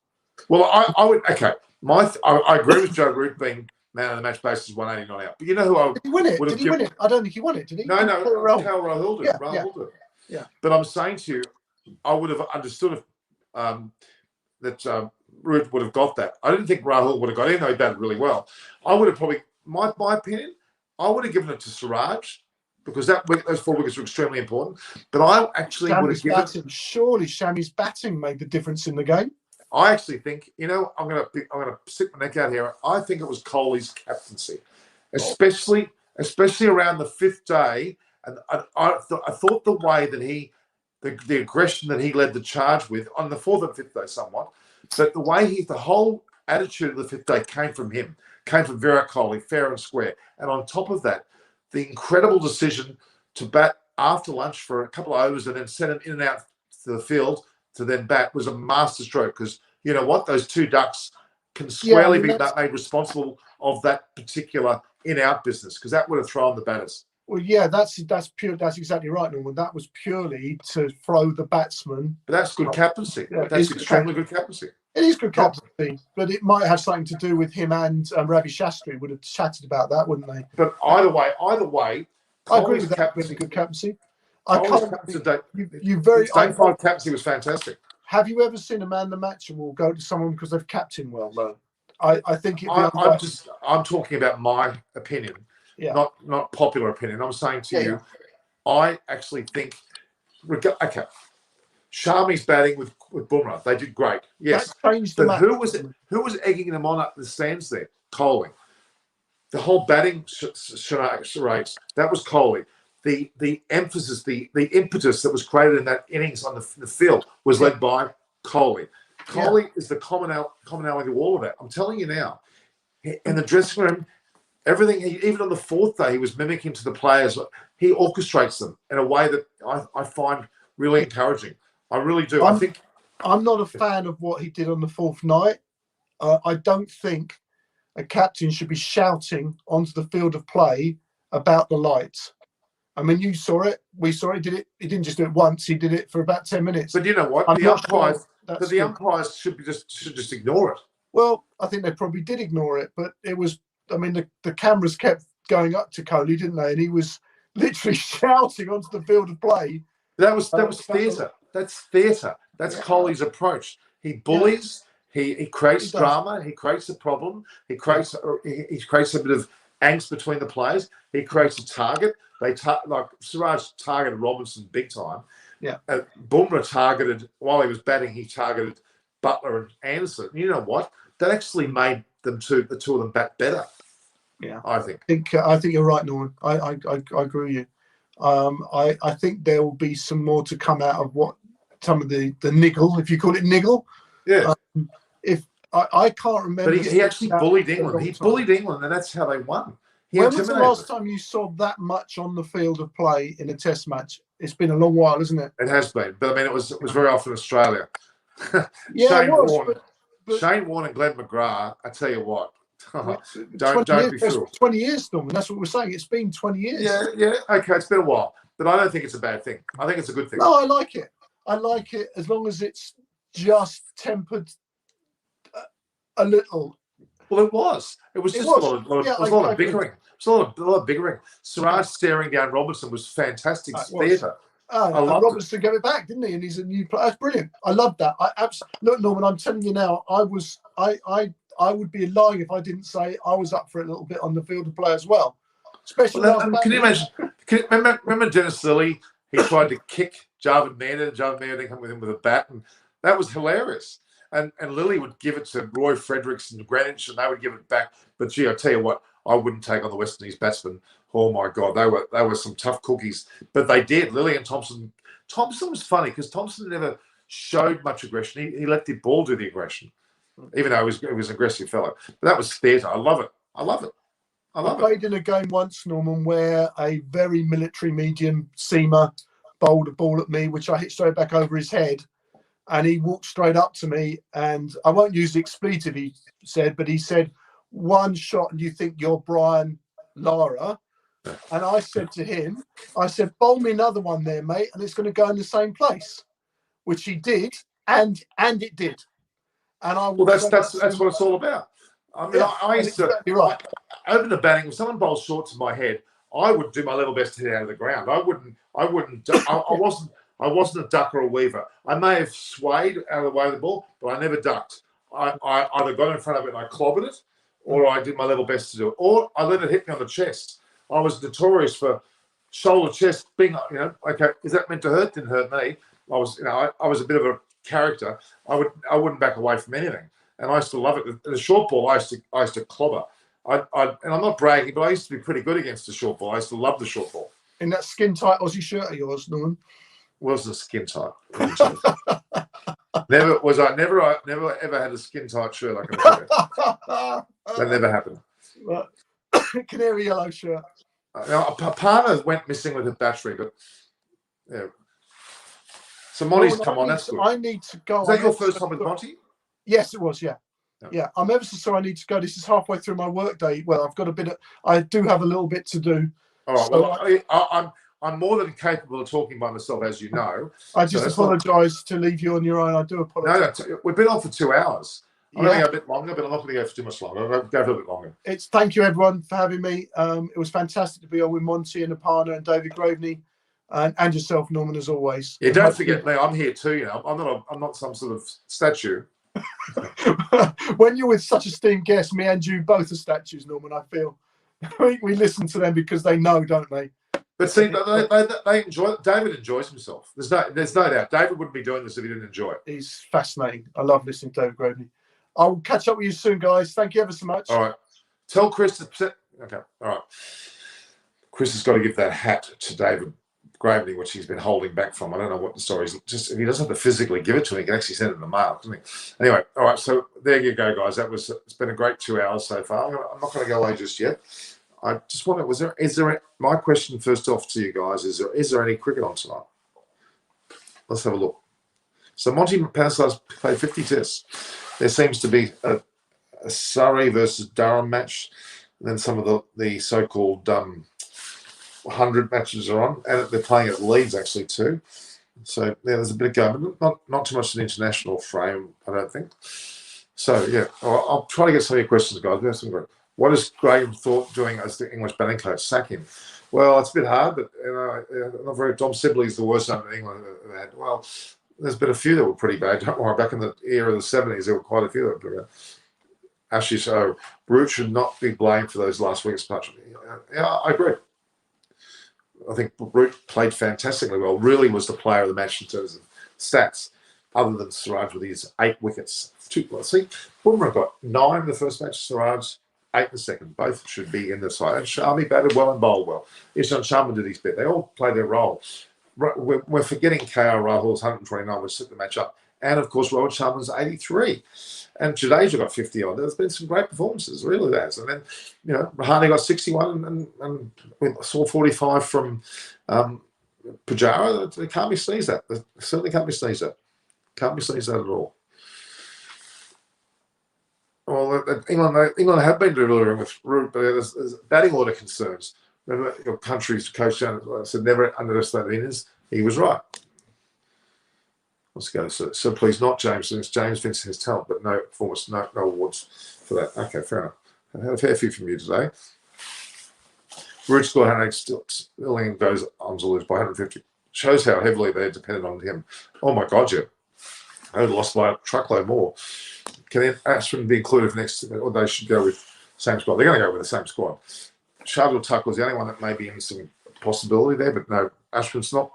Well, I would. Okay, I agree with Joe Root being man of the match basis 189 out. But you know who I Did he win it? would Did have he win it? I don't think he won it. Did he? No, Cal Rahul did. Yeah, Rahul did. Yeah. But I'm saying to you, I would have understood that Root would have got that. I didn't think Rahul would have got it, even though he batted really well. I would have probably, my opinion, I would have given it to Siraj because those 4 wickets were extremely important. But I actually would have given it. Surely Shami's batting made the difference in the game. I actually think, I'm going to stick my neck out here. I think it was Kohli's captaincy, especially around the 5th day. And I thought the way that the aggression that he led the charge with on the 4th and 5th day somewhat, but the way the whole attitude of the 5th day came from him, came from Virat Kohli, fair and square. And on top of that, the incredible decision to bat after lunch for a couple of overs and then send him in and out to the field to then bat was a masterstroke because you know what? Those 2 ducks can squarely be made responsible of that particular in-out business because that would have thrown the batters. Well, yeah, that's pure. That's exactly right, Norman. That was purely to throw the batsman. But that's good captaincy. Yeah, that's extremely good captaincy. It is good captaincy, but it might have something to do with him and Ravi Shastri would have chatted about that, wouldn't they? But either way, I agree with that being good captaincy. You very day 5 captaincy was fantastic. Have you ever seen a man the match will go to someone because they've captained well? No. I think I'm talking about my opinion, not popular opinion. I'm saying to you, I actually think. Okay, Shami's batting with Bumrah. They did great. Yes, that changed the but match. who was egging them on up the stands there? Kohli. The whole batting charades, that was Kohli. The emphasis, the impetus that was created in that innings on the field was led by Kohli. Kohli is the commonality of all of that. I'm telling you now, in the dressing room, everything, even on the 4th day, he was mimicking to the players. He orchestrates them in a way that I find really encouraging. I really do. I'm not a fan of what he did on the 4th night. I don't think a captain should be shouting onto the field of play about the lights. I mean, you saw it. We saw it. He didn't just do it once. He did it for about 10 minutes. But you know what? The umpires should just ignore it. Well, I think they probably did ignore it, but it was. I mean, the cameras kept going up to Kohli, didn't they? And he was literally shouting onto the field of play. That was theatre. That's theatre. That's Kohli's approach. He bullies. He creates drama. He creates a problem. He creates a bit of angst between the players. He creates a target. Like Siraj targeted Robinson big time. Yeah. Bumrah targeted while he was batting. He targeted Butler and Anderson. You know what? That actually made the two of them bat better. Yeah, I think. I think you're right, Norman. I agree with you. I think there will be some more to come out of what some of the niggle, if you call it niggle. Yeah. If I can't remember. But he actually bullied England. He bullied England, and that's how they won. When was the last time you saw that much on the field of play in a Test match? It's been a long while, isn't it? It has been, but I mean, it was very often Australia. Yeah, Shane Warne and Glenn McGrath. I tell you what, don't be fooled. 20 years, Norman. That's what we're saying. It's been 20 years. Yeah. Okay, it's been a while, but I don't think it's a bad thing. I think it's a good thing. No, I like it. I like it as long as it's just tempered a little. Well, it was. It was just a lot of bickering. It was a lot of bickering. Siraj staring down Robinson was fantastic theatre. Robinson gave it back, didn't he? And he's a new player. That's brilliant. I love that. Look, Norman, I'm telling you now, I would be lying if I didn't say I was up for it a little bit on the field of play as well. Especially. Can you imagine? Remember Dennis Lilly? He tried to kick Javed Mirdha. Javed Mirdha didn't come with him with a bat, and that was hilarious. And Lilly would give it to Roy Fredericks and Greenwich, and they would give it back. But gee, I tell you what, I wouldn't take on the West Indies batsmen. Oh my God, they were some tough cookies. But they did. Lilly and Thompson. Thompson was funny because Thompson never showed much aggression. He let the ball do the aggression, even though he was an aggressive fellow. But that was theatre. I love it. I played in a game once, Norman, where a very military medium seamer bowled a ball at me, which I hit straight back over his head. And he walked straight up to me, and I won't use the expletive he said, but he said, "One shot and you think you're Brian Lara." And I said to him, I said, "Bowl me another one there, mate, and it's going to go in the same place," which he did, and it did. And I Well, that's what it's all about. I mean, Yeah, I used to, exactly right. open the batting. If someone bowls short to my head, I would do my level best to hit out of the ground. I wasn't a ducker or a weaver. I may have swayed out of the way of the ball, but I never ducked. I either got in front of it and I clobbered it, or I did my level best to do it, or I let it hit me on the chest. I was notorious for shoulder, chest, being, okay, is that meant to hurt? Didn't hurt me. I was a bit of a character. I wouldn't back away from anything, and I used to love it. The short ball, I used to clobber. And I'm not bragging, but I used to be pretty good against the short ball. I used to love the short ball. In that skin tight Aussie shirt of yours, Norman. Was the skin tight? Never ever had a skin tight shirt. I can tell you. That never happened. Canary yellow shirt. Now, a partner went missing with a battery, but yeah. So Monty's come on. That's good. I need to go. Is that your first time with Monty? Yes, it was. Yeah. Yeah, I'm ever so sorry. I need to go. This is halfway through my work day. Well, I've got I do have a little bit to do. All right. So well, I'm more than capable of talking by myself, as you know. I just apologise to leave you on your own. I do apologise. No, we've been on for 2 hours. I'm going to go a bit longer, but I'm not going to go for too much longer. I'm going to go for a bit longer. Thank you, everyone, for having me. It was fantastic to be on with Monty and Aparna and David Graveney, and yourself, Norman, as always. Yeah, don't forget me. I'm here too. I'm not some sort of statue. When you're with such esteemed guests, me and you both are statues, Norman. I feel we listen to them because they know, don't they? But see, they enjoy it. David enjoys himself. There's no doubt. David wouldn't be doing this if he didn't enjoy it. He's fascinating. I love listening to David Graveney. I'll catch up with you soon, guys. Thank you ever so much. All right. Tell Chris to... Okay. All right. Chris has got to give that hat to David Graveney, which he's been holding back from. I don't know what the story is. Just if he doesn't have to physically give it to me, he can actually send it in the mail, doesn't he? Anyway, all right. So there you go, guys. It's been a great 2 hours so far. I'm not going to go away just yet. I just wonder, my question first off to you guys, is there any cricket on tonight? Let's have a look. So Monty Panesar's played 50 tests. There seems to be a Surrey versus Durham match, and then some of the so-called 100 matches are on, and they're playing at Leeds actually too. So yeah, there's a bit of going, but not too much an international frame, I don't think. So yeah, I'll try to get some of your questions, guys. What is Graham Thorpe doing as the English batting coach? Sack him. Well, it's a bit hard, but not very. Dom Sibley's the worst one in England I've had. Well, there's been a few that were pretty bad. Don't worry. Back in the era of the 70s, there were quite a few that were pretty bad. Actually, so Root should not be blamed for those last week's match. Yeah, I agree. I think Root played fantastically well. Really was the player of the match in terms of stats, other than Siraj with his 8 wickets. See, Bumrah got 9 in the first match. Siraj 8 in the second. Both should be in the side. And Shami batted well and bowled well. Ishan Sharma did his bit. They all played their role. We're forgetting KR Rahul's 129, which set the match up. And, of course, Rohit Sharma's 83. And Jadeja got 50 on. There's been some great performances, really there. And then, Rahane got 61 and we saw 45 from Pujara. They can't be sneezed at. They certainly can't be sneezed at. Can't be sneezed at all. Well, England have been delivering with Root, but there's batting order concerns. Remember, your country's coach said never underestimate the innings. He was right. Let's go. So please, not James. Since James Vincent has talent, but no performance, no awards for that. Okay, fair enough. I had a fair few from you today. Root scored 108, Stirling goes on to lose by 150. Shows how heavily they're dependent on him. Oh my God, yeah. They lost by a truckload more. Can Ashwin be included for next? Or they should go with same squad. They're going to go with the same squad. Shardul Tuck was the only one that may be in some possibility there, but no, Ashwin's not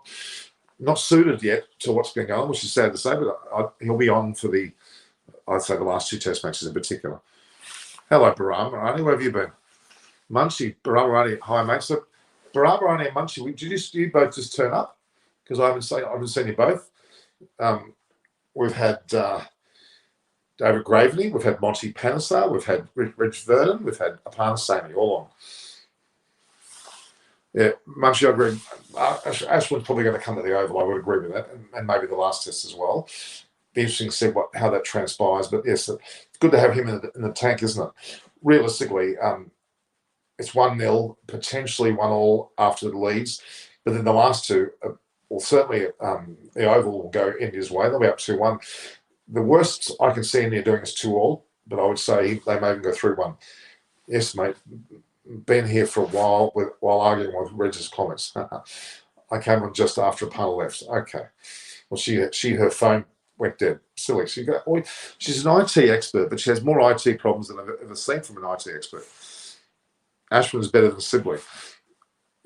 suited yet to what's been going on, which is sad to say, but he'll be on for I'd say the last 2 test matches in particular. Hello, Baram Marani, where have you been? Munchie, Baram Marani, hi mate. So Baram Marani and Munchie, did you both just turn up? Because I haven't seen you both. We've had David Graveney, we've had Monty Panesar, we've had Rich Vernon, we've had Aparna Samy, all on. Yeah, Munchie, I agree. Ashwin's probably going to come to the Oval. I would agree with that, and maybe the last test as well. Be interesting to see how that transpires. But yes, it's good to have him in the tank, isn't it? Realistically, it's 1-0, potentially 1-1 after the leads, but then the last two, well, certainly the Oval will go India's way. They'll be up 2-1. The worst I can see India doing is 2-2, but I would say they may even go 3-1. Yes, mate. Been here for a while while arguing with Reg's comments. I came on just after a punter left. Okay. Well, her phone went dead. Silly. She's an IT expert, but she has more IT problems than I've ever seen from an IT expert. Ashwin's better than Sibley.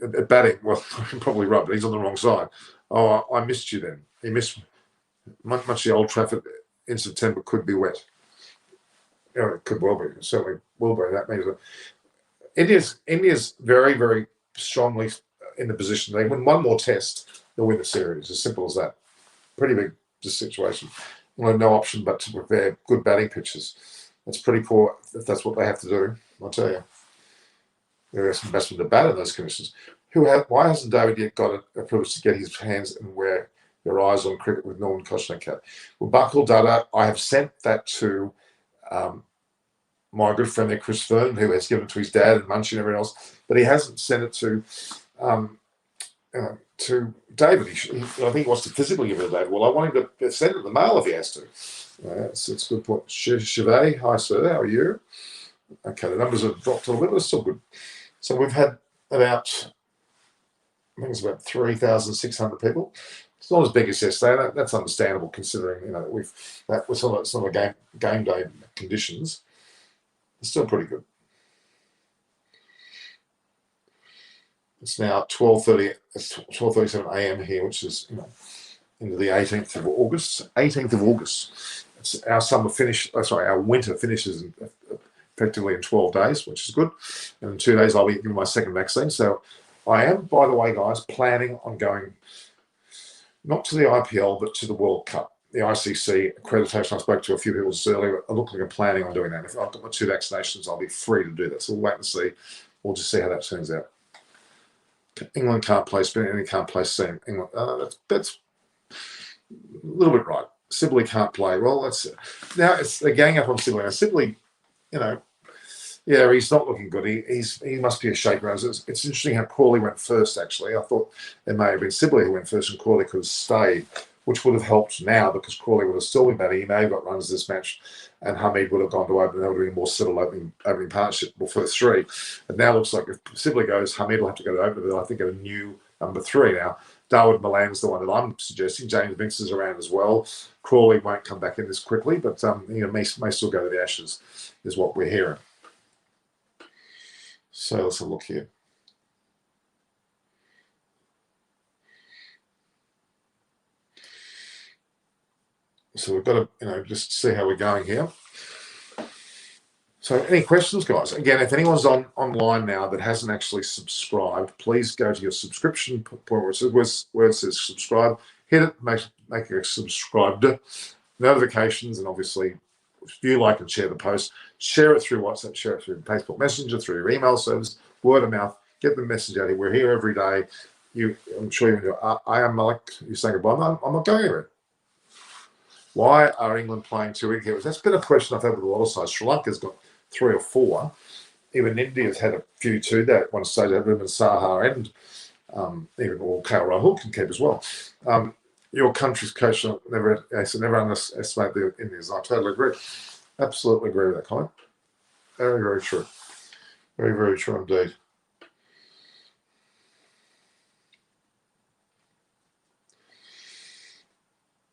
At batting, well, probably right, but he's on the wrong side. Oh, I missed you then. He missed much the Old Trafford in September could be wet. You know, it could well be. It certainly will be. That means that India's very, very strongly in the position. They win one more test, they'll win the series. As simple as that. Pretty big situation. Well, no option but to prepare good batting pitches. That's pretty poor if that's what they have to do. I'll tell you. There is some batsmen to bat in those conditions. Why hasn't David yet got a privilege to get his hands and wear your eyes on cricket with Norman Koshnakat? Well, Bakul Dada, I have sent that to my good friend there, Chris Fern, who has given it to his dad and Munchie and everyone else, but he hasn't sent it to David. I think he wants to physically give it to David. Well, I want him to send it in the mail if he has to. It's a good point. Chevet, hi sir, how are you? Okay, the numbers have dropped a little bit, but it's still good. So we've had about, I think it's about 3,600 people. It's not as big as yesterday. That's understandable considering that was some of the game day conditions. It's still pretty good. It's now 12:30. It's 12:37 a.m. here, which is into the 18th of August. 18th of August. It's our summer finish. Our winter finishes effectively in 12 days, which is good. And in 2 days, I'll be giving my second vaccine. So I am, by the way, guys, planning on going not to the IPL, but to the World Cup. The ICC accreditation, I spoke to a few people earlier. I look like I'm planning on doing that. If I've got my 2 vaccinations, I'll be free to do that. So we'll wait and see. We'll just see how that turns out. England can't play, Spain can't play, England. That's a little bit right. Sibley can't play. Well, now they're gang up on Sibley. Now Sibley, he's not looking good. He must be a shaker. It's interesting how Crawley went first. Actually, I thought it may have been Sibley who went first, and Crawley could have stayed, which would have helped now because Crawley would have still been batting. He may have got runs this match, and Hamid would have gone to open. That would have been a more settled opening partnership. Well, first three, and now it looks like if Sibley goes, Hamid will have to go to open. But I think a new number 3 now. Darwood Milan's the one that I'm suggesting. James Vince is around as well. Crawley won't come back in this quickly, but may still go to the Ashes, is what we're hearing. So let's have a look here. So we've got to, just see how we're going here. So any questions, guys? Again, if anyone's online now that hasn't actually subscribed, please go to your subscription point where it says subscribe. Hit it, make it subscribed. Notifications, and obviously, view, like, and share the post. Share it through WhatsApp, share it through Facebook Messenger, through your email service, word of mouth. Get the message out here. We're here every day. I'm sure you know. I am Malik. You're saying goodbye. I'm not going anywhere. Why are England playing 2 wickets? That's been a question I've had with a lot of sides. Sri Lanka's got 3 or 4. Even India's had a few too. That one stage had Ruben Saha and even KL Rahul can keep as well. Your country's coach never underestimate the Indians. I totally agree. Absolutely agree with that comment. Very, very true. Very, very true indeed.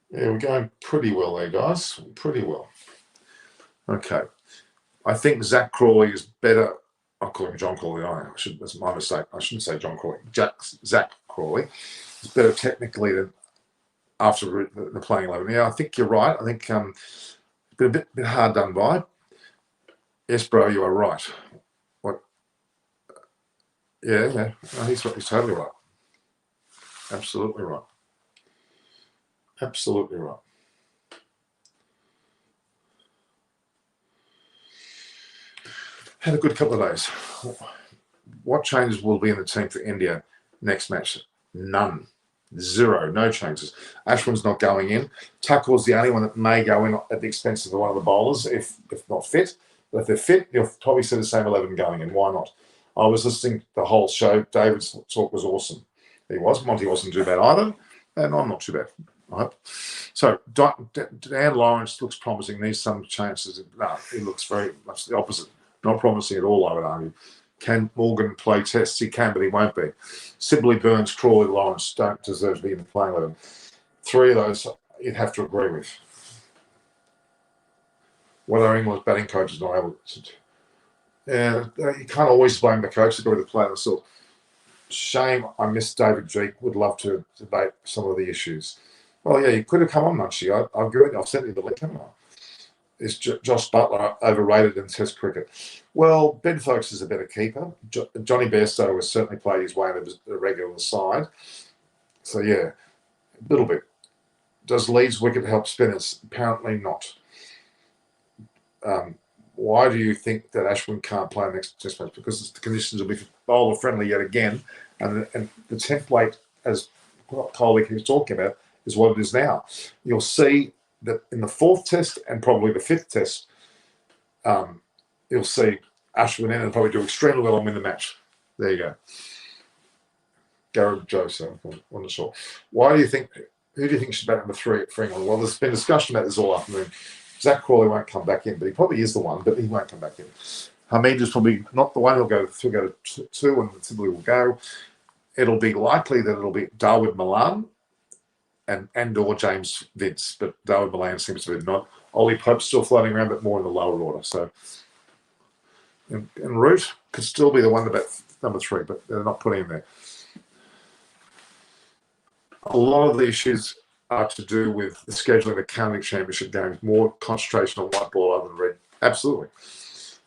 Yeah, we're going pretty well there, guys. Pretty well. Okay. I think Zach Crawley is better. I'm calling him John Crawley. That's my mistake. I shouldn't say John Crawley. Zach Crawley is better technically than after the playing 11. Yeah, I think you're right. I think it's been a bit hard done by. Yes, bro, you are right. What? Yeah. No, he's totally right. Absolutely right. Absolutely right. Had a good couple of days. What changes will be in the team for India next match? None. Zero. No changes. Ashwin's not going in. Thakur's the only one that may go in at the expense of one of the bowlers if not fit. But if they're fit, you'll probably see the same 11 going in. Why not? I was listening to the whole show. David's talk was awesome. He was. Monty wasn't too bad either. And I'm not too bad, I hope. So Dan Lawrence looks promising. Needs some chances. No, he looks very much the opposite. Not promising at all, I would argue. Can Morgan play tests? He can, but he won't be. Sibley, Burns, Crawley, Lawrence don't deserve to be in the playing 11. Three of those you'd have to agree with. What are England's batting coaches not able to do? Yeah, you can't always blame the coach. They've got to be the player themselves. Shame I missed David G. Would love to debate some of the issues. Well, yeah, you could have come on, Munchie. I agree. I've sent you the link, haven't I? Is Josh Butler overrated in Test cricket? Well, Ben Stokes is a better keeper. Johnny Bairstow has certainly played his way into the regular side. So, yeah, a little bit. Does Leeds wicket help spinners? Apparently not. Why do you think that Ashwin can't play next Test match? Because the conditions will be bowler friendly yet again, and the template, as Coley keeps talking about, is what it is now. You'll see that in the fourth Test and probably the fifth Test, you'll see Ashwin in and probably do extremely well and win the match. There you go. Gareth Joseph, I'm not sure. Who do you think should bat number 3 for England? Well, there's been discussion about this all afternoon. Zach Crawley won't come back in, but he probably is the one, but he won't come back in. Hamid is probably not the one. He'll go to 2 and Sibley will go. It'll be likely that it'll be Dawood Malan and or James Vince, but Dawood Malan seems to be not. Ollie Pope's still floating around, but more in the lower order. So, and Root could still be the one about number 3, but they're not putting him there. A lot of the issues are to do with the scheduling of the county championship games, more concentration on white ball other than red. Absolutely.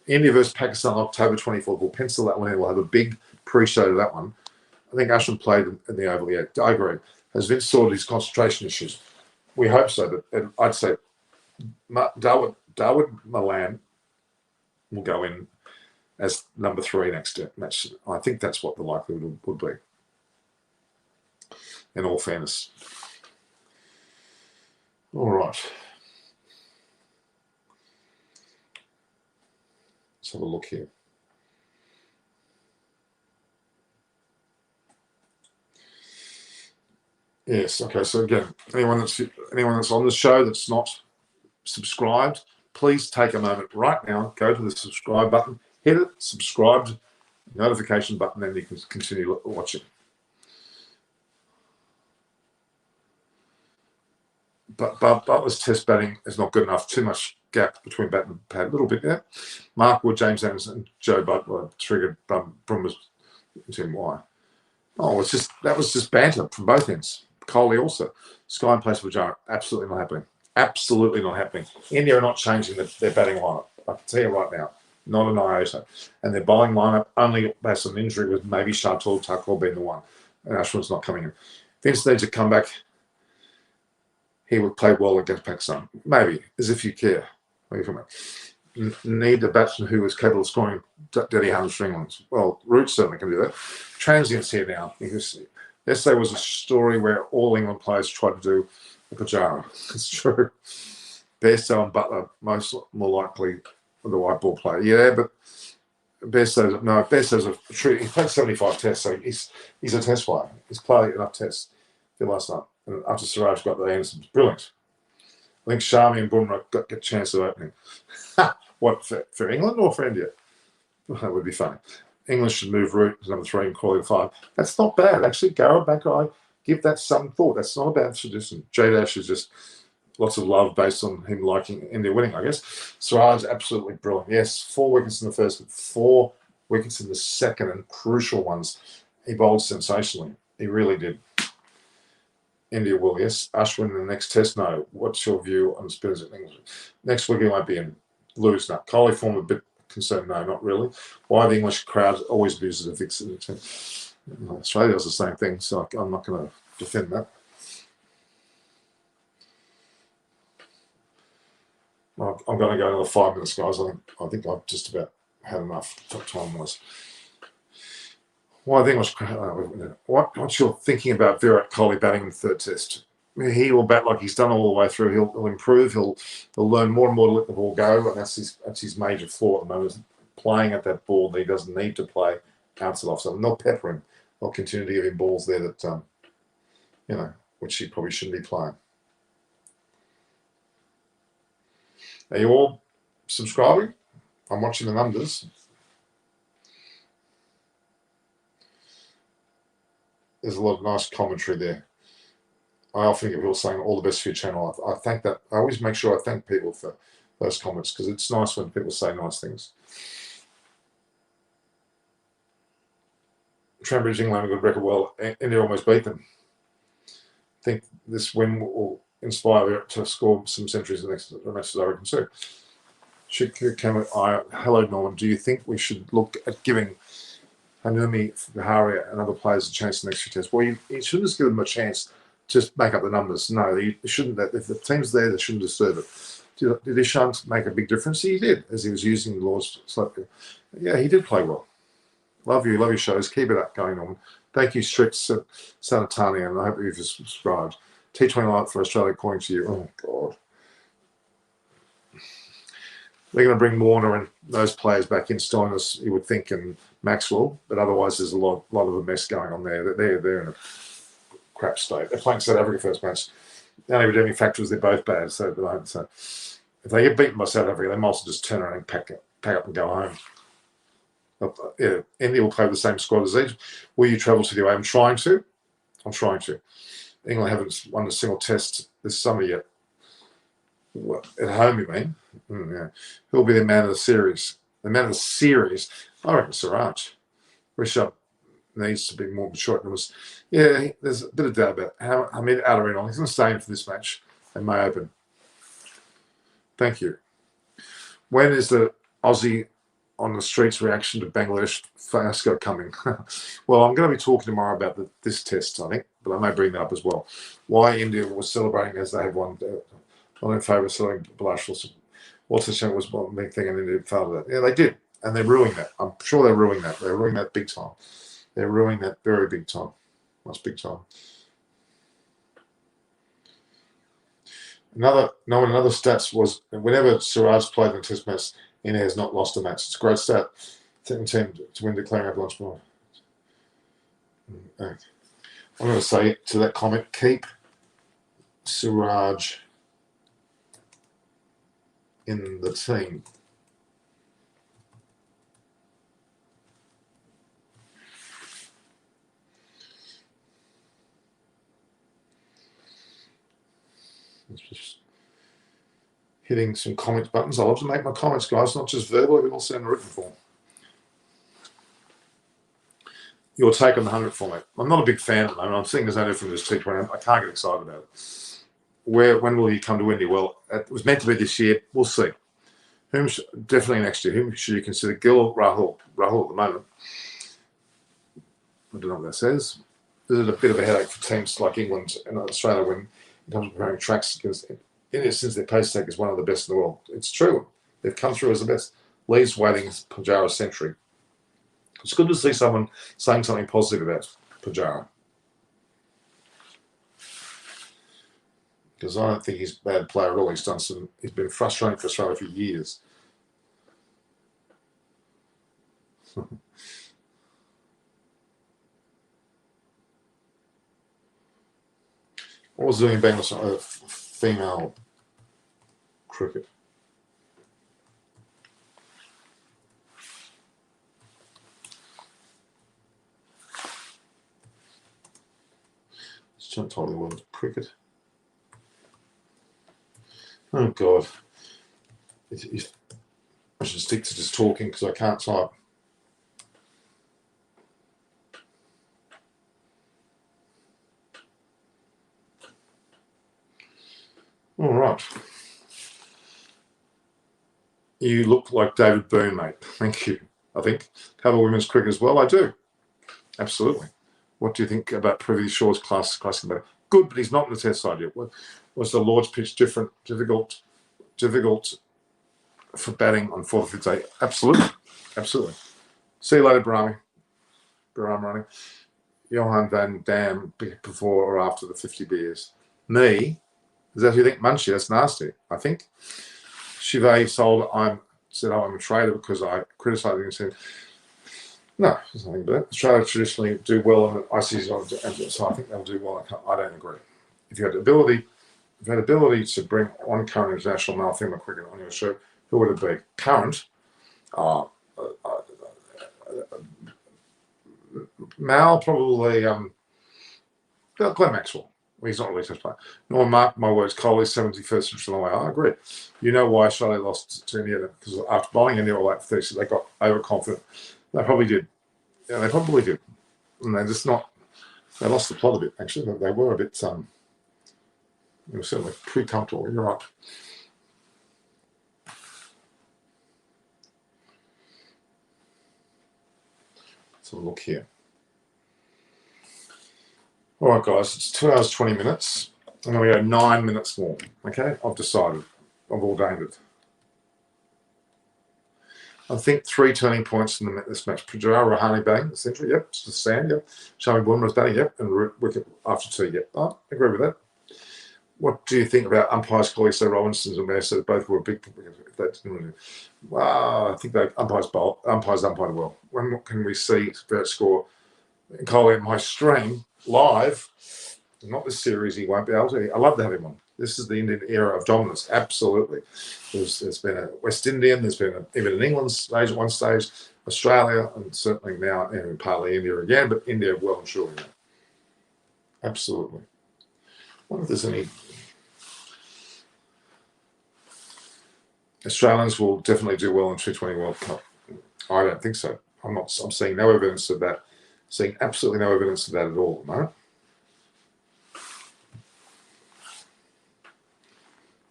India versus Pakistan, October 24th. We'll pencil that one in. We'll have a big pre-show to that one. I think Ashwin played in the Oval. Yeah, I agree. Has Vince sorted his concentration issues? We hope so, but I'd say Dawood Malan will go in as number 3 next match. I think that's what the likelihood would be, in all fairness. All right. Let's have a look here. Yes. Okay. So again, anyone that's on the show that's not subscribed, please take a moment right now. Go to the subscribe button, hit it, subscribe, notification button, then you can continue watching. But Butler's Test batting is not good enough. Too much gap between bat and pad. A little bit there. Mark Wood, James Anderson, and Joe Butler triggered Brummer's team. Why? Oh, that was just banter from both ends. Coley also. Sky in place of Vajara. Absolutely not happening. Absolutely not happening. India are not changing their batting lineup. I can tell you right now. Not an iota. And their bowling lineup, only based on injury, was maybe Shardul Thakur being the one. And Ashwin's not coming in. Vince needs to come back. He would play well against Pakistan. Maybe, as if you care. Need a batsman who is capable of scoring deadly hundreds for England. Well, Root certainly can do that. Transients here now. Because yesterday was a story where all England players tried to do a Pajara. It's true. Bairstow and Butler, more likely the white ball player. Yeah, but Bairstow's a true. He played 75 tests, so he's a test player. He's played enough tests for last night. And after Siraj got the Anderson, brilliant. I think Shami and Bumrah got a chance of opening. What, for England or for India? That would be funny. England should move Root to number 3 and Crawley 5. That's not bad. Actually, Garrett back, I give that some thought. That's not a bad suggestion. J-Dash is just lots of love based on him liking India winning, I guess. Siraj, absolutely brilliant. Yes, 4 wickets in the first, but 4 wickets in the second, and crucial ones. He bowled sensationally. He really did. India will, yes. Ashwin in the next test, no. What's your view on the spinners at England? Next week he won't be in. Lose, no. Coley form a bit concerned, no, not really. Why the English crowd always abuses a vixen? Australia does the same thing, so I'm not going to defend that. Well, I'm going to go another 5 minutes, guys. I think I've just about had enough time-wise. Well, I think what's your thinking about Virat Kohli batting in the third test? He will bat like he's done all the way through. He'll improve. He'll learn more and more to let the ball go, and that's his major flaw at the moment. Is playing at that ball that he doesn't need to play outside off. So they'll pepper him. They'll continue to give him balls there that which he probably shouldn't be playing. Are you all subscribing? I'm watching the numbers. There's a lot of nice commentary there. I often get people saying all the best for your channel. I thank that. I always make sure I thank people for those comments because it's nice when people say nice things. Trambridge, England, a good record. Well, India almost beat them. I think this win will inspire them to score some centuries in the next matches, I reckon, too. Hello, Norman. Do you think we should look at giving Hanumi, Viharia, and other players a chance in the next few tests? Well, you shouldn't just give them a chance. Just make up the numbers. No, you shouldn't. If the team's there, they shouldn't disturb it. Did Ishant make a big difference? He did, as he was using the laws slightly. Yeah, he did play well. Love your shows. Keep it up going on. Thank you, Strict Sanatani, and I hope you've subscribed. T20 Light for Australia, according to you. Oh, God. They're going to bring Warner and those players back in, Stoinis, you would think, and Maxwell, but otherwise there's a lot of a mess going on there. They're in a crap state. They're playing South Africa first match. The only redeeming factor is they're both bad. So if they get beaten by South Africa, they might also just turn around and pack up and go home. Yeah, India will play with the same squad as these. Will you travel to the away? I'm trying to. England haven't won a single test this summer yet. Well, at home, you mean? Yeah. Who'll be the man of the series? The man of the series, I reckon Siraj. Rishabh needs to be more mature. Yeah, there's a bit of doubt about how Hamid Alarin. He's going to stay in for this match. They may open. Thank you. When is the Aussie on the streets reaction to Bangladesh fiasco coming? Well, I'm going to be talking tomorrow about this test, I think, but I may bring that up as well. Why India was celebrating as they have won. Not in favour of selling Blush. What's the channel was one big thing and India failed that. Yeah, they did. And they're ruining that. I'm sure they're ruining that. They're ruining that big time. They're ruining that very big time. That's big time. Another stats was whenever Siraj played in the test match, India has not lost a match. It's a great stat. Team to win declaring up lunch more. I'm going to say to that comment, keep Siraj in the team. It's just hitting some comment buttons. I love to make my comments, guys, not just verbally, but also in written form. Your take on the 100 format. I'm not a big fan at the moment. I'm seeing there's no different this T20. I can't get excited about it. When will he come to India? Well, it was meant to be this year. We'll see. Definitely next year. Whom should you consider? Gill or Rahul? Rahul at the moment. I don't know what that says. This is a bit of a headache for teams like England and Australia when it comes to preparing tracks because India, since their pace take is one of the best in the world. It's true. They've come through as the best. Lee's waiting Pujara's century. It's good to see someone saying something positive about Pujara. Because I don't think he's a bad player at all. He's been frustrating for Australia for years. What was doing in Bangladesh? Female cricket. It's not totally well as cricket. Oh God! I should stick to just talking because I can't type. All right. You look like David Byrne, mate. Thank you. I think cover women's cricket as well. I do. Absolutely. What do you think about Privy Shaw's classic? Good, but he's not in the test side yet. Was the Lord's pitch different, difficult for batting on 4th or 5th day? Absolutely. See you later, Brahmi. arm running. Johan van Dam before or after the 50 beers. Me, is that who you think? Munchie, that's nasty, I think. Chivet said, I'm a traitor because I criticised him and said, no, there's nothing about that. Australia traditionally do well on ICC, so I think they'll do well. I don't agree. If you had the ability to bring one current international male female cricket on your show, who would it be? Current? Mal, probably Glenn Maxwell. He's not really test player. Nor mark my words, Kohli's 71st inch long way. I agree. You know why Australia lost to India? Because after bowling India all that 30, they got overconfident. They probably did. Yeah, they probably did. And they're just not. They lost the plot a bit. Actually, they were a bit. They were certainly pretty comfortable. You're right. Let's have a look here. All right, guys, it's 2 hours, 20 minutes. I'm going to go 9 minutes more, okay? I've decided. I've ordained it. I think 3 turning points in this match. Pujara Rahane batting, the century, yep. It's the stand, yep. Shami Bumrah's batting, yep. And wicket after 2, yep. I agree with that. What do you think about umpires Khaleesa Robinson's and Mayor said both were big? Wow, I think they umpires umpired well. When can we see that score? Kohli in my stream live, not this series, he won't be able to. I love to have him on. This is the Indian era of dominance, absolutely. There's been a West Indian, there's been even an England stage at one stage, Australia, and certainly now partly India again, but India well and truly now. Absolutely. I wonder if there's any. Australians will definitely do well in T20 World Cup. I don't think so. I'm seeing no evidence of that. Seeing absolutely no evidence of that at all, no?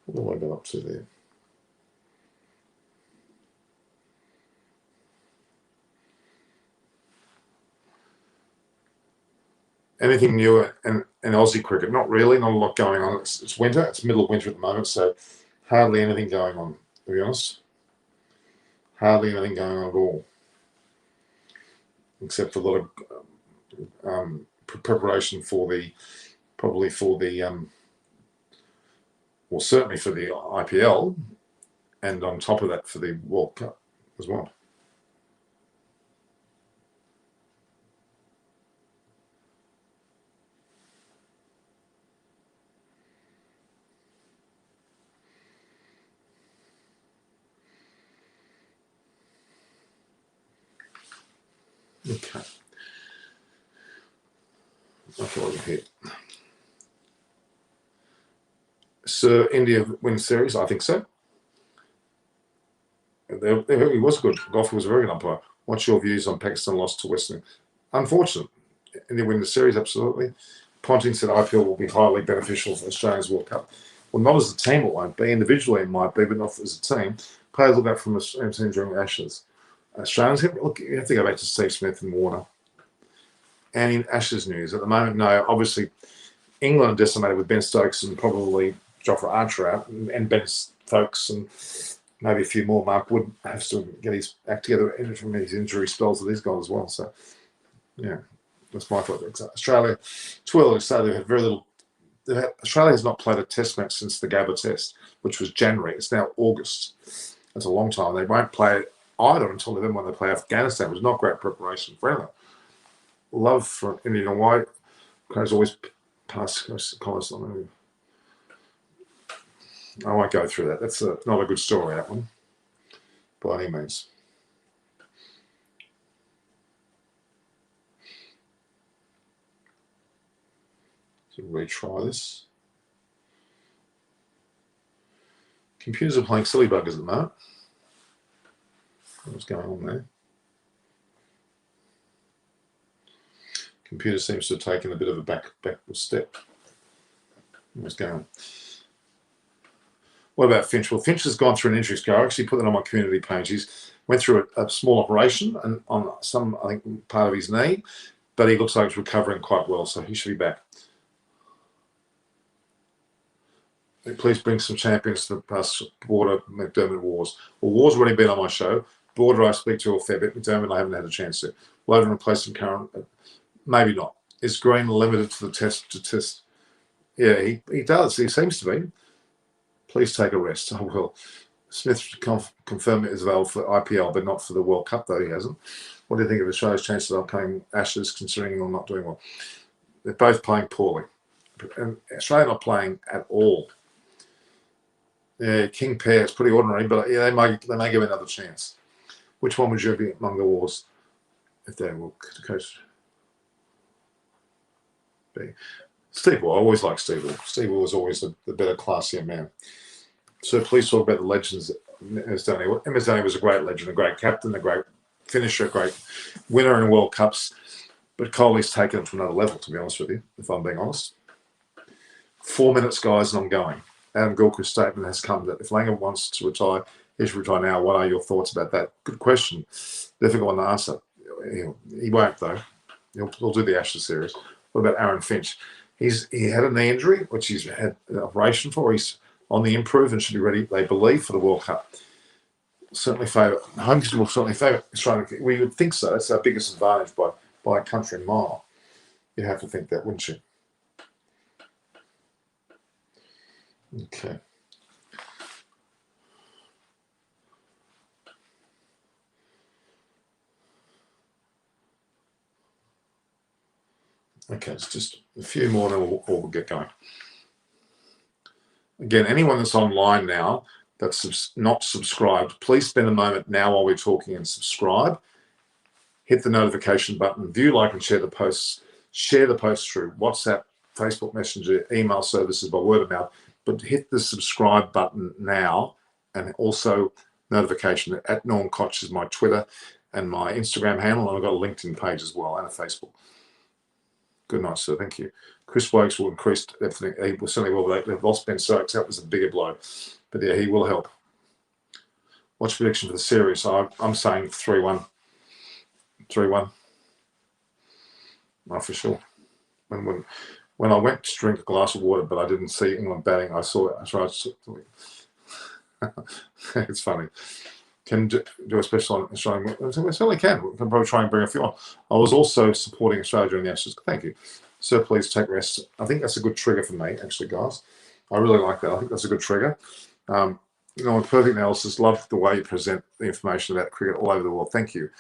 What do I go up to there? Anything new in Aussie cricket? Not really, not a lot going on. It's winter, it's middle of winter at the moment, so hardly anything going on, to be honest. Hardly anything going on at all. Except for a lot of preparation for the, probably for the, well, certainly for the IPL, and on top of that for the World Cup as well. Okay. Okay, over here. So India win series, I think so. He was good. Goff was a very good umpire. What's your views on Pakistan loss to Western? Unfortunate. India win the series, absolutely. Ponting said IPL will be highly beneficial for Australia's World Cup. Well, not as a team it won't be. Individually it might be, but not as a team. Players look out from a team during the Ashes. Australians, look, you have to go back to Steve Smith and Warner. And in Ashes news, at the moment, no. Obviously, England are decimated with Ben Stokes and probably Jofra Archer out, and Ben Stokes and maybe a few more. Mark Wood has to get his act together from his injury spells that he's got as well. So, yeah, that's my thought. Australia, it's well to say they've had very little. Australia has not played a test match since the Gabba test, which was January. It's now August. That's a long time. They won't play it either until then when they play Afghanistan, which is not great preparation for anyone. Love for Indian and White. Craig's always past comments on it. I won't go through that. That's not a good story, that one, by any means. So retry this. Computers are playing silly buggers at the moment. What's going on there? Computer seems to have taken a bit of a backward step. What's going on? What about Finch? Well, Finch has gone through an injury scar. I actually put that on my community page. He's went through a small operation and on some, I think, part of his knee, but he looks like he's recovering quite well, so he should be back. Please bring some champions to the past Border McDermott Wars. Well, Wars already been on my show. Border I speak to a fair bit. McDermott I haven't had a chance to. load and replace some current? Maybe not. Is Green limited to the test? Yeah, he does. He seems to be. Please take a rest. I will. Smith confirmed it is available for IPL, but not for the World Cup, though he hasn't. What do you think of Australia's chances of upcoming Ashes, considering they're not doing well? They're both playing poorly. And Australia not playing at all. Yeah, King Pair is pretty ordinary, but yeah, they may give another chance. Which one would you be among the wars if they were coach? Steve Waugh. I always like Steve Waugh. Steve Waugh was always the better, classier man. So please talk about the legends. MS Dhoni was a great legend, a great captain, a great finisher, a great winner in World Cups. But Kohli's taken it to another level, to be honest with you, if I'm being honest. 4 minutes, guys, and I'm going. Adam Gilchrist's statement has come that if Langer wants to retire, he should retire now. What are your thoughts about that? Good question. Difficult one to answer. He won't, though. He'll do the Ashes series. What about Aaron Finch? He had a knee injury, which he's had an operation for. He's on the improve and should be ready, they believe, for the World Cup. Certainly favour. Home will certainly favour Australia. We would think so. It's our biggest advantage by a country mile. You'd have to think that, wouldn't you? Okay. Okay, it's just a few more, then we'll get going. Again, anyone that's online now that's not subscribed, please spend a moment now while we're talking and subscribe. Hit the notification button, view, like, and share the posts. Share the posts through WhatsApp, Facebook Messenger, email services, by word of mouth. But hit the subscribe button now, and also notification. At Norm Koch is my Twitter and my Instagram handle, and I've got a LinkedIn page as well and a Facebook. Good night, sir. Thank you. Chris Wokes will increase everything. He will certainly will. They've lost Ben Stokes. That was a bigger blow. But yeah, he will help. What's prediction for the series? I'm saying 3-1. 3-1. Oh, for sure. When I went to drink a glass of water, but I didn't see England batting, I saw it. It's funny. Can do a special on Australian. We certainly can. We can probably try and bring a few on. I was also supporting Australia during the Ashes. Thank you. So please take rest. I think that's a good trigger for me, actually, guys. I really like that. I think that's a good trigger. On Perfect Analysis, love the way you present the information about cricket all over the world. Thank you.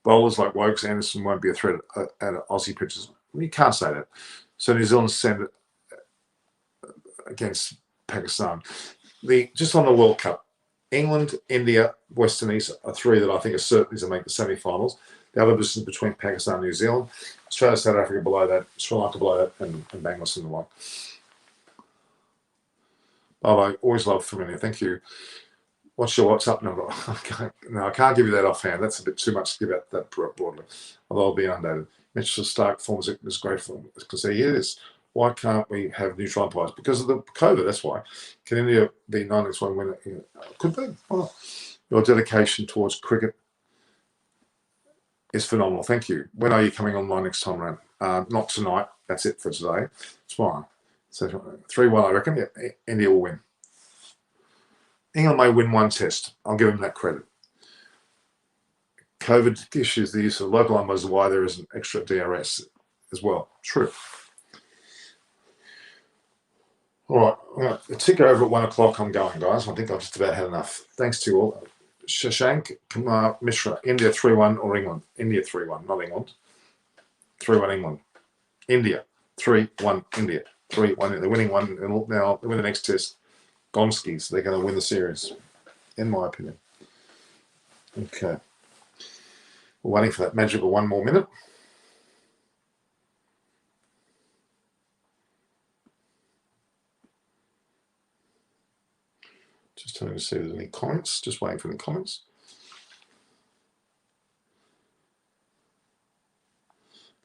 Bowlers like Wokes, Anderson won't be a threat at Aussie pitches. You can't say that. So New Zealand sent it against Pakistan. Just on the World Cup, England, India, West Indies are three that I think are certainly to make the semi-finals. The other is between Pakistan and New Zealand. Australia, South Africa below that, Sri Lanka below that, and Bangladesh in the one. I always love familiar. Thank you. What's your WhatsApp number? No, I can't give you that offhand. That's a bit too much to give out that broadly, although I'll be inundated. Mitchell Stark forms is great for them because he is. Why can't we have neutral umpires? Because of the COVID, that's why. Can India be 9-1 winner? Could be. Why not? Your dedication towards cricket is phenomenal. Thank you. When are you coming online next time around? Not tonight. That's it for today. Tomorrow. So 3-1, I reckon. Yeah, India will win. England may win one test. I'll give them that credit. COVID issues, the use of local umpires, why there is an extra DRS as well. True. All right, I'm going to tick over at 1 o'clock. I'm going, guys. I think I've just about had enough. Thanks to you all. Shashank Kumar Mishra, India 3-1 or England? India 3-1, not England. 3-1 England. India 3-1 India. 3-1. They're winning one now. They win the next test. Gonskis. They're going to win the series, in my opinion. Okay. We're waiting for that magical 1 more minute. Just trying to see if there's any comments. Just waiting for any comments.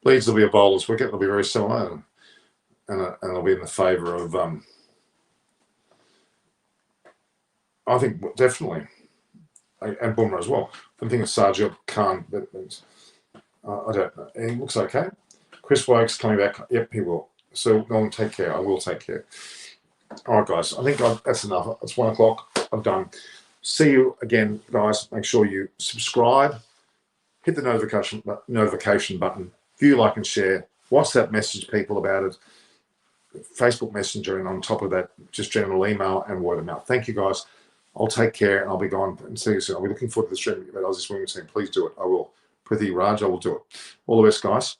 Leeds will be a bowler's wicket. It'll be very similar, and it'll be in the favour of. I think definitely, and Bumrah as well. I'm thinking of Sajid Khan, but I don't know. He looks okay. Chris Wokes coming back. Yep, he will. So Nolan, take care. I will take care. All right, guys. I think that's enough. It's 1 o'clock. I'm done. See you again, guys. Make sure you subscribe, hit the notification button, view, like, and share. WhatsApp message people about it. Facebook Messenger, and on top of that, just general email and word of mouth. Thank you, guys. I'll take care, and I'll be gone and see you soon. I'll be looking forward to the stream about Aussie Swimming Team. Please do it. I will. Prithi, Raj, I will do it. All the best, guys.